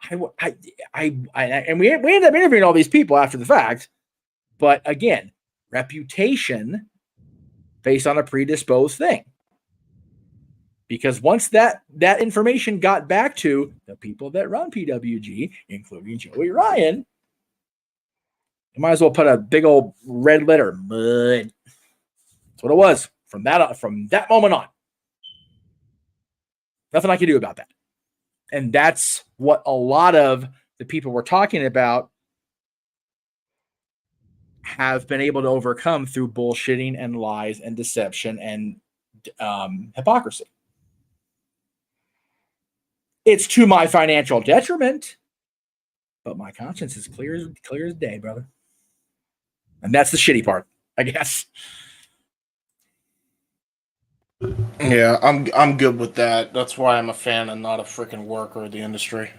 And we ended up interviewing all these people after the fact, but again, reputation based on a predisposed thing. Because once that information got back to the people that run PWG, including Joey Ryan, you might as well put a big old red letter, mud. That's what it was from that moment on. Nothing I could do about that. And that's what a lot of the people we're talking about have been able to overcome through bullshitting and lies and deception and hypocrisy. It's to my financial detriment, but my conscience is clear as day, brother. And that's the shitty part, I guess. Yeah, I'm good with that. That's why I'm a fan and not a freaking worker of the industry.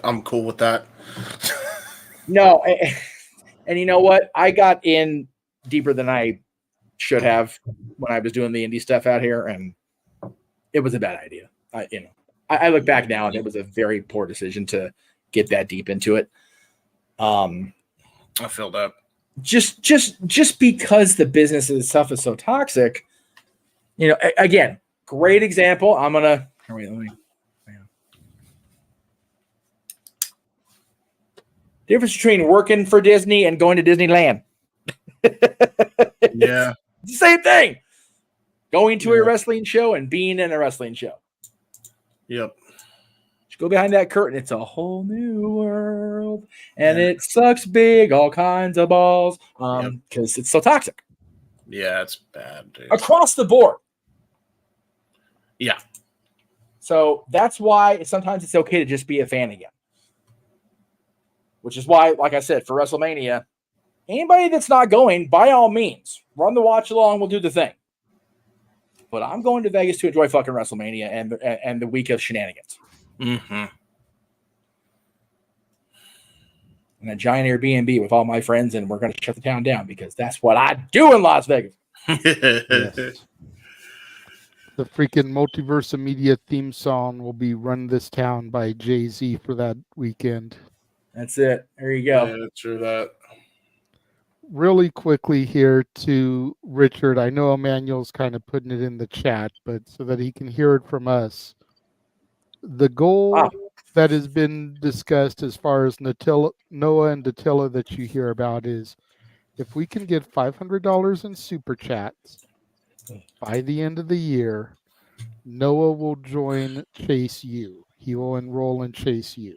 I'm cool with that. No, and you know what? I got in deeper than I should have when I was doing the indie stuff out here, and it was a bad idea. I look back now and it was a very poor decision to get that deep into it. I feel that. Just because the business itself is so toxic, again, great example. I'm gonna wait. Let me. Difference between working for Disney and going to Disneyland. Yeah, It's the same thing. Going to a wrestling show and being in a wrestling show. Yep. Just go behind that curtain. It's a whole new world, and it sucks big, all kinds of balls, because it's so toxic. Yeah, it's bad, dude. Across the board. Yeah. So that's why sometimes it's okay to just be a fan again. Which is why, like I said, for WrestleMania, anybody that's not going, by all means, run the watch along. We'll do the thing. But I'm going to Vegas to enjoy fucking WrestleMania and the week of shenanigans. Mm-hmm. And a giant Airbnb with all my friends, and we're going to shut the town down because that's what I do in Las Vegas. Yes. The freaking Multiverse of Media theme song will be "Run This Town" by Jay-Z for that weekend. That's it. There you go. Yeah, true that. Really quickly here to Richard. I know Emmanuel's kind of putting it in the chat, but so that he can hear it from us. The goal that has been discussed as far as Noah and Datilla that you hear about is if we can get $500 in super chats by the end of the year, Noah will join Chase U. He will enroll in Chase U.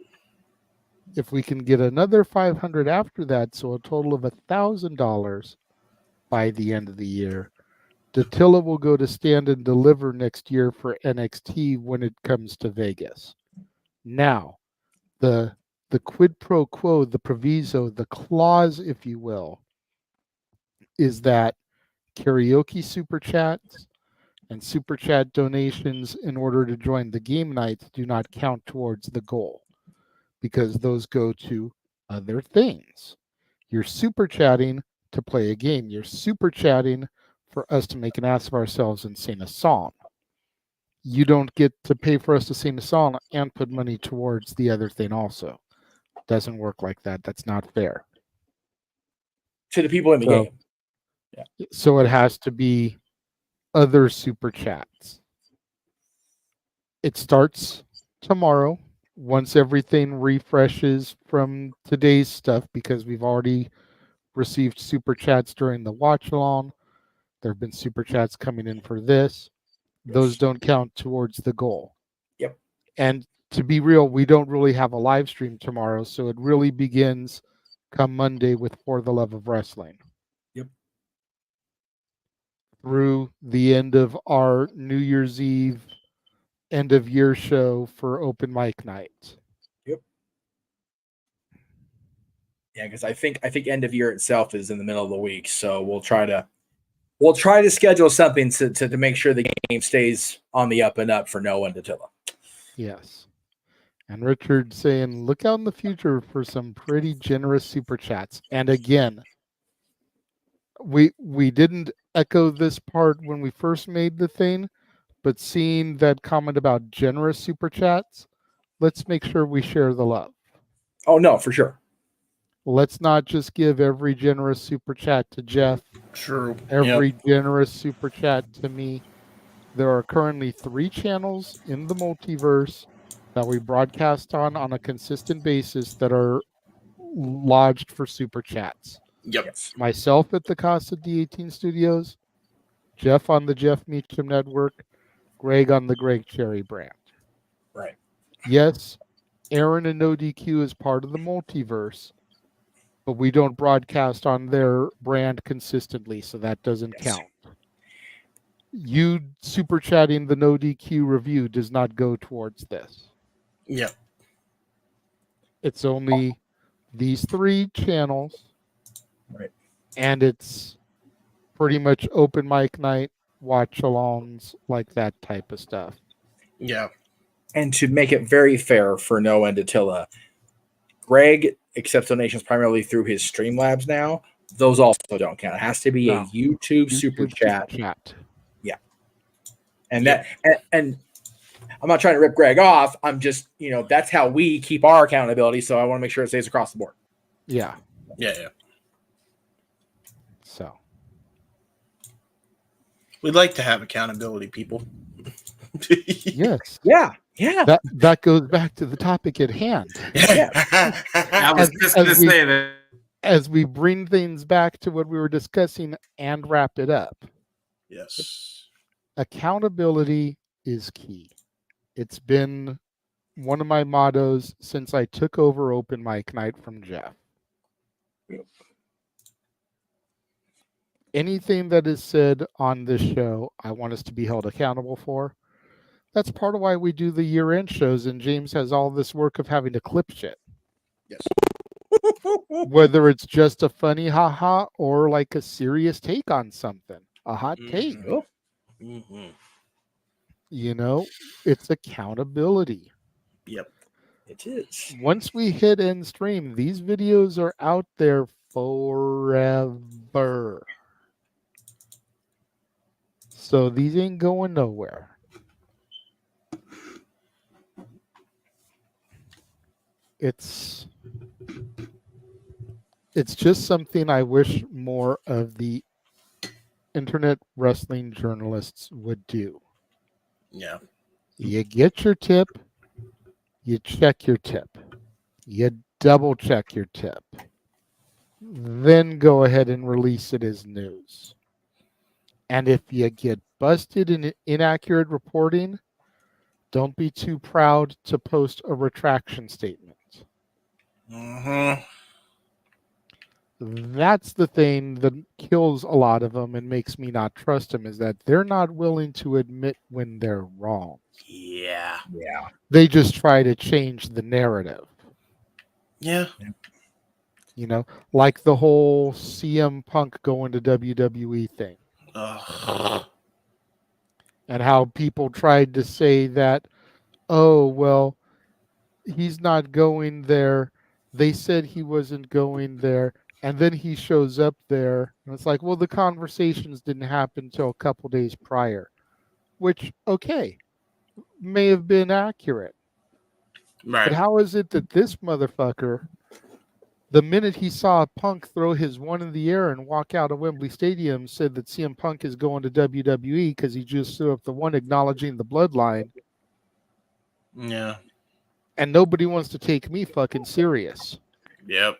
If we can get another 500 after that, so a total of $1,000 by the end of the year, Datilla will go to Stand and Deliver next year for NXT when it comes to Vegas. Now, the quid pro quo, the proviso, the clause, if you will, is that karaoke super chats and super chat donations in order to join the game nights do not count towards the goal, because those go to other things. You're super chatting to play a game. You're super chatting for us to make an ass of ourselves and sing a song. You don't get to pay for us to sing a song and put money towards the other thing also. It doesn't work like that. That's not fair. To the people in the game. Yeah. So it has to be other super chats. It starts tomorrow once everything refreshes from today's stuff, because we've already received super chats during the watch along. There have been super chats coming in for this. Those don't count towards the goal. Yep. And to be real, we don't really have a live stream tomorrow, so it really begins come Monday with For the Love of Wrestling. Yep. Through the end of our New Year's Eve end of year show for open mic night. Yep. Yeah, because I think end of year itself is in the middle of the week, so we'll try to schedule something to make sure the game stays on the up and up for Noah and Datilla. Yes. And Richard saying, look out in the future for some pretty generous super chats. And again, we didn't echo this part when we first made the thing, but seeing that comment about generous super chats, let's make sure we share the love. Oh, no, for sure. Let's not just give every generous super chat to Jeff. True. Every generous super chat to me. There are currently 3 channels in the multiverse that we broadcast on a consistent basis that are lodged for super chats. Yep. Yes. Myself at the Casa D18 Studios, Jeff on the Jeff Meacham Network, Greg on the Greg Cherry brand. Right. Yes, Aaron and No DQ is part of the multiverse, but we don't broadcast on their brand consistently, so that doesn't count. You super chatting the No DQ review does not go towards this. Yep. It's only these 3 channels, right? And it's pretty much open mic night, watch alongs, like that type of stuff. Yeah. And to make it very fair for Noah and Datilla, Greg accepts donations primarily through his Streamlabs now. Those also don't count. It has to be a YouTube super chat. chat. Yeah. And that and I'm not trying to rip Greg off. I'm just, that's how we keep our accountability. So I want to make sure it stays across the board. Yeah. Yeah. So We'd like to have accountability, people. yes. Yeah. That goes back to the topic at hand. I was just going to say that. As we bring things back to what we were discussing and wrap it up, Yes. accountability is key. It's been one of my mottos since I took over Open Mic Night from Jeff. Anything that is said on this show, I want us to be held accountable for. That's part of why we do the year-end shows, and James has all this work of having to clip shit. Yes. Whether it's just a funny haha or like a serious take on something, a hot take. Mm-hmm. It's accountability. Yep. It is. Once we hit end stream, these videos are out there forever. So these ain't going nowhere. It's just something I wish more of the internet wrestling journalists would do. Yeah. You get your tip, you check your tip, you double check your tip, then go ahead and release it as news. And if you get busted in inaccurate reporting, don't be too proud to post a retraction statement. Mm-hmm. That's the thing that kills a lot of them and makes me not trust them, is that they're not willing to admit when they're wrong. Yeah. They just try to change the narrative. Yeah. Like the whole CM Punk going to WWE thing. Ugh. And how people tried to say that, oh, well, he's not going there. They said he wasn't going there. And then he shows up there. And it's like, well, the conversations didn't happen until a couple days prior. Which, okay, may have been accurate. Right. But how is it that this motherfucker, the minute he saw Punk throw his one in the air and walk out of Wembley Stadium, said that CM Punk is going to WWE because he just threw up the one acknowledging the bloodline, Yeah. and nobody wants to take me fucking serious? Yep.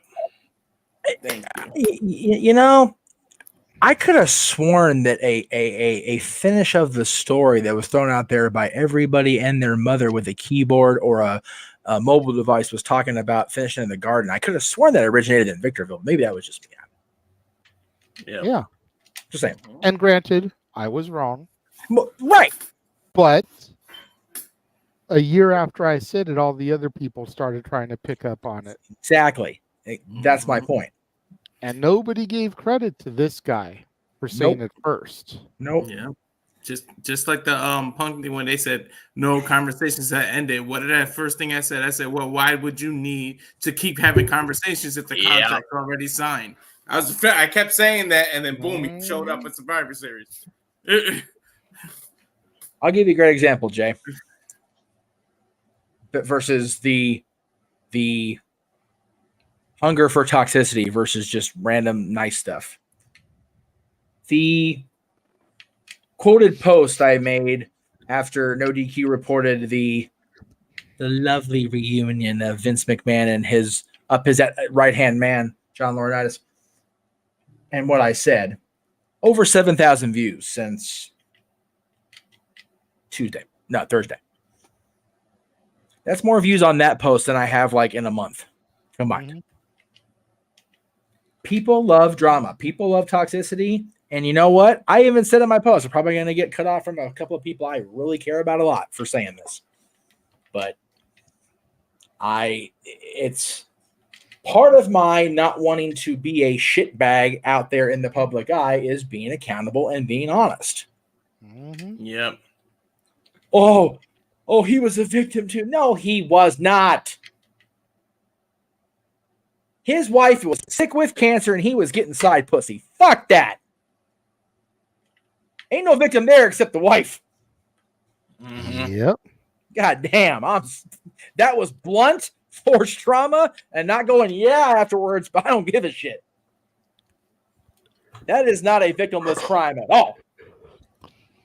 I could have sworn that a finish of the story that was thrown out there by everybody and their mother with a keyboard or a mobile device was talking about finishing in the garden. I could have sworn that originated in Victorville. Maybe that was just me. Yeah. Just saying. And granted, I was wrong. Right. But a year after I said it, all the other people started trying to pick up on it. Exactly. That's my point. And nobody gave credit to this guy for saying it first. Nope. Yeah. Just like the Punk when they said no conversations that ended. What did that first thing I said? I said, well, why would you need to keep having conversations if the contract's already signed? I kept saying that, and then boom, he showed up at Survivor Series. I'll give you a great example, Jay. But versus the hunger for toxicity versus just random nice stuff. The quoted post I made after No DQ reported the lovely reunion of Vince McMahon and his right-hand man, John Laurinaitis, and what I said, over 7,000 views since Thursday. That's more views on that post than I have like in a month combined. Mm-hmm. People love drama. People love toxicity. And you know what? I even said in my post, I'm probably going to get cut off from a couple of people I really care about a lot for saying this. But it's part of my not wanting to be a shitbag out there in the public eye is being accountable and being honest. Mm-hmm. Yep. Oh, he was a victim too. No, he was not. His wife was sick with cancer and he was getting side pussy. Fuck that. Ain't no victim there except the wife. Mm-hmm. Yep. God damn, that was blunt, forced trauma, and not going yeah afterwards. But I don't give a shit. That is not a victimless crime at all.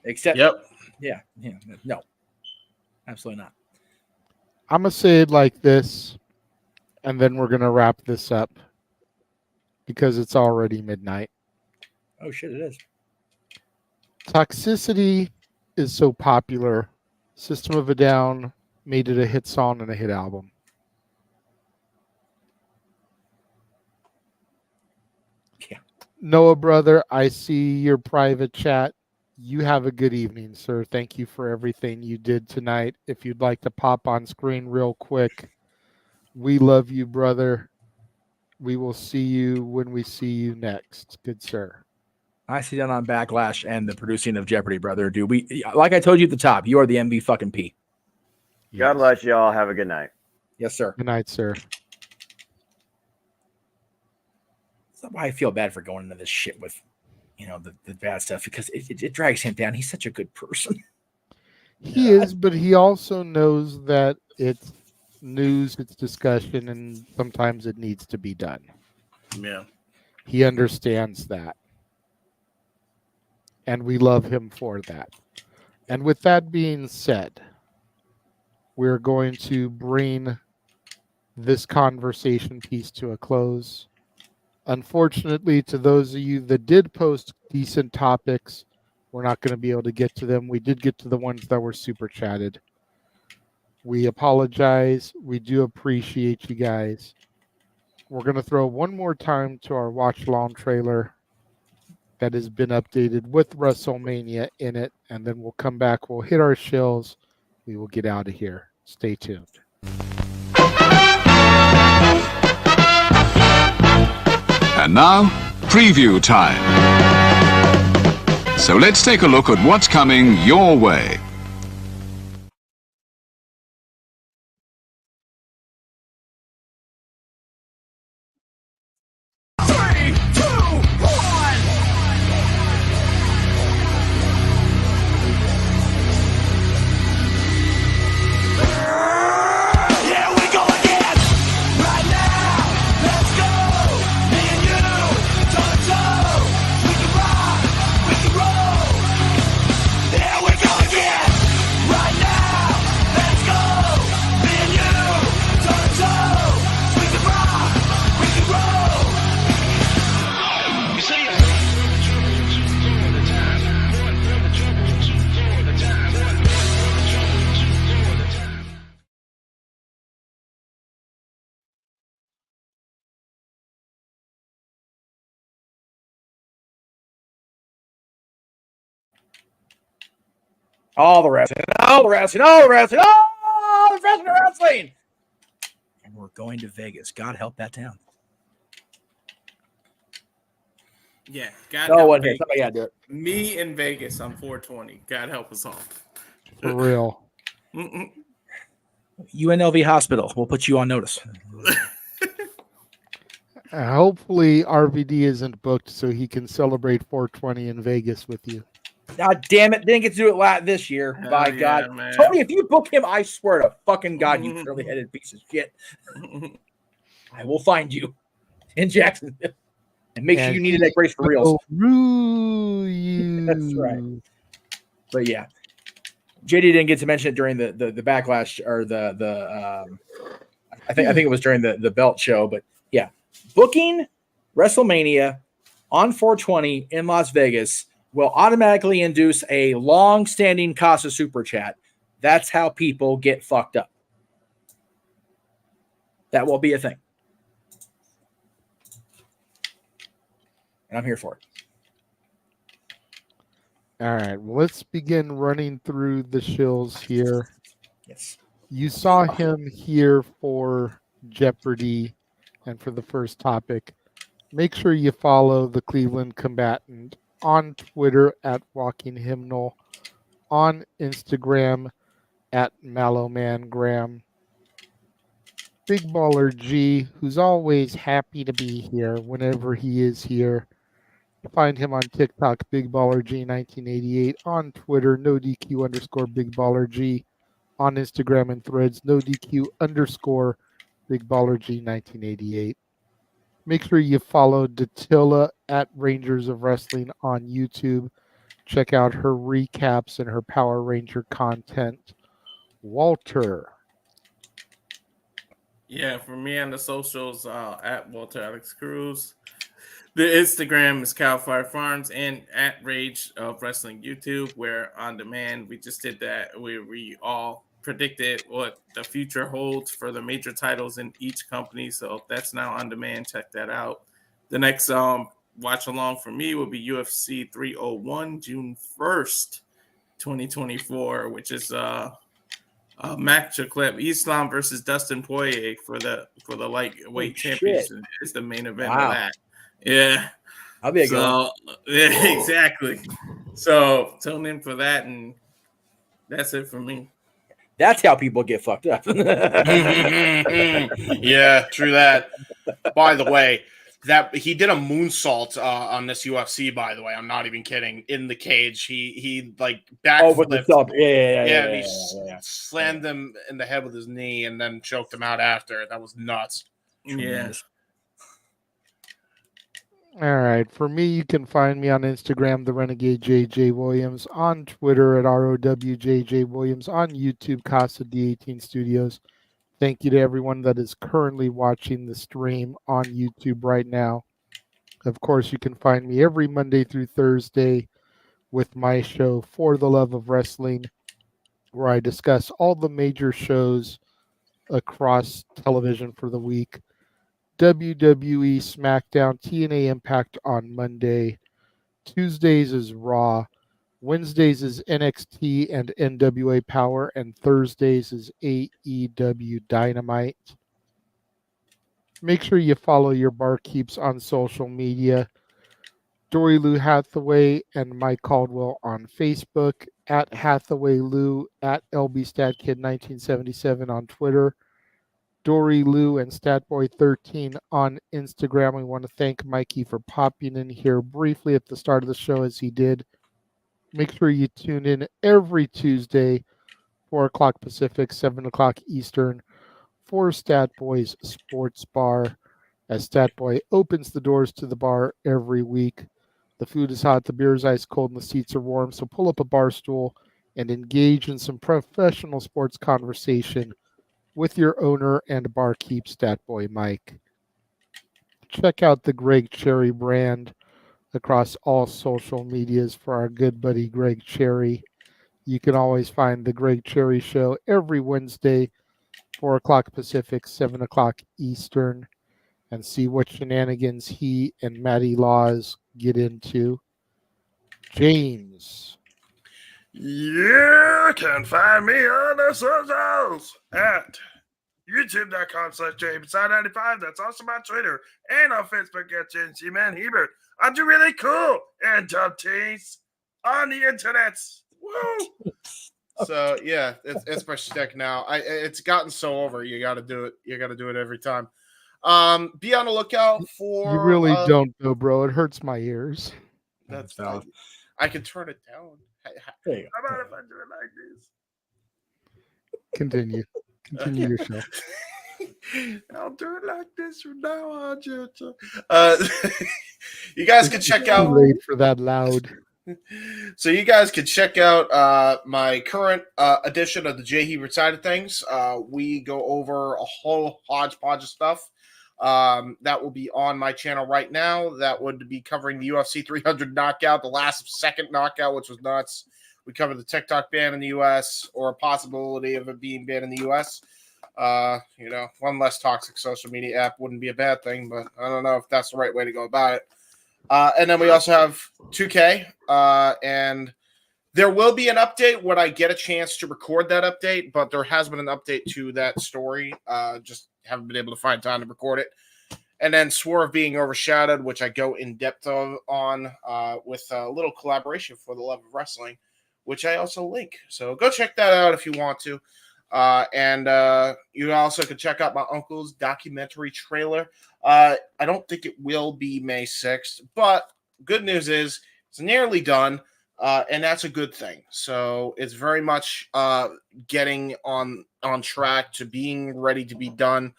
Except, yeah, no, absolutely not. I'm going to say it like this, and then we're going to wrap this up because it's already midnight. Oh, shit, it is. Toxicity is so popular. System of a Down made it a hit song and a hit album. Yeah. Noah, brother, I see your private chat. You have a good evening, sir. Thank you for everything you did tonight. If you'd like to pop on screen real quick, we love you, brother. We will see you when we see you next. Good sir. I see that on Backlash and the producing of Jeopardy, brother. Dude, like I told you at the top, you are the MV fucking P. God bless you all. Have a good night. Yes, sir. Good night, sir. That's why I feel bad for going into this shit with, the bad stuff, because it drags him down. He's such a good person. He is, but he also knows that it's news, it's discussion, and sometimes it needs to be done. Yeah. He understands that. And we love him for that. And with that being said, we're going to bring this conversation piece to a close. Unfortunately, to those of you that did post decent topics, we're not going to be able to get to them. We did get to the ones that were super chatted. We apologize. We do appreciate you guys. We're going to throw one more time to our watch along trailer that has been updated with WrestleMania in it, and then we'll come back. We'll hit our shills. We will get out of here. Stay tuned. And now, preview time. So let's take a look at what's coming your way. All the wrestling. And we're going to Vegas. God help that town. Yeah. God No help one here. Vegas. Somebody got to do it. Me in Vegas on 420. God help us all. For real. UNLV Hospital. We'll put you on notice. Hopefully RVD isn't booked so he can celebrate 420 in Vegas with you. God damn it. Didn't get to do it this year. Hell By yeah, God. man. Tony, if you book him, I swear to fucking God, you curly headed piece of shit. I will find you in Jacksonville. And make sure you needed that grace for reals. That's right. But yeah. JD didn't get to mention it during the backlash or I think it was during the belt show, but yeah. Booking WrestleMania on 420 in Las Vegas will automatically induce a long-standing Casa Super Chat. That's how people get fucked up. That will be a thing. And I'm here for it. All right, well, let's begin running through the shills here. Yes. You saw him here for Jeopardy and for the first topic. Make sure you follow the Cleveland Combatant on Twitter at Walking Hymnal, on Instagram at Mallowmangram. Big Baller G, who's always happy to be here whenever he is here. Find him on TikTok, Big Baller G 1988, on Twitter, NoDQ _ Big Baller G. on Instagram and Threads, NoDQ_ Big Baller G 1988. Make sure you follow Datilla at Rangers of Wrestling on YouTube. Check out her recaps and her Power Ranger content. Walter. Yeah, for me on the socials, at Walter Alex Cruz. The Instagram is Cal Fire Farms and at Rage of Wrestling YouTube, where on demand we just did that. We all predicted what the future holds for the major titles in each company. So that's now on demand. Check that out. The next watch along for me will be UFC 301, June 1st, 2024, which is Mac Chiclep Islam versus Dustin Poirier for the lightweight championship. It's the main event of that. Yeah. I'll be a good one. Yeah, exactly. So tune in for that, and that's it for me. That's how people get fucked up. Yeah, true that. By the way, that he did a moonsault on this UFC. By the way, I'm not even kidding. In the cage, he like with the backflipped. thump. Yeah. And he slammed him in the head with his knee, and then choked him out after. That was nuts. Yeah. All right. For me, you can find me on Instagram, the Renegade JJ Williams, on Twitter at ROWJJ Williams, on YouTube, Casa D18 Studios. Thank you to everyone that is currently watching the stream on YouTube right now. Of course, you can find me every Monday through Thursday with my show, For the Love of Wrestling, where I discuss all the major shows across television for the week. WWE, SmackDown, TNA Impact on Monday. Tuesdays is Raw. Wednesdays is NXT and NWA Power. And Thursdays is AEW Dynamite. Make sure you follow your barkeeps on social media. Dory Lou Hathaway and Mike Caldwell on Facebook. At Hathaway Lou. At LBStatKid1977 on Twitter. Dory Lou and Statboy13 on Instagram. We want to thank Mikey for popping in here briefly at the start of the show as he did. Make sure you tune in every Tuesday, 4 o'clock Pacific, 7 o'clock Eastern, for Statboy's Sports Bar, as Statboy opens the doors to the bar every week. The food is hot, the beer is ice cold, and the seats are warm, so pull up a bar stool and engage in some professional sports conversation with your owner and barkeep, Statboy Mike. Check out the Greg Cherry brand across all social medias for our good buddy Greg Cherry. You can always find the Greg Cherry Show every Wednesday, 4 o'clock Pacific, 7 o'clock Eastern, and see what shenanigans he and Matty Laws get into. James. You can find me on the socials at youtube.com/JamesSide95. That's also my Twitter, and on Facebook at James Man Hebert. I do really cool and dumb things on the internet. Woo! So yeah, it's my shtick now. It's gotten so over. You got to do it. You got to do it every time. Be on the lookout for. You really don't though, bro. It hurts my ears. That's fine. I can turn it down. There you go. How about if I do it like this? Continue your show. I'll do it like this from now on, Jojo. You guys can check out. Too late for that loud. So you guys can check out my current edition of the J Hebert side of things. We go over a whole hodgepodge of stuff. That will be on my channel right now. That would be covering the UFC 300 knockout, the last second knockout, which was nuts. We covered the TikTok ban in the U.S. or a possibility of it being banned in the U.S. One less toxic social media app wouldn't be a bad thing, but I don't know if that's the right way to go about it. And then we also have 2K, and there will be an update when I get a chance to record that update, but there has been an update to that story. Just haven't been able to find time to record it. And then Swerve being overshadowed, which I go in depth on with a little collaboration for the love of wrestling, which I also link. So go check that out if you want to. And you also can check out my uncle's documentary trailer. I don't think it will be May 6th, but good news is it's nearly done. and that's a good thing. So it's very much getting on track to being ready to be done.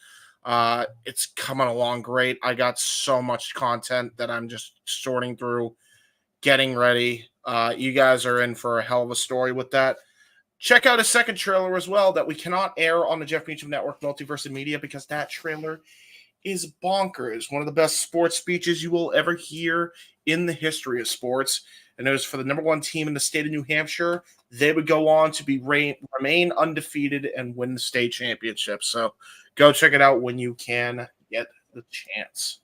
It's coming along great. I got so much content that I'm just sorting through, getting ready. You guys are in for a hell of a story with that. Check out a second trailer as well that we cannot air on the Jeff Meacham Network Multiverse of Media because that trailer is bonkers. One of the best sports speeches you will ever hear in the history of sports. And it was for the number one team in the state of New Hampshire. They would go on to remain undefeated and win the state championship. So go check it out when you can get the chance.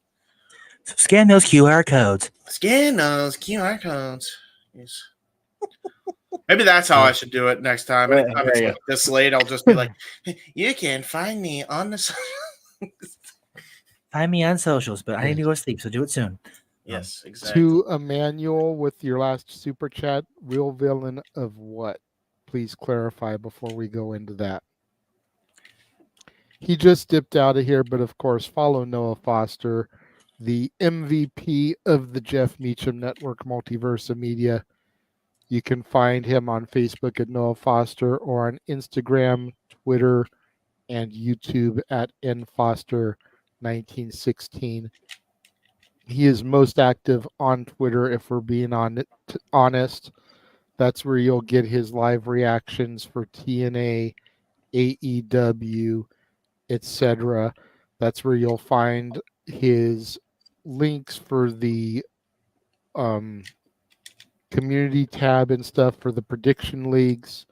So scan those QR codes. Scan those QR codes. Yes. Maybe that's how I should do it next time. Anytime it's like this late, I'll just be like, you can find me on the Find me on socials, but I need to go to sleep, so do it soon. Yes, exactly. To Emmanuel with your last super chat, real villain of what? Please clarify before we go into that. He just dipped out of here, but of course, follow Noah Foster, the MVP of the Jeff Meacham Network Multiverse of Media. You can find him on Facebook at Noah Foster or on Instagram, Twitter, and YouTube at nfoster1916. He is most active on Twitter, if we're being honest. That's where you'll get his live reactions for TNA, AEW, etc. That's where you'll find his links for the community tab and stuff for the prediction leagues.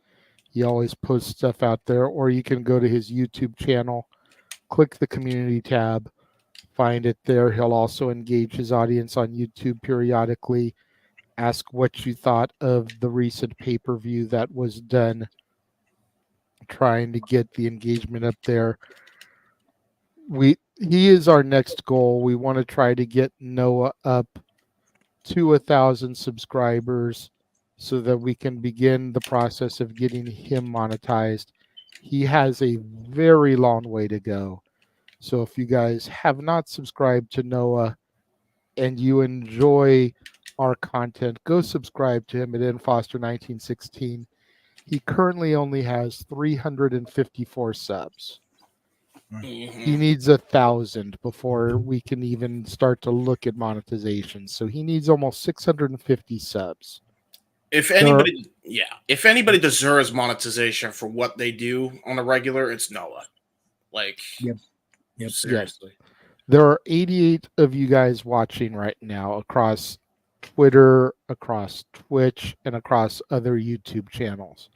He always posts stuff out there, or you can go to his YouTube channel, click the community tab, find it there. He'll also engage his audience on YouTube periodically, ask what you thought of the recent pay-per-view that was done, trying to get the engagement up there. He is our next goal. We want to try to get Noah up to 1,000 subscribers so that we can begin the process of getting him monetized. He has a very long way to go. So if you guys have not subscribed to Noah and you enjoy our content, go subscribe to him at nfoster1916. He currently only has 354 subs. He needs 1,000 before we can even start to look at monetization. So he needs almost 650 subs. If anybody deserves monetization for what they do on a regular, it's Noah. Like, Yep. Seriously. There are 88 of you guys watching right now across Twitter, across Twitch, and across other YouTube channels.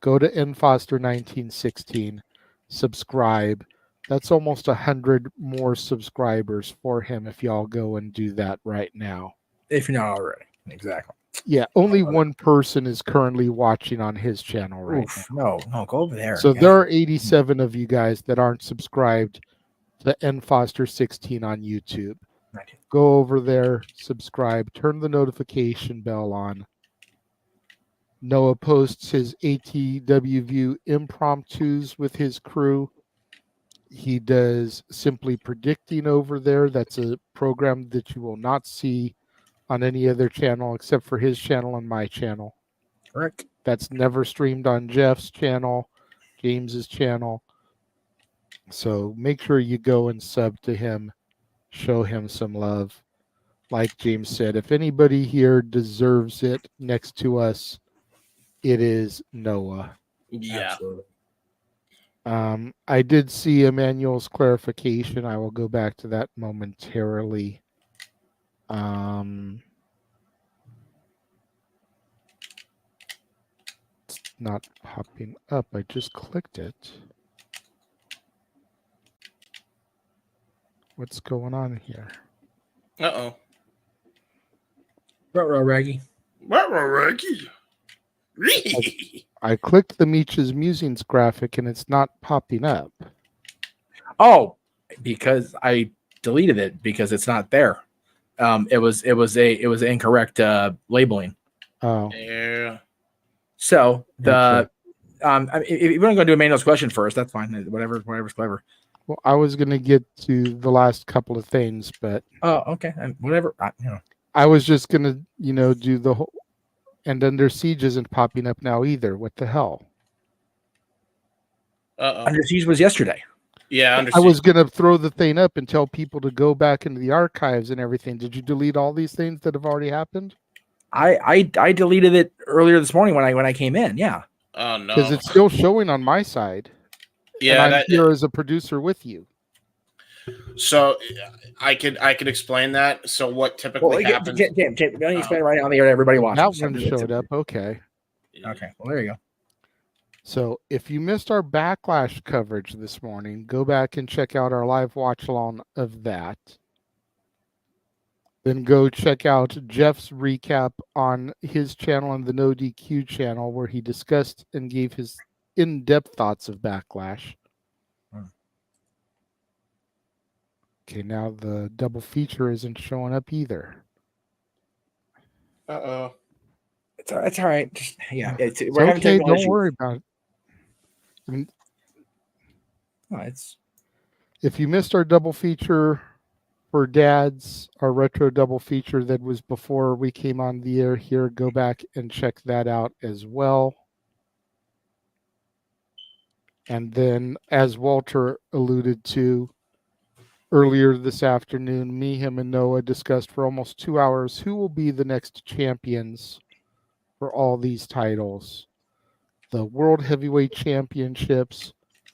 Go to nfoster1916. Subscribe. That's almost 100 more subscribers for him if y'all go and do that right now. If you're not already. Exactly. Yeah, only one person is currently watching on his channel right now. No, go over there. So there are 87 of you guys that aren't subscribed to nfoster16 on YouTube. Go over there, subscribe, turn the notification bell on. Noah posts his ATW View impromptus with his crew. He does Simply Predicting over there. That's a program that you will not see on any other channel except for his channel and my channel. Correct. That's never streamed on Jeff's channel, James's channel. So make sure you go and sub to him, show him some love. Like James said, if anybody here deserves it next to us, it is Noah. Yeah. Absolutely. I did see Emmanuel's clarification. I will go back to that momentarily. It's not popping up. I just clicked it. What's going on here? Uh-oh. Ruh-roh, Raggy. I clicked the Meech's Musings graphic and it's not popping up. Oh, because I deleted it because it's not there. It was incorrect labeling. Oh, Yeah. So Gotcha. if you want to go do Emmanuel's question first, that's fine. Whatever's clever. well, I was going to get to the last couple of things, but Oh, okay. Whatever. I was just going to, do the whole And Under Siege isn't popping up now either. What the hell? Under Siege was yesterday. Yeah, Under I Siege. was gonna throw the thing up and tell people to go back into the archives and everything. Did you delete all these things that have already happened? I deleted it earlier this morning when I came in. Yeah. Oh no. Because it's still showing on my side. Yeah, and I'm here as a producer with you. So I could explain that. So what typically happens? Jim, let me explain right now on the air to everybody watching. That one showed up. Okay. Okay. Well, there you go. So if you missed our Backlash coverage this morning, go back and check out our live watch along of that. Then go check out Jeff's recap on his channel and the No DQ channel, where he discussed and gave his in-depth thoughts of Backlash. Okay, now the double feature isn't showing up either. Uh-oh. It's all right. Just, yeah, It's we're having okay. technical Don't issues. worry about it. I mean, if you missed our double feature for dads, our retro double feature that was before we came on the air here, go back and check that out as well. And then, as Walter alluded to earlier this afternoon, me, him, and Noah discussed for almost 2 hours who will be the next champions for all these titles. The World Heavyweight Championships,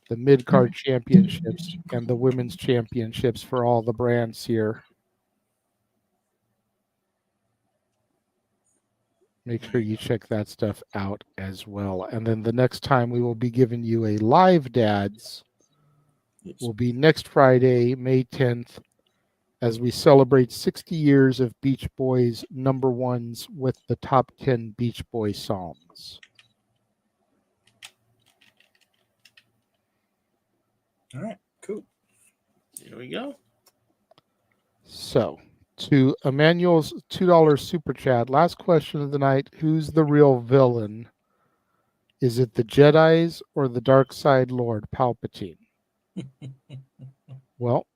the Mid-Card Championships, and the Women's Championships for all the brands here. Make sure you check that stuff out as well. And then the next time we will be giving you a live dads will be next Friday, May 10th, as we celebrate 60 years of Beach Boys number ones with the top 10 Beach Boys songs. All right, cool. Here we go. So, to Emmanuel's $2 super chat, last question of the night: who's the real villain? Is it the Jedis or the Dark Side Lord Palpatine? Well,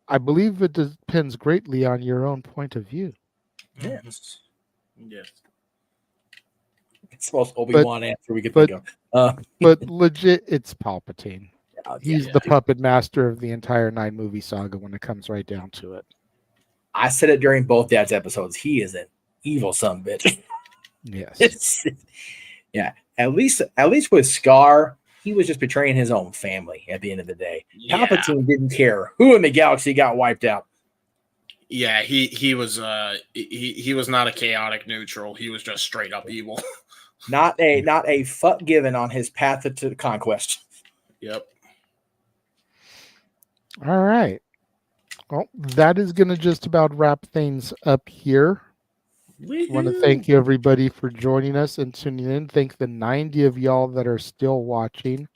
I believe it depends greatly on your own point of view. Yes. Yes. It's the most Obi-Wan answer we could think of. But legit, it's Palpatine. He's yeah. the puppet master of the entire 9-movie saga when it comes right down to it. I said it during both Dad's episodes. He is an evil son of a bitch. Yes. Yeah. At least with Scar, he was just betraying his own family at the end of the day. Yeah. Palpatine didn't care who in the galaxy got wiped out. Yeah, he was not a chaotic neutral. He was just straight up evil. Not a fuck given on his path to conquest. Yep. All right. Well, that is going to just about wrap things up here. I want to thank you, everybody, for joining us and tuning in. Thank the 90 of y'all that are still watching.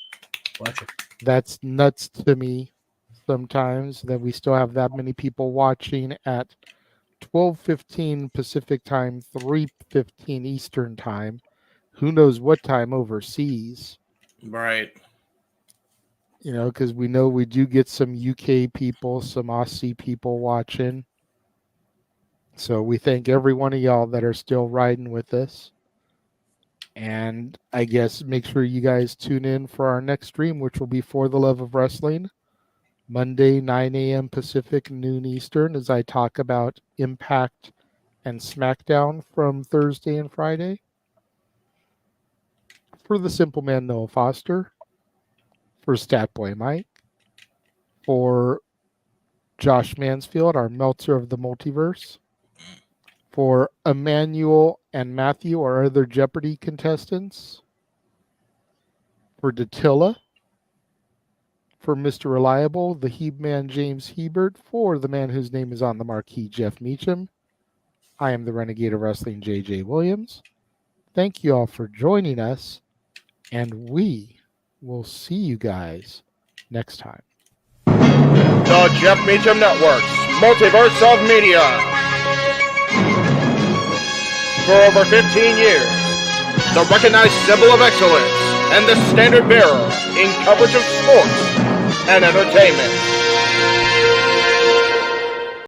That's nuts to me sometimes that we still have that many people watching at 12:15 Pacific time, 3:15 Eastern time. Who knows what time overseas? Right. You know, because we know we do get some UK people, some Aussie people watching. So we thank every one of y'all that are still riding with us. And I guess make sure you guys tune in for our next stream, which will be For the Love of Wrestling, Monday, 9 a.m. Pacific, noon Eastern, as I talk about Impact and SmackDown from Thursday and Friday. For the Simple Man, Noah Foster. For Statboy Mike. For Josh Mansfield, our Meltzer of the Multiverse. For Emmanuel and Matthew, our other Jeopardy contestants. For Datilla. For Mr. Reliable, the Heebman James Hebert. For the man whose name is on the marquee, Jeff Meacham. I am the Renegade of Wrestling, JJ Williams. Thank you all for joining us, and we will see you guys next time. The Jeff Meacham Network's Multiverse of Media. For over 15 years, the recognized symbol of excellence and the standard bearer in coverage of sports and entertainment.